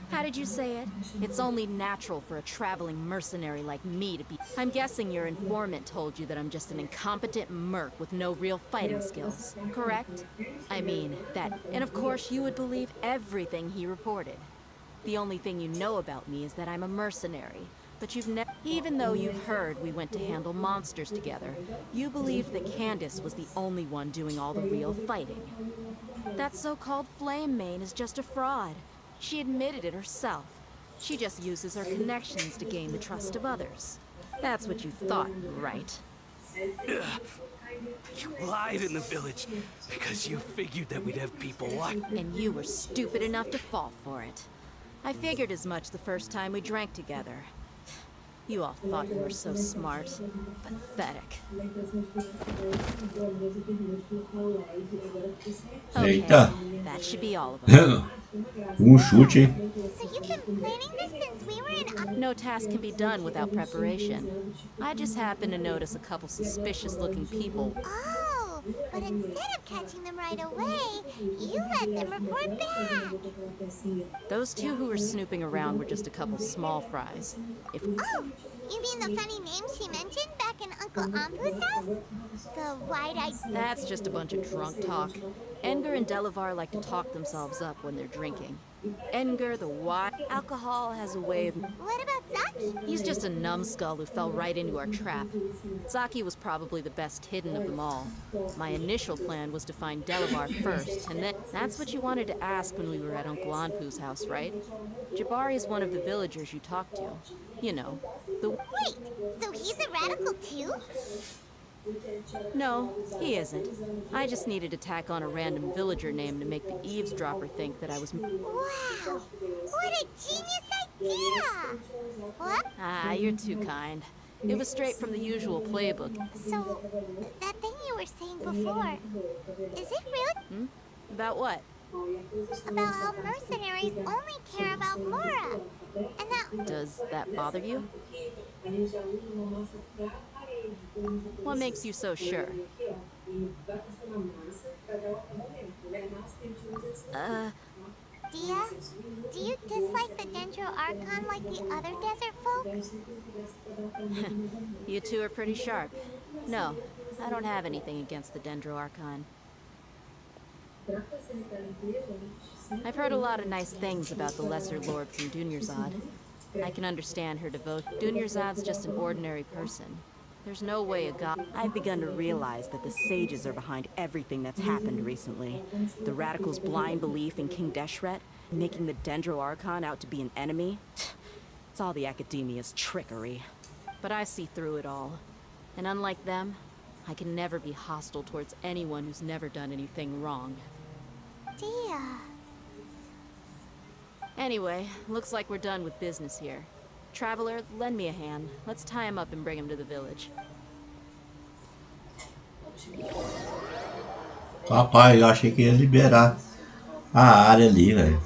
How did you say it? It's only natural for a traveling mercenary like me to be... I'm guessing your informant told you that I'm just an incompetent merc with no real fighting skills, correct? I mean, that... And of course you would believe everything he reported. The only thing you know about me is that I'm a mercenary. But you've never... Even though you heard we went to handle monsters together, you believed that Candace was the only one doing all the real fighting. That so-called Flame Mane is just a fraud. She admitted it herself. She just uses her connections to gain the trust of others. That's what you thought, right? You lied in the village because you figured that we'd have people watch. And you were stupid enough to fall for it. I figured as much the first time we drank together. You all thought you were so smart. Pathetic. Okay, that should be all of them. Chute, hein? So you've been planning this since we were in... No task can be done without preparation. I just happened to notice a couple suspicious-looking people. Oh, but instead of catching them right away, you let them report back. Those two who were snooping around were just a couple small fries. If... Oh, you mean the funny name she mentioned back in Uncle Ampu's house? The wide-eyed... That's just a bunch of drunk talk. Edgar and Delavar like to talk themselves up when they're drinking. Edgar, the wide... Alcohol has a way of... What about Zaki? He's just a numbskull who fell right into our trap. Zaki was probably the best hidden of them all. My initial plan was to find Delavar first, and then... That's what you wanted to ask when we were at Uncle Anpu's house, right? Jabari is one of the villagers you talked to. You know, the... Wait, so he's a radical too? No, he isn't. I just needed to tack on a random villager name to make the eavesdropper think that I was... Wow, what a genius idea! What? Ah, you're too kind. It was straight from the usual playbook. So, that thing you were saying before, is it real? About what? About how mercenaries only care about Mora. And that... Does that bother you? What makes you so sure? Dia, do you dislike the Dendro Archon like the other desert folk? You two are pretty sharp. No, I don't have anything against the Dendro Archon. I've heard a lot of nice things about the Lesser Lord from Dunyarzad. I can understand her devotion. Dunyarzad's just an ordinary person. There's no way a god... I've begun to realize that the sages are behind everything that's happened recently. The radicals' blind belief in King Deshret, making the Dendro Archon out to be an enemy. It's all the Academia's trickery. But I see through it all. And unlike them, I can never be hostile towards anyone who's never done anything wrong. Dia. Anyway, looks like we're done with business here. Traveler, lend me a hand. Let's tie him up and bring him to the village. Rapaz, eu achei que ia liberar a área ali, velho.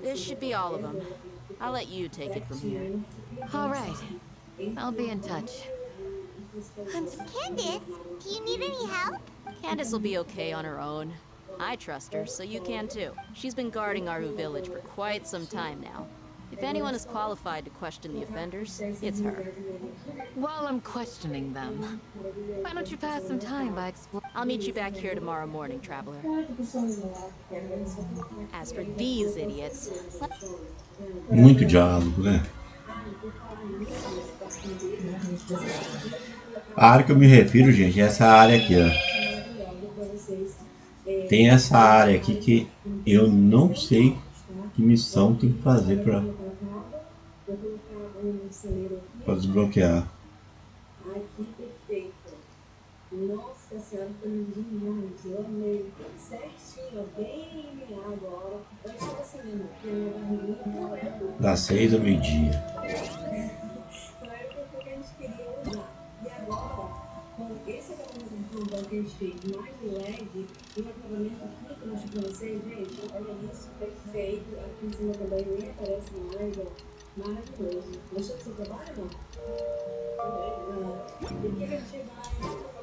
This should be all of them. I'll let you take it from here. All right. I'll be in touch. Candace, do you need any help? Candace will be okay on her own. I trust her, so you can too. She's been guarding Aru village for quite some time now. If anyone is qualified to question the offenders, it's her. While I'm questioning them, why don't you pass some time by exploring? I'll meet you back here tomorrow morning, traveler. As for these idiots... Muito diálogo, né? A área que eu me refiro, gente, é essa área aqui, ó. Tem essa área aqui que eu não sei que missão tem que fazer pra desbloquear. Aqui, perfeito. Nossa senhora, foi demais. Eu amei. Certinho, bem iluminado a hora. Eu tava assim mesmo, porque a minha barriguinha... Das 6 ao meio-dia. Então era o que a gente queria usar. E agora, com esse acabamento de fundo que a gente fez, mais LED, e o acabamento aqui que eu mostrei pra vocês, gente, olha isso, perfeito. Aqui em cima também nem aparece mais, ó. Maravilhoso. Gostou do seu trabalho, não? E o que a gente vai...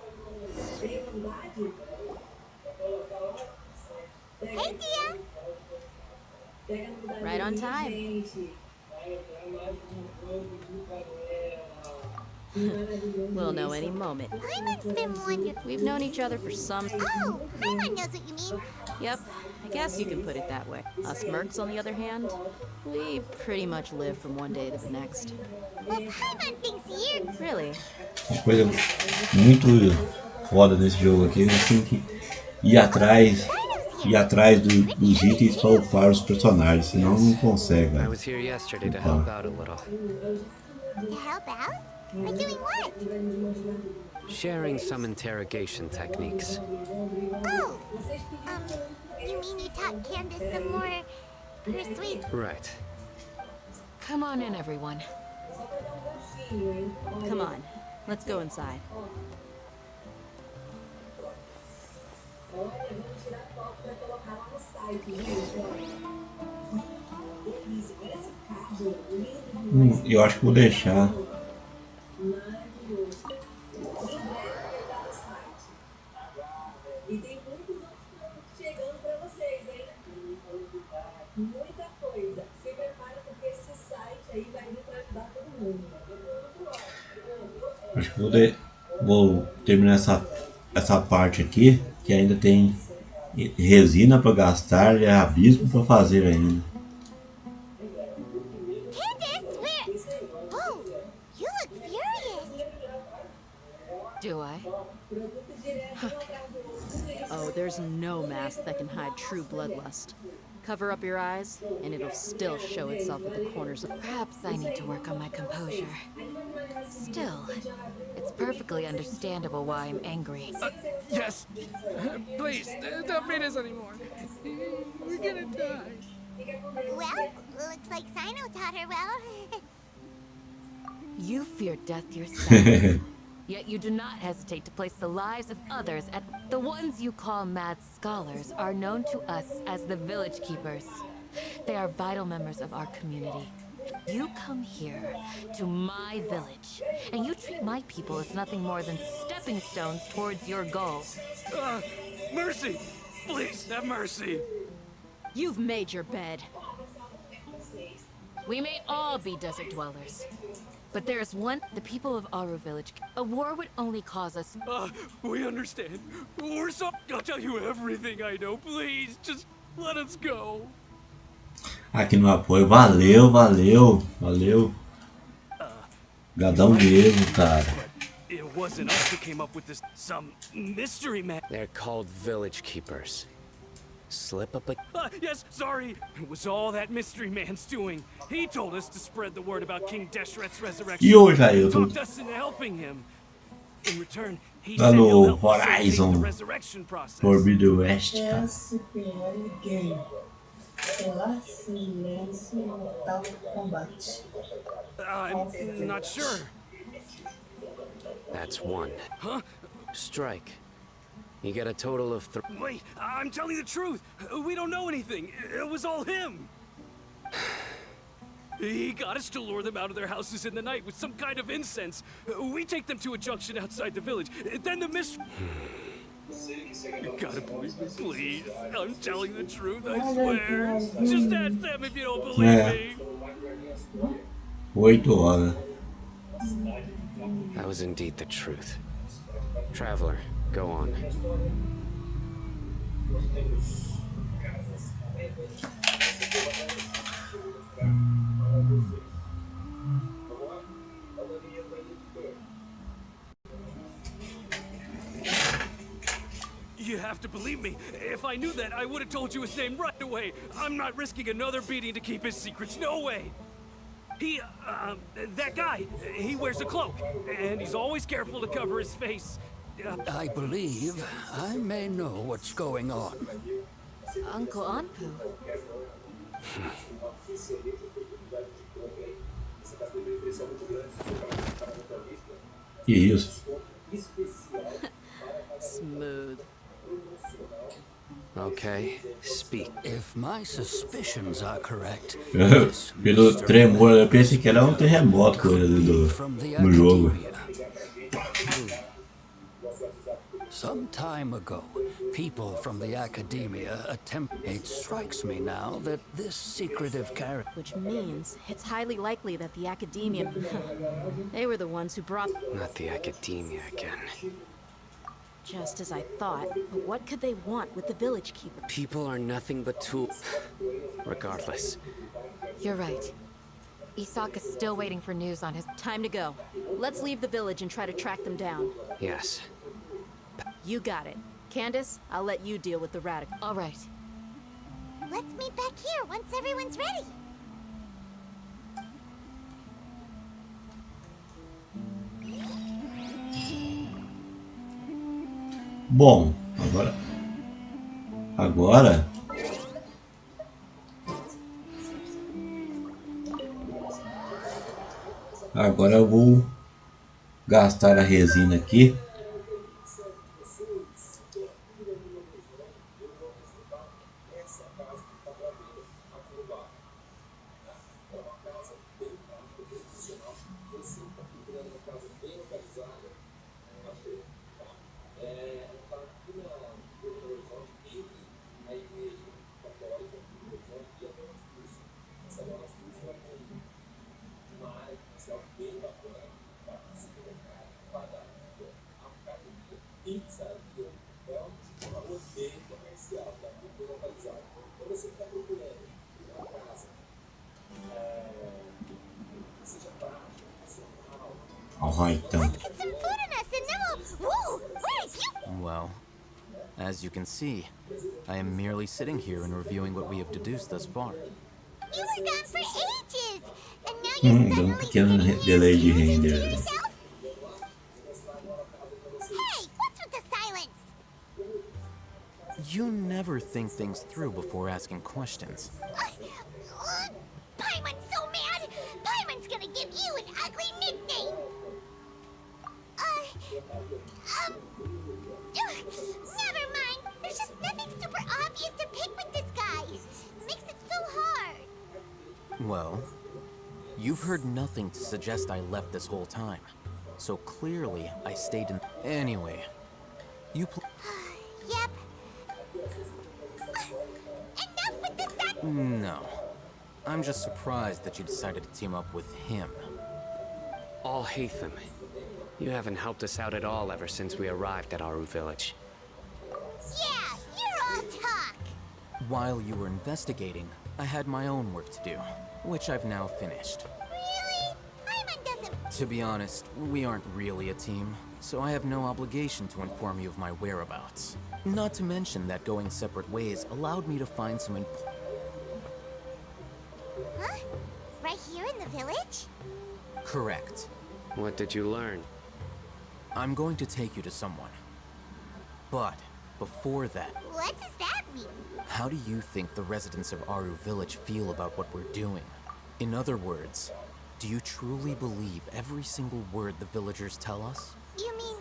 Tem vontade? Hey, Tia! Right on time. We'll know any moment. Paimon's been wonderful. We've known each other for some... Oh, Paimon knows what you mean. Yep, I guess you can put it that way. Us mercs, on the other hand, we pretty much live from one day to the next. Well, Paimon thinks you're... Really? Uma coisa muito foda nesse jogo aqui, você tem que ir atrás dos itens para upar os personagens, senão não consegue. I was here yesterday to help out a little. To help out? By doing what? Sharing some interrogation techniques. Oh, you mean you taught Candace some more persuasive... Right. Come on in, everyone. Come on, let's go inside. Eu acho que vou deixar. E tem muitos outros chegando para vocês, hein? Muita coisa. Se prepara porque esse site aí vai vir para ajudar todo mundo. Acho que vou terminar essa parte aqui, que ainda tem resina para gastar e abismo para fazer ainda. Candace, where... Oh, you look furious. Do I? Oh, there's no mask that can hide true bloodlust. Cover up your eyes, and it'll still show itself at the corners of... Perhaps I need to work on my composure. Still, it's perfectly understandable why I'm angry. Yes! Please, don't beat us anymore. We're gonna die. Well, looks like Sino taught her well. You fear death yourself. Yet you do not hesitate to place the lives of others at... The ones you call mad scholars are known to us as the village keepers. They are vital members of our community. You come here, to my village, and you treat my people as nothing more than stepping stones towards your goal. Mercy! Please, have mercy! You've made your bed. We may all be desert dwellers. But there is one, the people of Aru village. A war would only cause us... We understand. We're so... I'll tell you everything I know. Please, just let us go. Aqui no apoio. Valeu. Gadão mesmo, cara. It wasn't us who came up with this... Some mystery man. They're called village keepers. Slip up a... Yes, sorry. It was all that mystery man's doing. He told us to spread the word about King Deshret's resurrection. E hoje aí, eu tô Talked us into helping him. In return, he lá said he'll no help facilitate the Horizon resurrection process. Forbidden West, cara. I'm not sure. That's one. Huh? Strike. You got a total of Wait, I'm telling the truth. We don't know anything. It was all him. He got us to lure them out of their houses in the night with some kind of incense. We take them to a junction outside the village. Then the mist... You gotta believe me, please. I'm telling the truth, I swear. Just ask them if you don't believe me. 8 horas. That was indeed the truth. Traveler, go on. You have to believe me. If I knew that, I would have told you his name right away. I'm not risking another beating to keep his secrets. No way. That guy, he wears a cloak, and he's always careful to cover his face. I believe I may know what's going on. Uncle Anpu. Que isso? Smooth. Okay, speak. If my suspicions are correct, Pelo tremor, eu pensei que era terremoto coisa no jogo. Some time ago, people from the academia It strikes me now that this secretive character... Which means it's highly likely that the academia... they were the ones who brought... Not the academia again. Just as I thought, but what could they want with the village keeper? People are nothing but tools. Regardless. You're right. Isaka's still waiting for news on his... Time to go. Let's leave the village and try to track them down. Yes. You got it. Candace, I'll let you deal with the radical. All right. Let's meet back here once everyone's ready. Bom, agora eu vou gastar a resina aqui. Well, as you can see, I am merely sitting here and reviewing what we have deduced thus far. You were gone for ages, and now you're suddenly sitting here musing to yourself? Hey, what's with the silence? You never think things through before asking questions. Paimon's so mad! Paimon's gonna give you an ugly nickname! Never mind. There's just nothing super obvious to pick with this guy. It makes it so hard. Well, you've heard nothing to suggest I left this whole time. So clearly, I stayed in... Anyway, you Yep. Enough with this... No. I'm just surprised that you decided to team up with him. All Hatham. You haven't helped us out at all ever since we arrived at Aru village. Yeah, you're all talk. While you were investigating, I had my own work to do, which I've now finished. Really? Paimon doesn't... To be honest, we aren't really a team, so I have no obligation to inform you of my whereabouts. Not to mention that going separate ways allowed me to find some Huh? Right here in the village? Correct. What did you learn? I'm going to take you to someone. But before that... What does that mean? How do you think the residents of Aru village feel about what we're doing? In other words, do you truly believe every single word the villagers tell us? You mean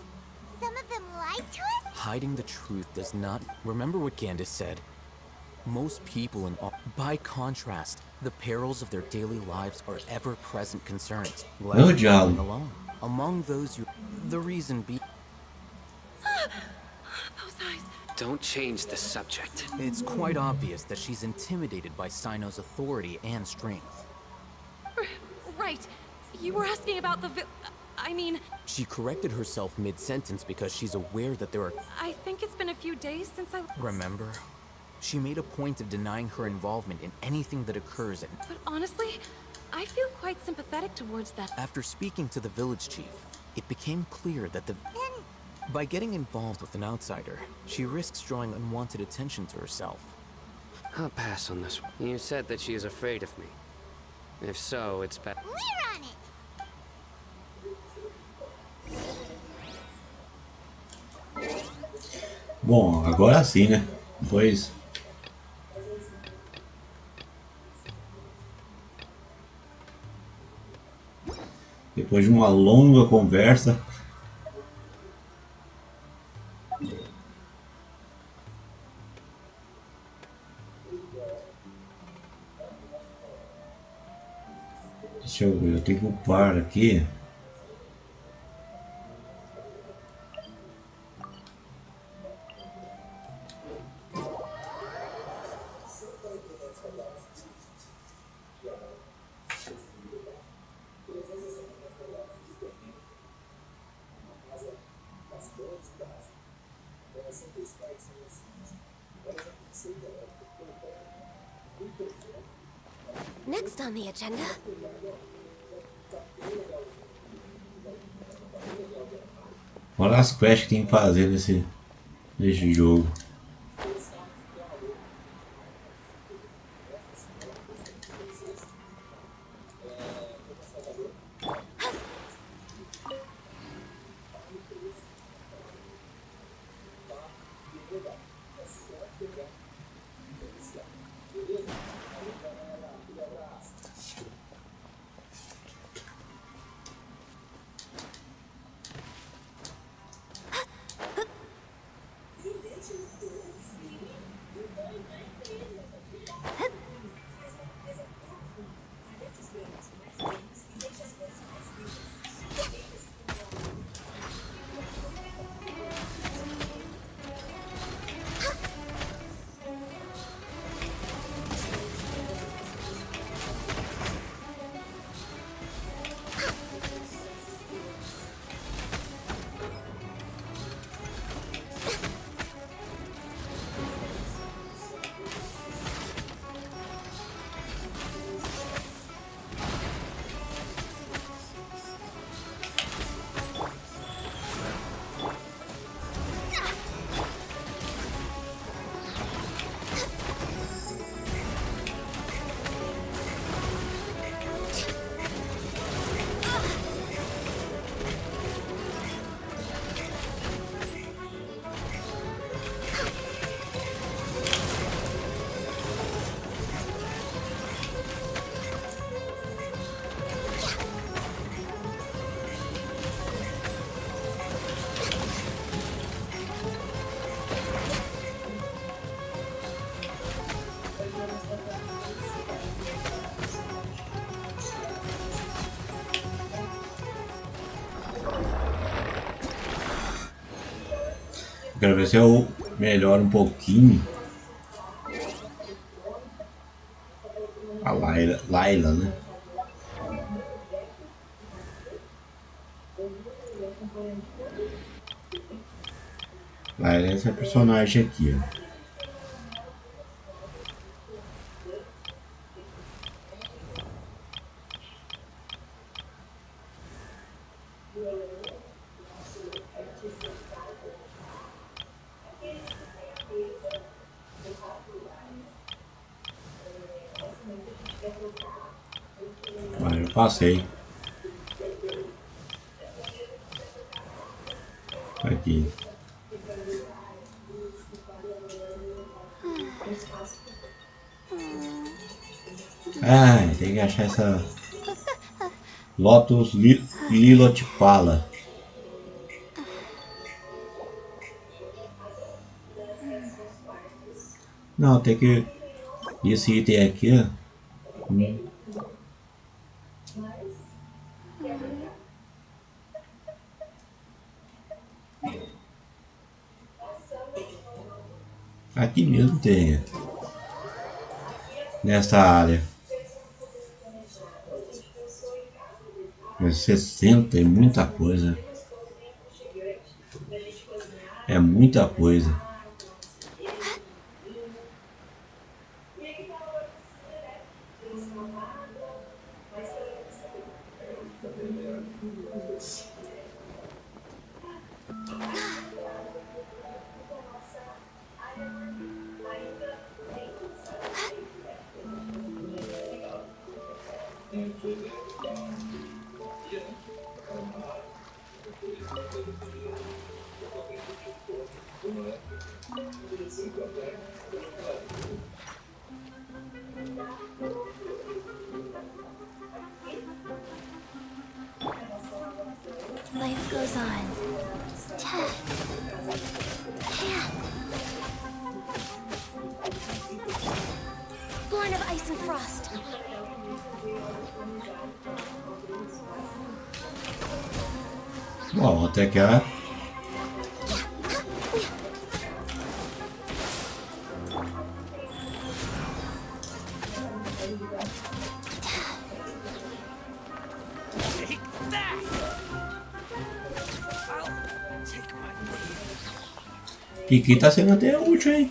some of them lied to us? Hiding the truth does not... Remember what Gandalf said. Most people in all... By contrast, the perils of their daily lives are ever-present concerns. No job. Along. Among those you... The reason be... Those eyes. Don't change the subject. It's quite obvious that she's intimidated by Sino's authority and strength. Right. You were asking about the I mean... She corrected herself mid-sentence because she's aware that there are... I think it's been a few days since I... Remember? She made a point of denying her involvement in anything that occurs at... But honestly, I feel quite sympathetic towards that. After speaking to the village chief, it became clear that the... By getting involved with an outsider, she risks drawing unwanted attention to herself. I'll pass on this one. You said that she is afraid of me. If so, it's bad. We're on it. Bom, agora sim, né? Depois de uma longa conversa, deixa eu ver, eu tenho que upar aqui. Next on the agenda. Olha as quests que tem que fazer nesse jogo. Quero ver se eu melhoro um pouquinho a Layla, né? Layla é essa personagem aqui, ó. Mas eu passei. Aqui. Ai, tem que achar essa Lotus Lilot Pala. Não, tem que... Esse item aqui, ó. Aqui mesmo tem. Nessa área. Mas 60 é muita coisa. É muita coisa. Life goes on. Born of ice and frost. Bom, até que é. Kiki tá sendo até útil, hein?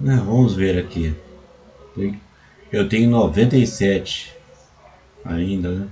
Vamos ver aqui. Eu tenho 97 ainda, né?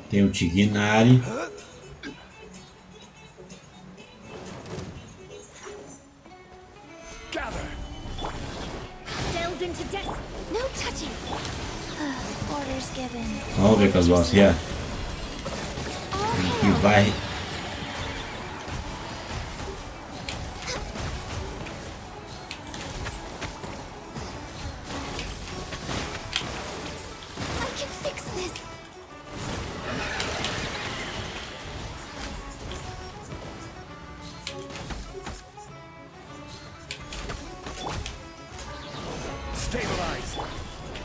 Tem o Tignari. Vamos ver com as boss, yeah. Que vai.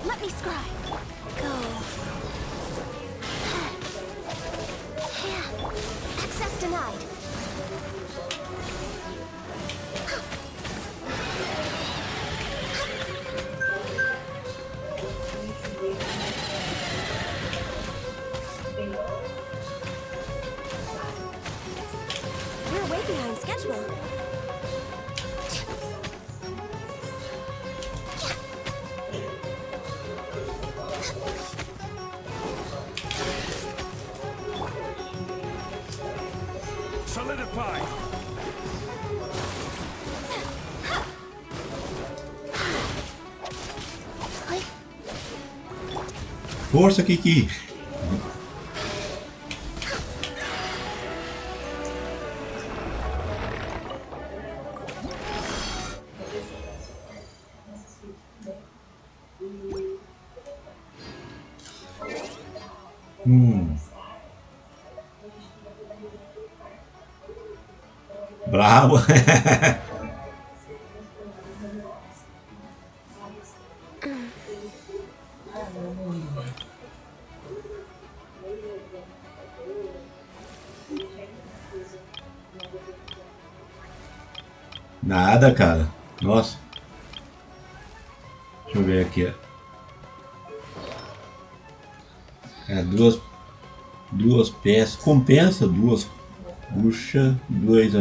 Let me scry. Go. Access denied. We're way behind schedule. Solidify. Força, Kiki. brabo. Nada, cara. Nossa. Deixa eu ver aqui. É, duas peças. Compensa duas bucha, dois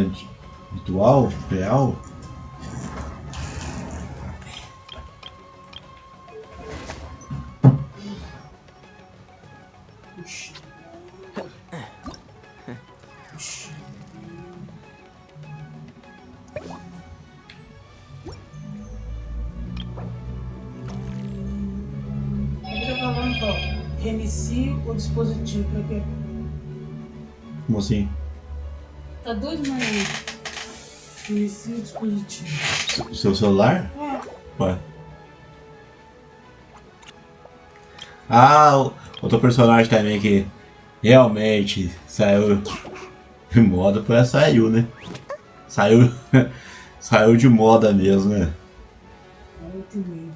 ritual real. Reinicie o dispositivo para quê? Como assim? Tá 2 de manhã. Reinicie o dispositivo. O seu celular? É. Ué. Ah, outro personagem também que realmente saiu de moda foi a Saiu, né? Saiu de moda mesmo, né? Muito medo.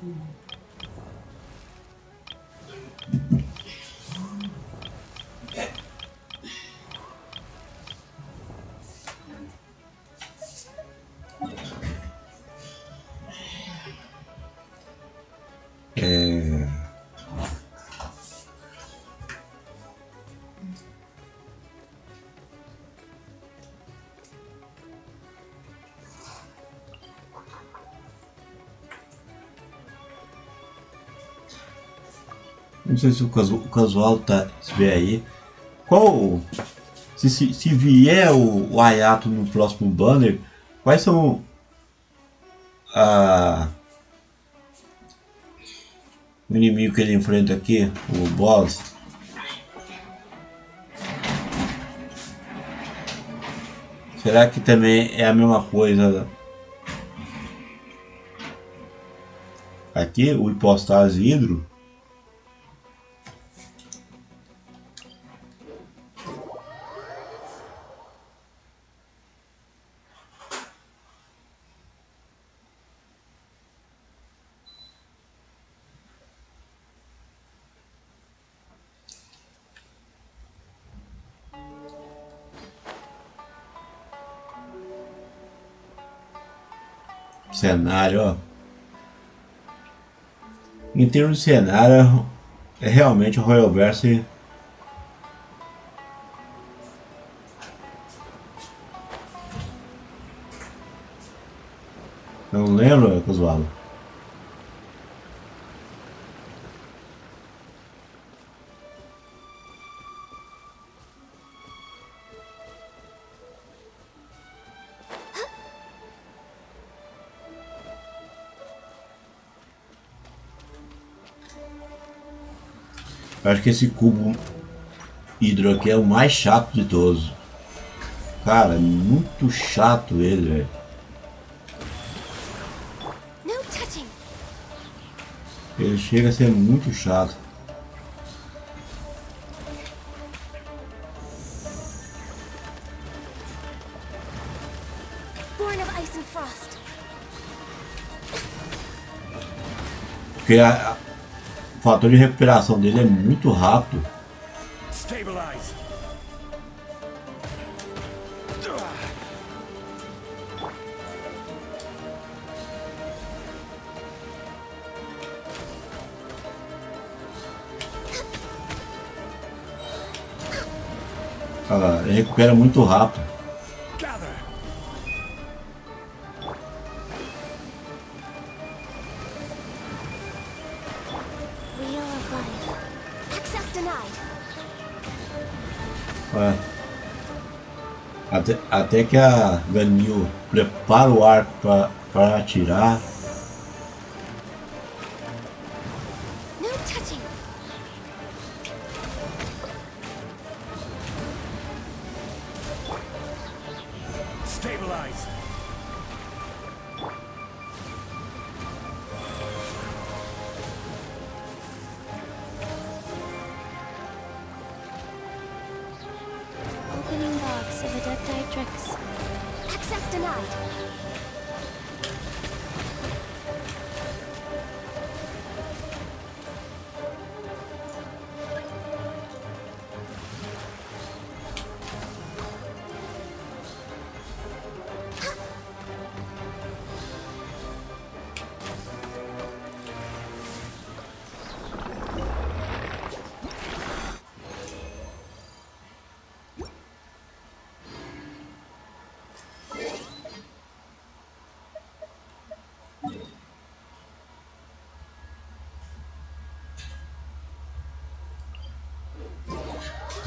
Não sei se o casual tá, se vê aí. Qual. Se vier o Ayato no próximo banner, quais são o inimigo que ele enfrenta aqui? O boss? Será que também é a mesma coisa? Aqui, o hipostase hidro. Cenário, ó. Em termos de cenário, é realmente o Royalverse. Não lembro, casual. Acho que esse cubo hidro aqui é o mais chato de todos. Cara, é muito chato ele, velho. Ele chega a ser muito chato. Porque o fator de recuperação dele é muito rápido. Stabilize. Olha lá, ele recupera muito rápido. Até que a Ganil prepara o arco para atirar. Stabilize. Opening box of adepti tricks. Access denied.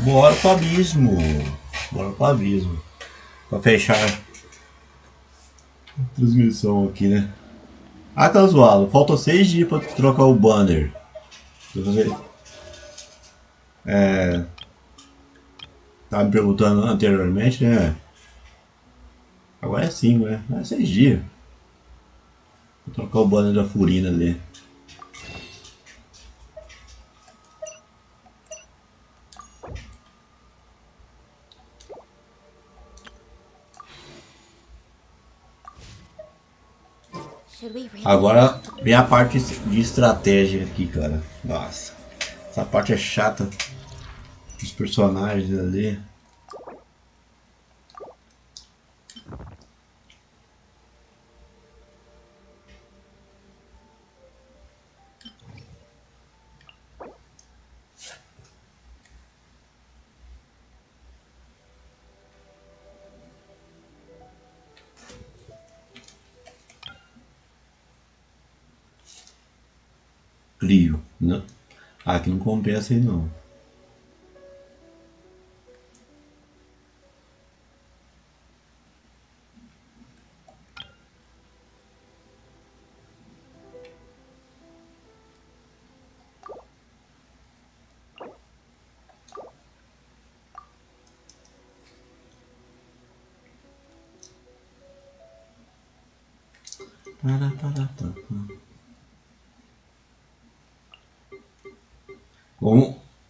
Bora pro abismo. Bora pro abismo. Pra fechar a transmissão aqui, né? Ah, tá zoado. Faltam 6 dias pra trocar o banner. Você tava me perguntando anteriormente, né? Agora é 5, né? É 6 dias. Vou trocar o banner da Furina ali. Agora vem a parte de estratégia aqui, cara. Nossa, essa parte é chata. Os personagens ali. Crio. Não. Ah, aqui não compensa aí não.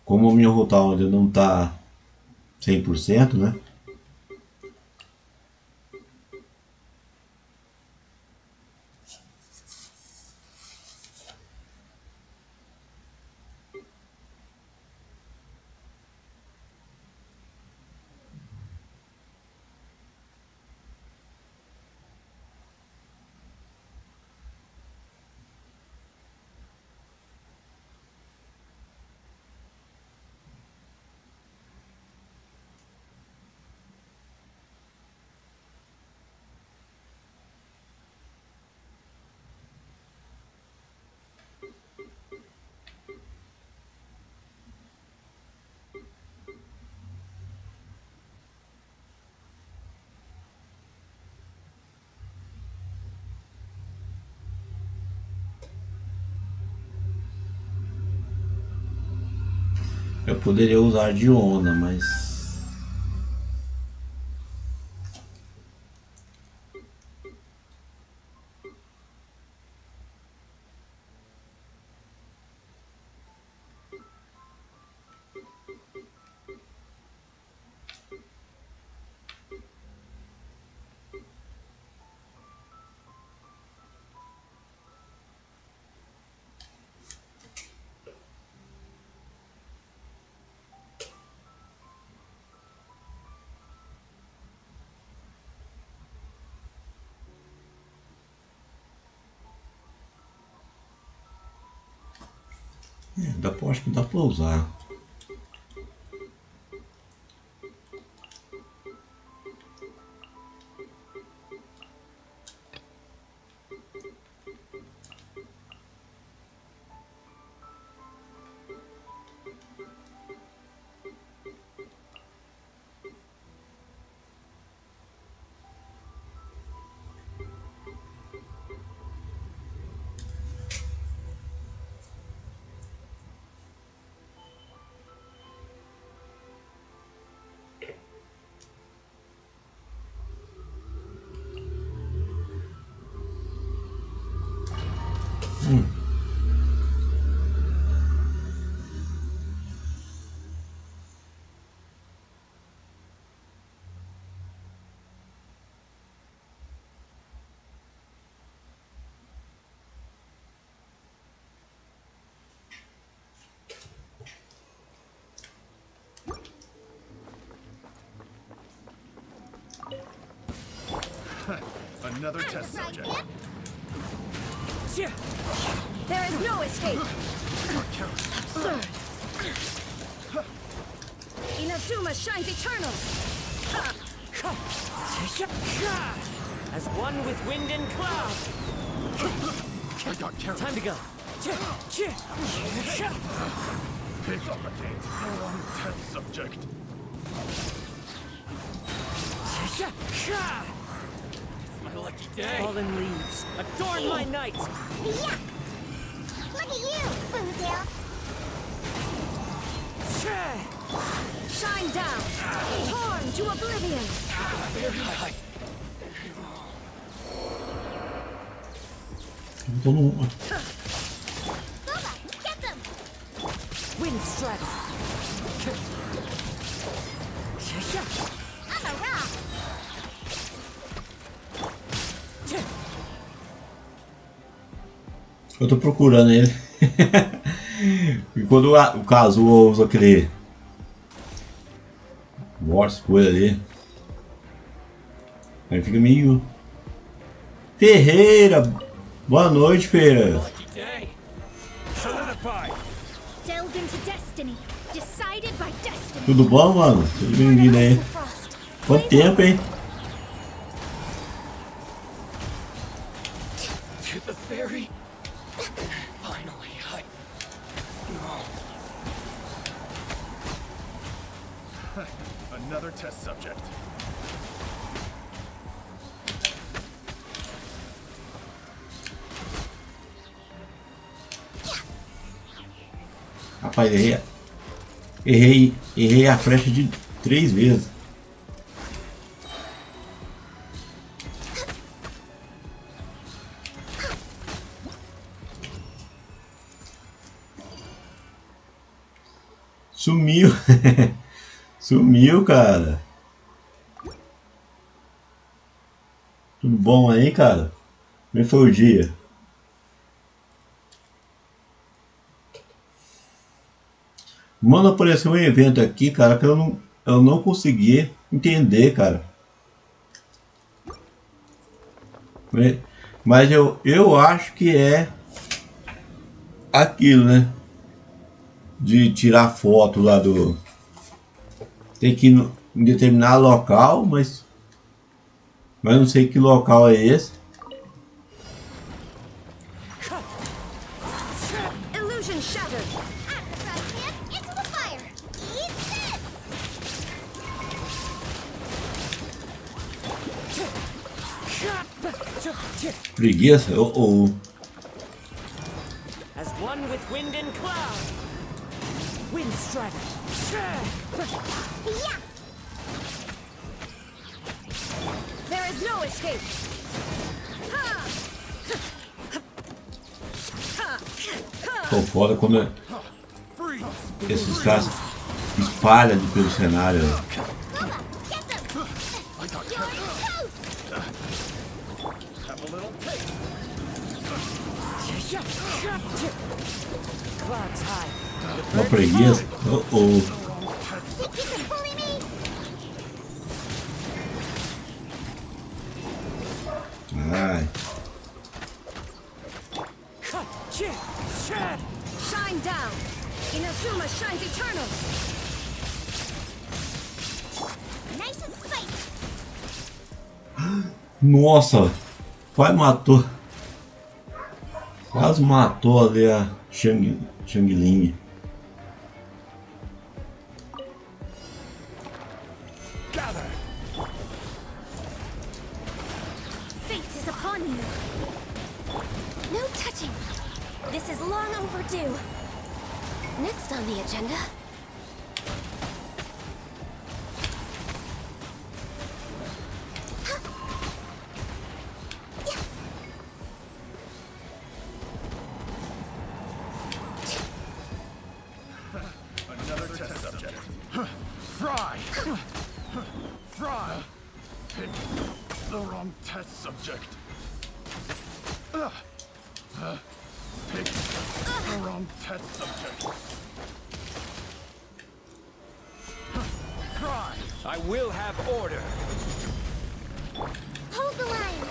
Como o meu rotal ainda não tá 100%, né? Eu poderia usar de onda, mas acho que dá pra usar. Another test subject. There is no escape. Absurd. Inazuma shines eternal. As one with wind and cloud. I got carried. Time to go. Pick up against the wrong test subject. My lucky day. Fallen leaves. Adorn my night. Yeah. Look at you, Boozle. Shine down. Torn to oblivion. Boba, Get them. Wind strike. I'm a rock. Eu tô procurando ele. E quando o Kazuo usa aquele Morse coisa ali, aí fica meio Ferreira. Boa noite, Feira. Delved into destiny, decided by destiny. Tudo bom, mano? Seja bem-vindo aí. Quanto tempo, hein? To the ferry. Finally, Another test subject. Rapaz, errei a flecha de 3 vezes. Sumiu. Sumiu, cara. Tudo bom aí, cara? Como foi o dia? Mano, apareceu um evento aqui, cara, que eu não consegui entender, cara. Mas eu acho que é aquilo, né? De tirar foto lá do... Tem que ir em determinado local, mas não sei que local é esse. Illusion shattered. Into the fire. Eat this. Preguiça? As one with wind and cloud. Wind strike. Yeah. There is no escape. Tô foda quando esses caras espalham pelo cenário. Uma preguiça? Ai. Shine down. Inazuma shines eternal. Nice and spicy. Nossa, quase matou. Quase matou ali a Xiangling. Fate is upon you. No touching. This is long overdue. Next on the agenda. Another test subject. Fry! Fry! Pick the wrong test subject. Pick the wrong test subject. Fry! I will have order. Hold the line.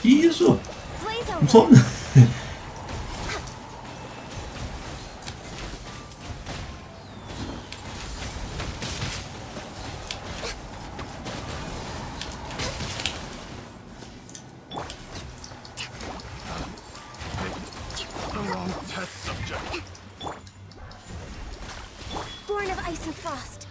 Que isso? Não sou... Born of ice and frost.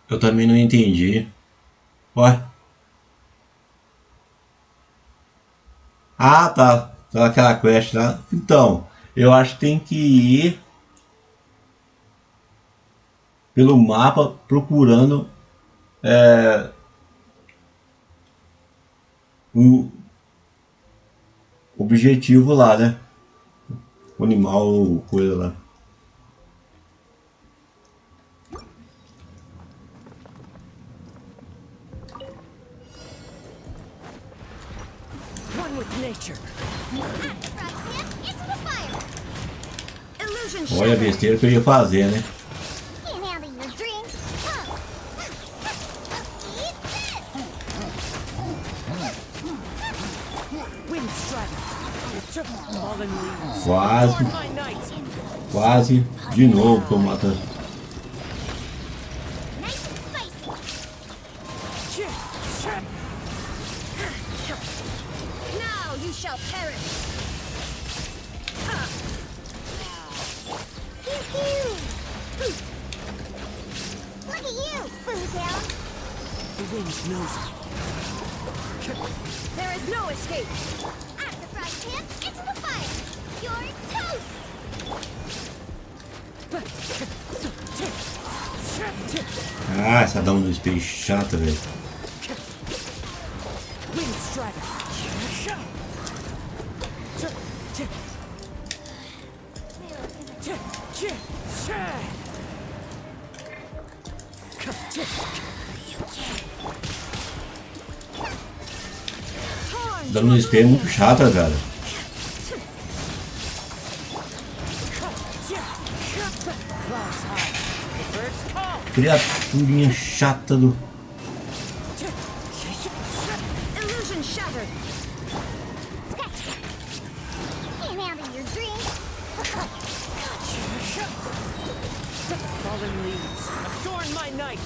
Eu também não entendi. Ué? Ah, tá. Tá aquela quest lá. Então, eu acho que tem que ir pelo mapa procurando o objetivo lá, né? O animal, coisa lá. One with nature. Olha a besteira que eu ia fazer, né? Quase de novo tô matando. Now you shall perish. Pew pew. Look at you, Bootail. The wind knows it. There is no escape. At the frying pan, into the fire. You're toast. Ah, essa dama do espelho chata, velho. Dama do espelho é muito chata, cara. Criaturinha chata do... Illusion shattered. Can't handle your dream. Fallen leaves. Adorn my night.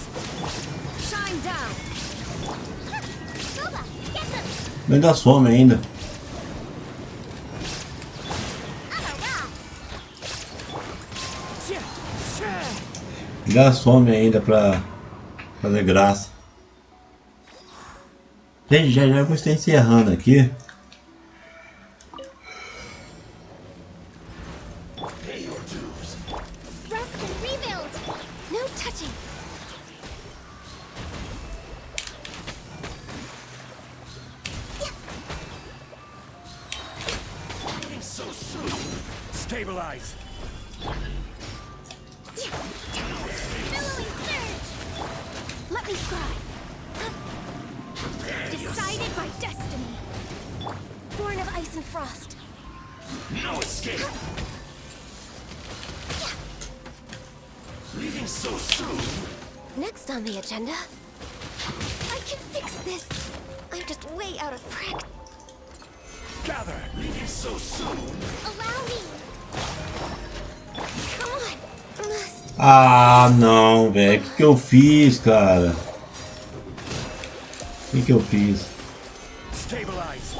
Shine down. Boba, get them. Ainda some ainda. Ainda some ainda pra fazer graça. Gente, já vou estar encerrando aqui. Rest and rebuild. No touching. So soon. Stabilize. Billowing surge. Let me try. Decided by destiny. Born of ice and frost. No escape. Leaving so soon. Next on the agenda. I can fix this. I'm just way out of practice. Gather. Leaving so soon. Allow me. Come on. Must. Ah, não, velho. O que eu fiz, cara? O que eu fiz? Stabilize.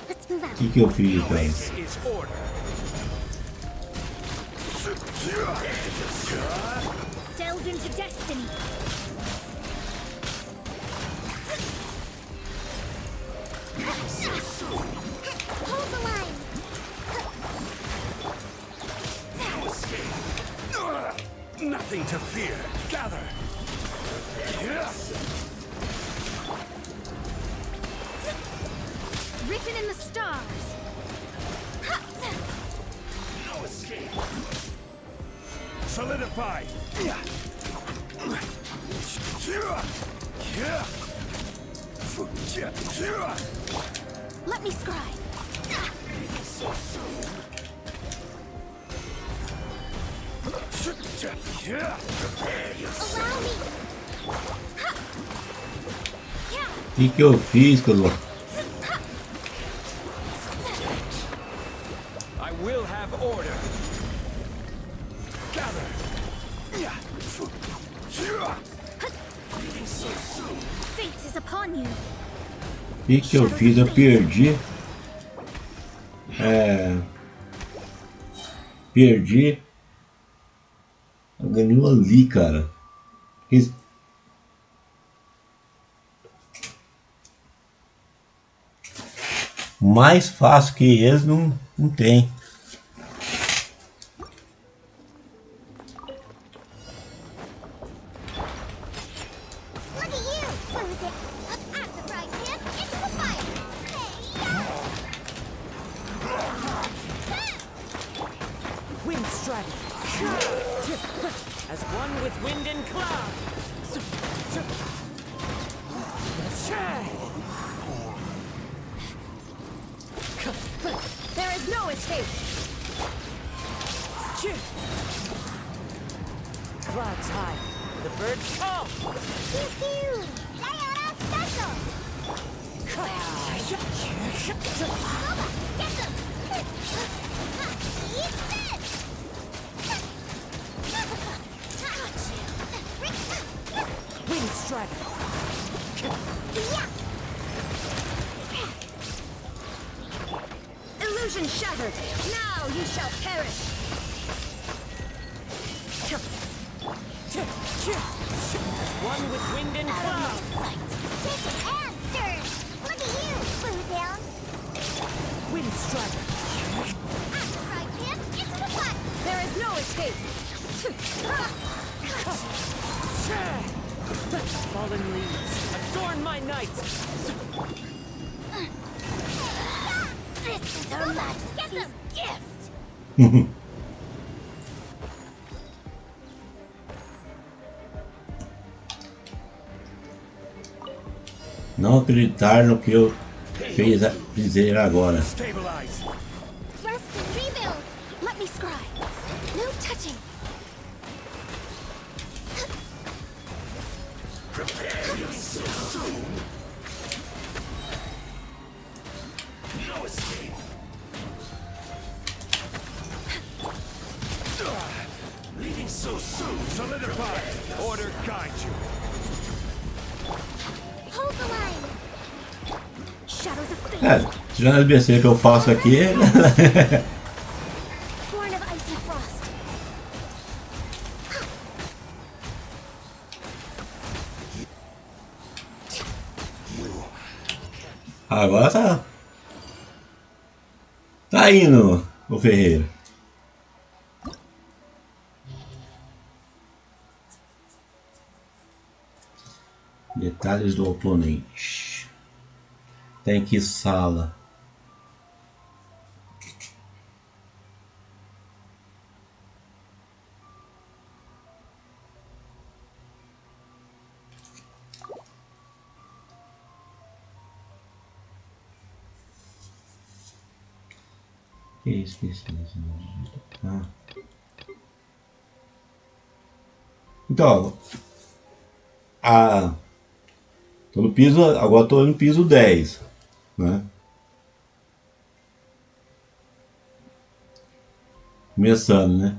Let's move out. O que eu fiz, cara? Is order. Delve into destiny. Hold the line. Nothing to fear. Gather. Written in the stars. No escape. Solidify. Let me scribe. Allow me. Que eu fiz, Cadu? I will have order. Gather. Fate is upon you. Que eu fiz? Eu perdi. Perdi. Eu ganhei ali, cara. Mais fácil que eles não tem. Wind strike. As one with wind and cloud. There is no escape. Clouds high. The birds call. Pew-pew. Sayonara special. Boba, get them. Eat this. Wind strike. Illusion shattered. Now you shall perish. One with wind and cloud. Chicken and stirred. Look at you, Boo down. Wind strike. After fried pan, into the pot. There is no escape. Fallen leaves. Adorn my night. This is Her Majesty's gift. Não acreditar no que eu fizer agora. Stabilize. Rest and rebuild. Let me scribe. No touching. Prepare yourself soon. No escape. Leaving so soon. Solidify. Order guide you. Hold the line. Shadows of fate. Tirando as besteiras que eu faço aqui. Born of icy frost. Agora tá. Tá indo, o Ferreira. Detalhes do oponente. Tem que sala. Que isso, que isso, ah. Então, tô no piso, agora tô no piso 10, né? Começando, né?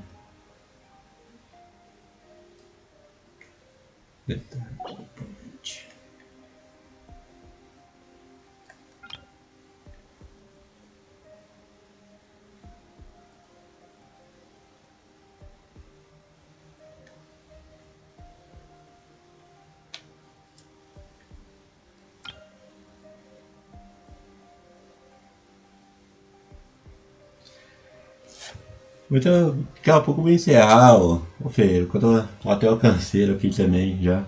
Então, daqui a pouco eu vou encerrar o Ferreiro, quando eu até o canseiro aqui também já.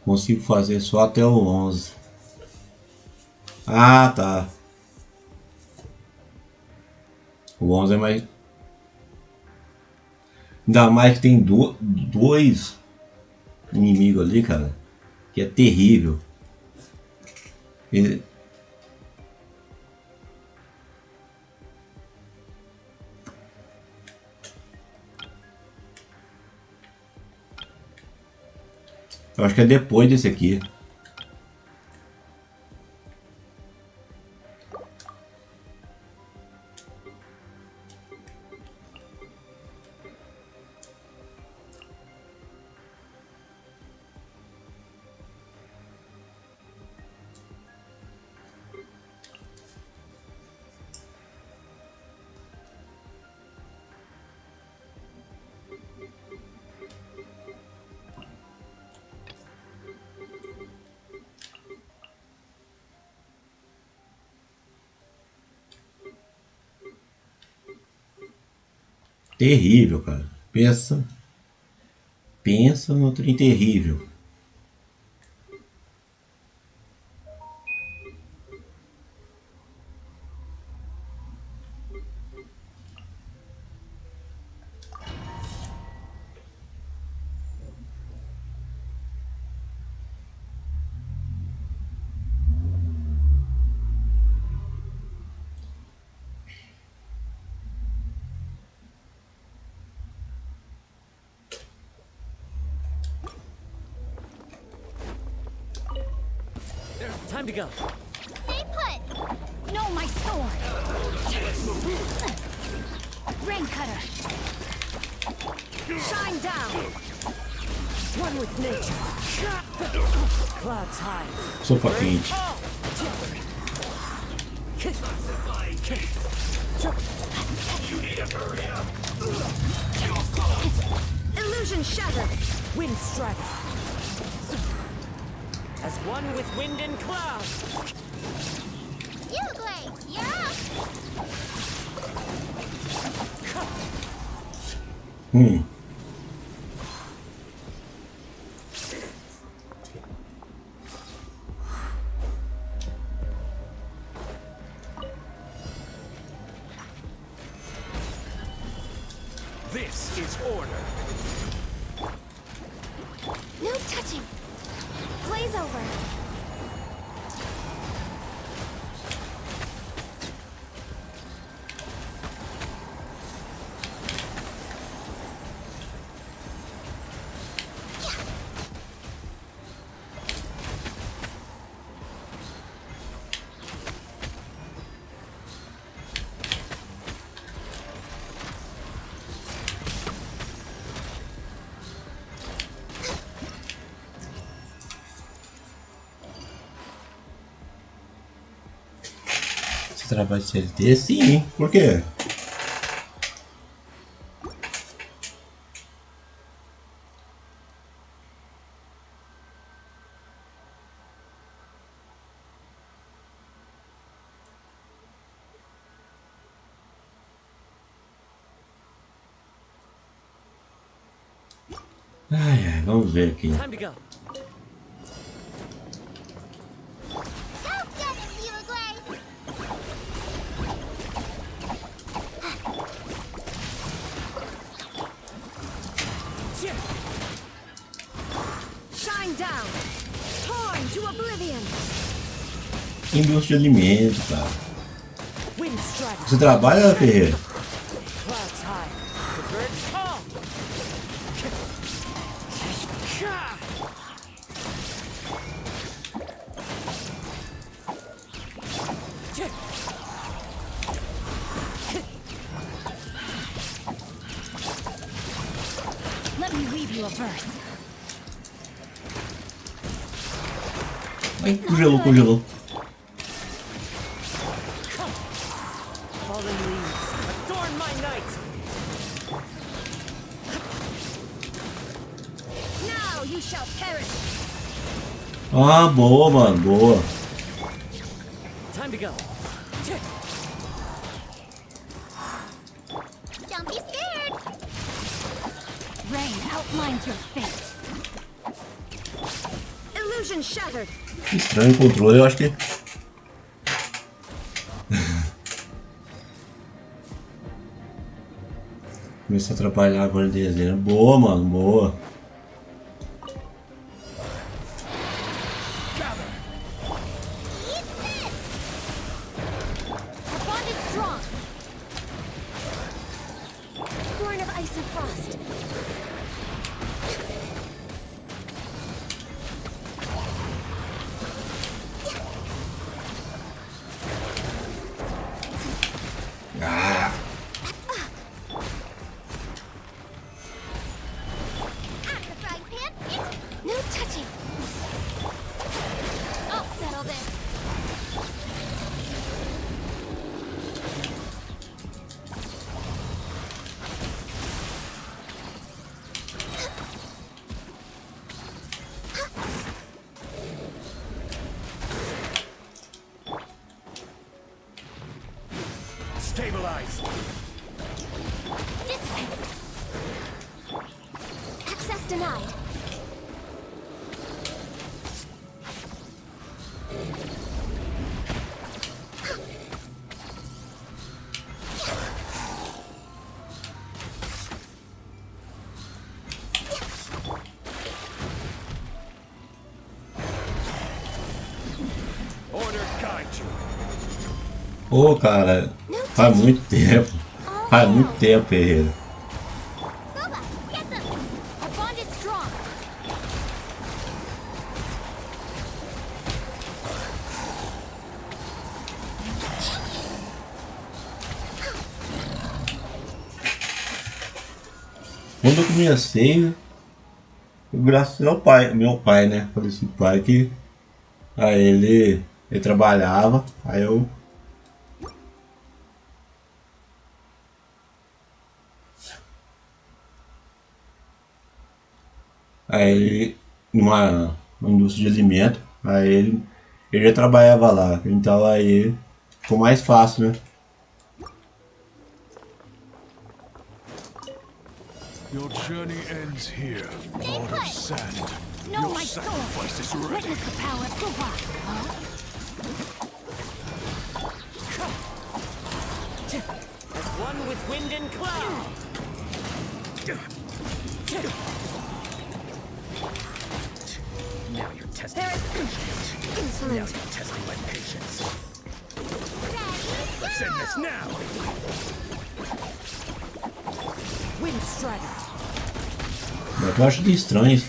Consigo fazer só até o 11. Ah, tá. O 11 é mais... Ainda mais que tem dois inimigos ali, cara. Que é terrível. Eu acho que é depois desse aqui. Terrível, cara. Pensa no trem terrível. Time to go. Stay put. No, my sword. Rain cutter. Shine down. One with nature. Clouds high. Sopa quente. Illusion shattered. Wind strike. As one with wind and cloud. Uglay, you're up. This is order. No touching. Blaze over. Você trabalha de CLT? Sim, por quê? Ai, vamos ver aqui. Time to go. Shine down. Torn to oblivion. Indústria de alimentos, cara. Wind strike. Você trabalha, Ferreira? Clouds high. The birds call. Let me weave you a verse. Ai, congelou. Fallen leaves. Adorn my night. Now you shall perish. Ah, boa, mano, boa. Time to go. Don't be scared. Rain outlines your fate. Illusion shattered. Estranho o controle, eu acho que... Começou a atrapalhar agora o desenho. Boa, mano, boa. Stabilize. Access denied. Pô, cara, faz muito tempo. Faz muito tempo, Ferreira. Quando eu comecei, graças ao pai, meu pai, né? Falecido pai, que aí ele trabalhava, aí numa indústria de alimento, ele já trabalhava lá, então aí ficou mais fácil, né? Your journey ends here, Lord of Sand. Your sacrifice is ready. Witness the power of Bora. As one with wind and cloud. Now you're testing my patience. Now you're testing my patience. Let's end this now. Wind strider. Eu acho estranho esse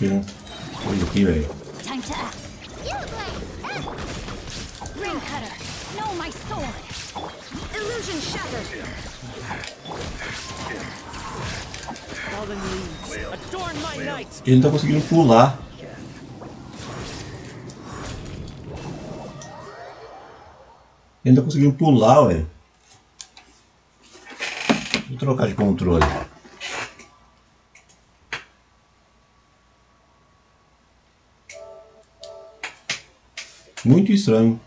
coisa aqui, velho. Time to act. Ring cutter. No, my sword. Illusion shattered. Fallen leaves. Adorn my night. Ele não tá conseguindo pular. Ele não tá conseguindo pular, ué. Vou trocar de controle. Muito estranho.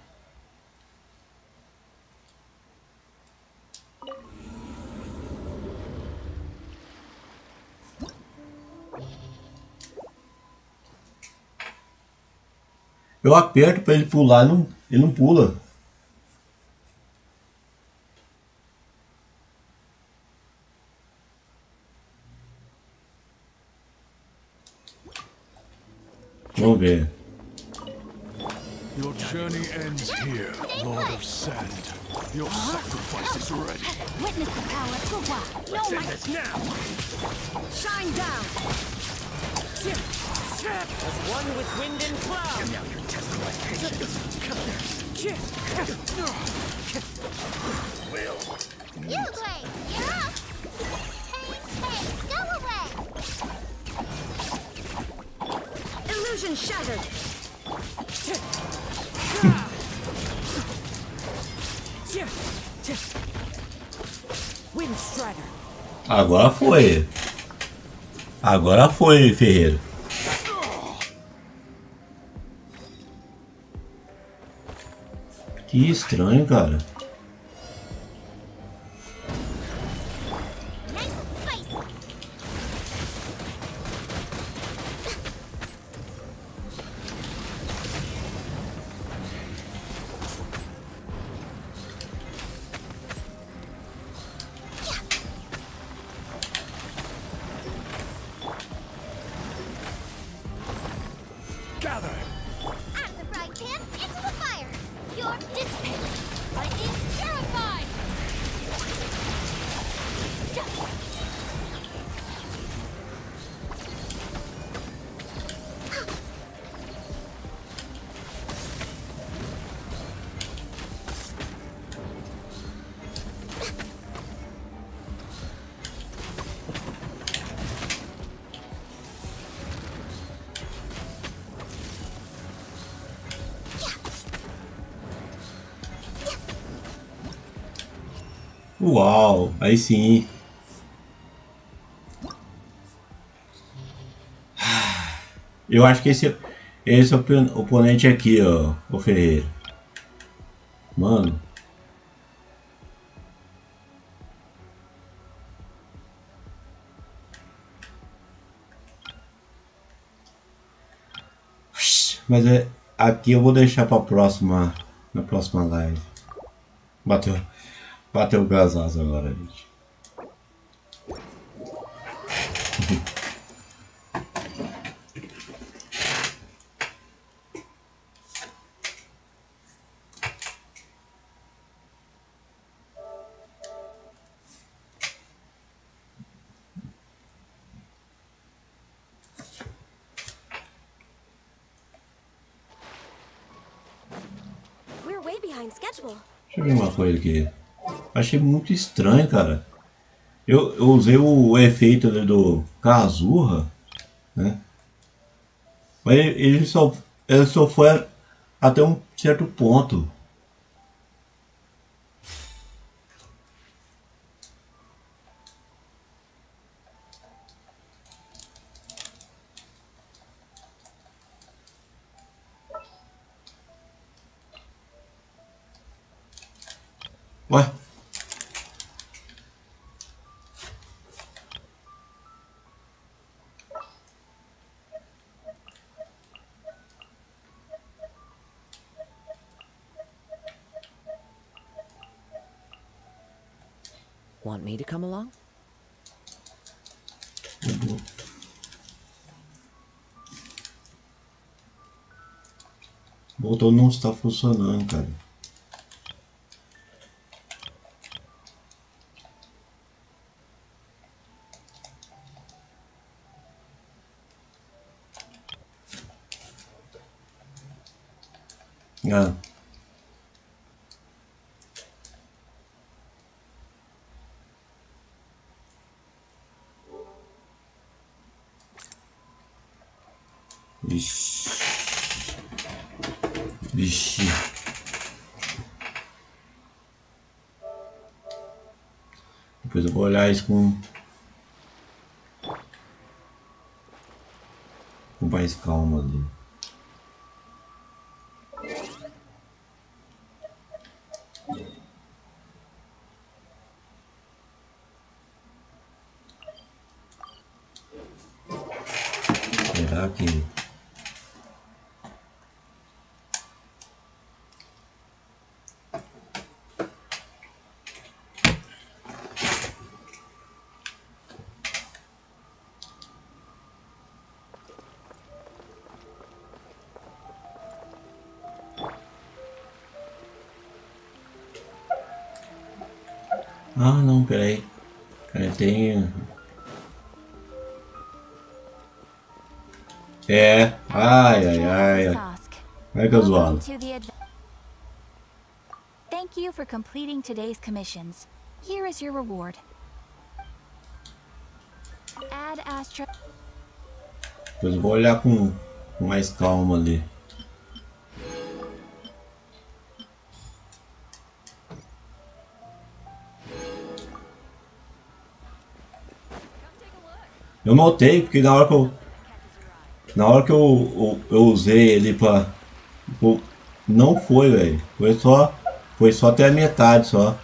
Eu aperto para ele pular, ele não pula. Vamos ver. Your journey ends here, Lord of Sand. Your sacrifice is ready. Witness the power of Bora. No, Let's my end this now. Shine down. As one with wind and cloud. Now you're testing my patience. You play. You're up. Hey, go away. Illusion shattered. Wind strider. Agora foi. Agora foi, Ferreira. Que estranho, cara. Uau, aí sim. Eu acho que esse oponente aqui, ó, o Ferreira. Mano. Mas aqui eu vou deixar para na próxima live. Bateu o gasaço agora, gente. Deixa eu ver uma coisa aqui. Achei muito estranho, cara. Eu usei o efeito do Kazurra, né? Mas ele só foi até um certo ponto. Ué? Want me to come along? O botão não está funcionando, cara. Ah. Vixe. Vixe. Depois eu vou olhar isso com mais calma ali. Será que... Ah, não, peraí. Tem... É. Ai. Vai que eu zoado. Thank you for completing today's commissions. Here is your reward. Add Astra. Depois eu vou olhar com mais calma ali. Eu notei porque na hora que eu usei ele pra... Não foi, velho. Foi só até a metade só.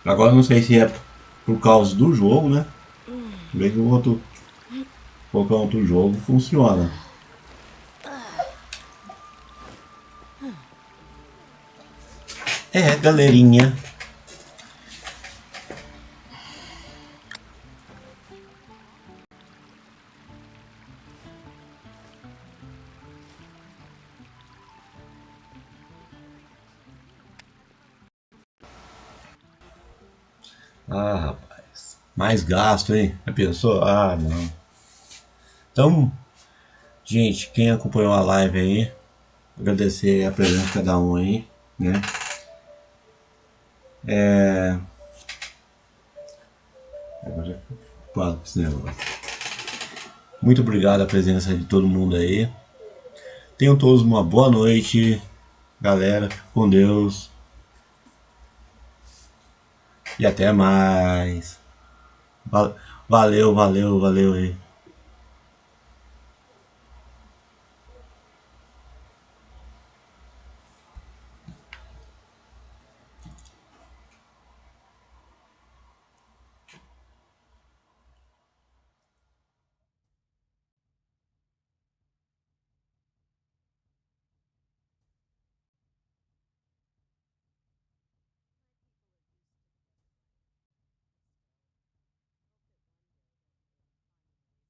Agora não sei se é por causa do jogo, né? Ver que qualquer outro jogo funciona. É, galerinha. Ah, rapaz. Mais gasto, hein? Já pensou? Ah, não. Então, gente, quem acompanhou a live aí, Agradecer a presença de cada um aí, né? Agora falo esse negócio. Muito obrigado a presença de todo mundo aí. Tenham todos uma boa noite, galera. Fique com Deus. E até mais. Valeu aí.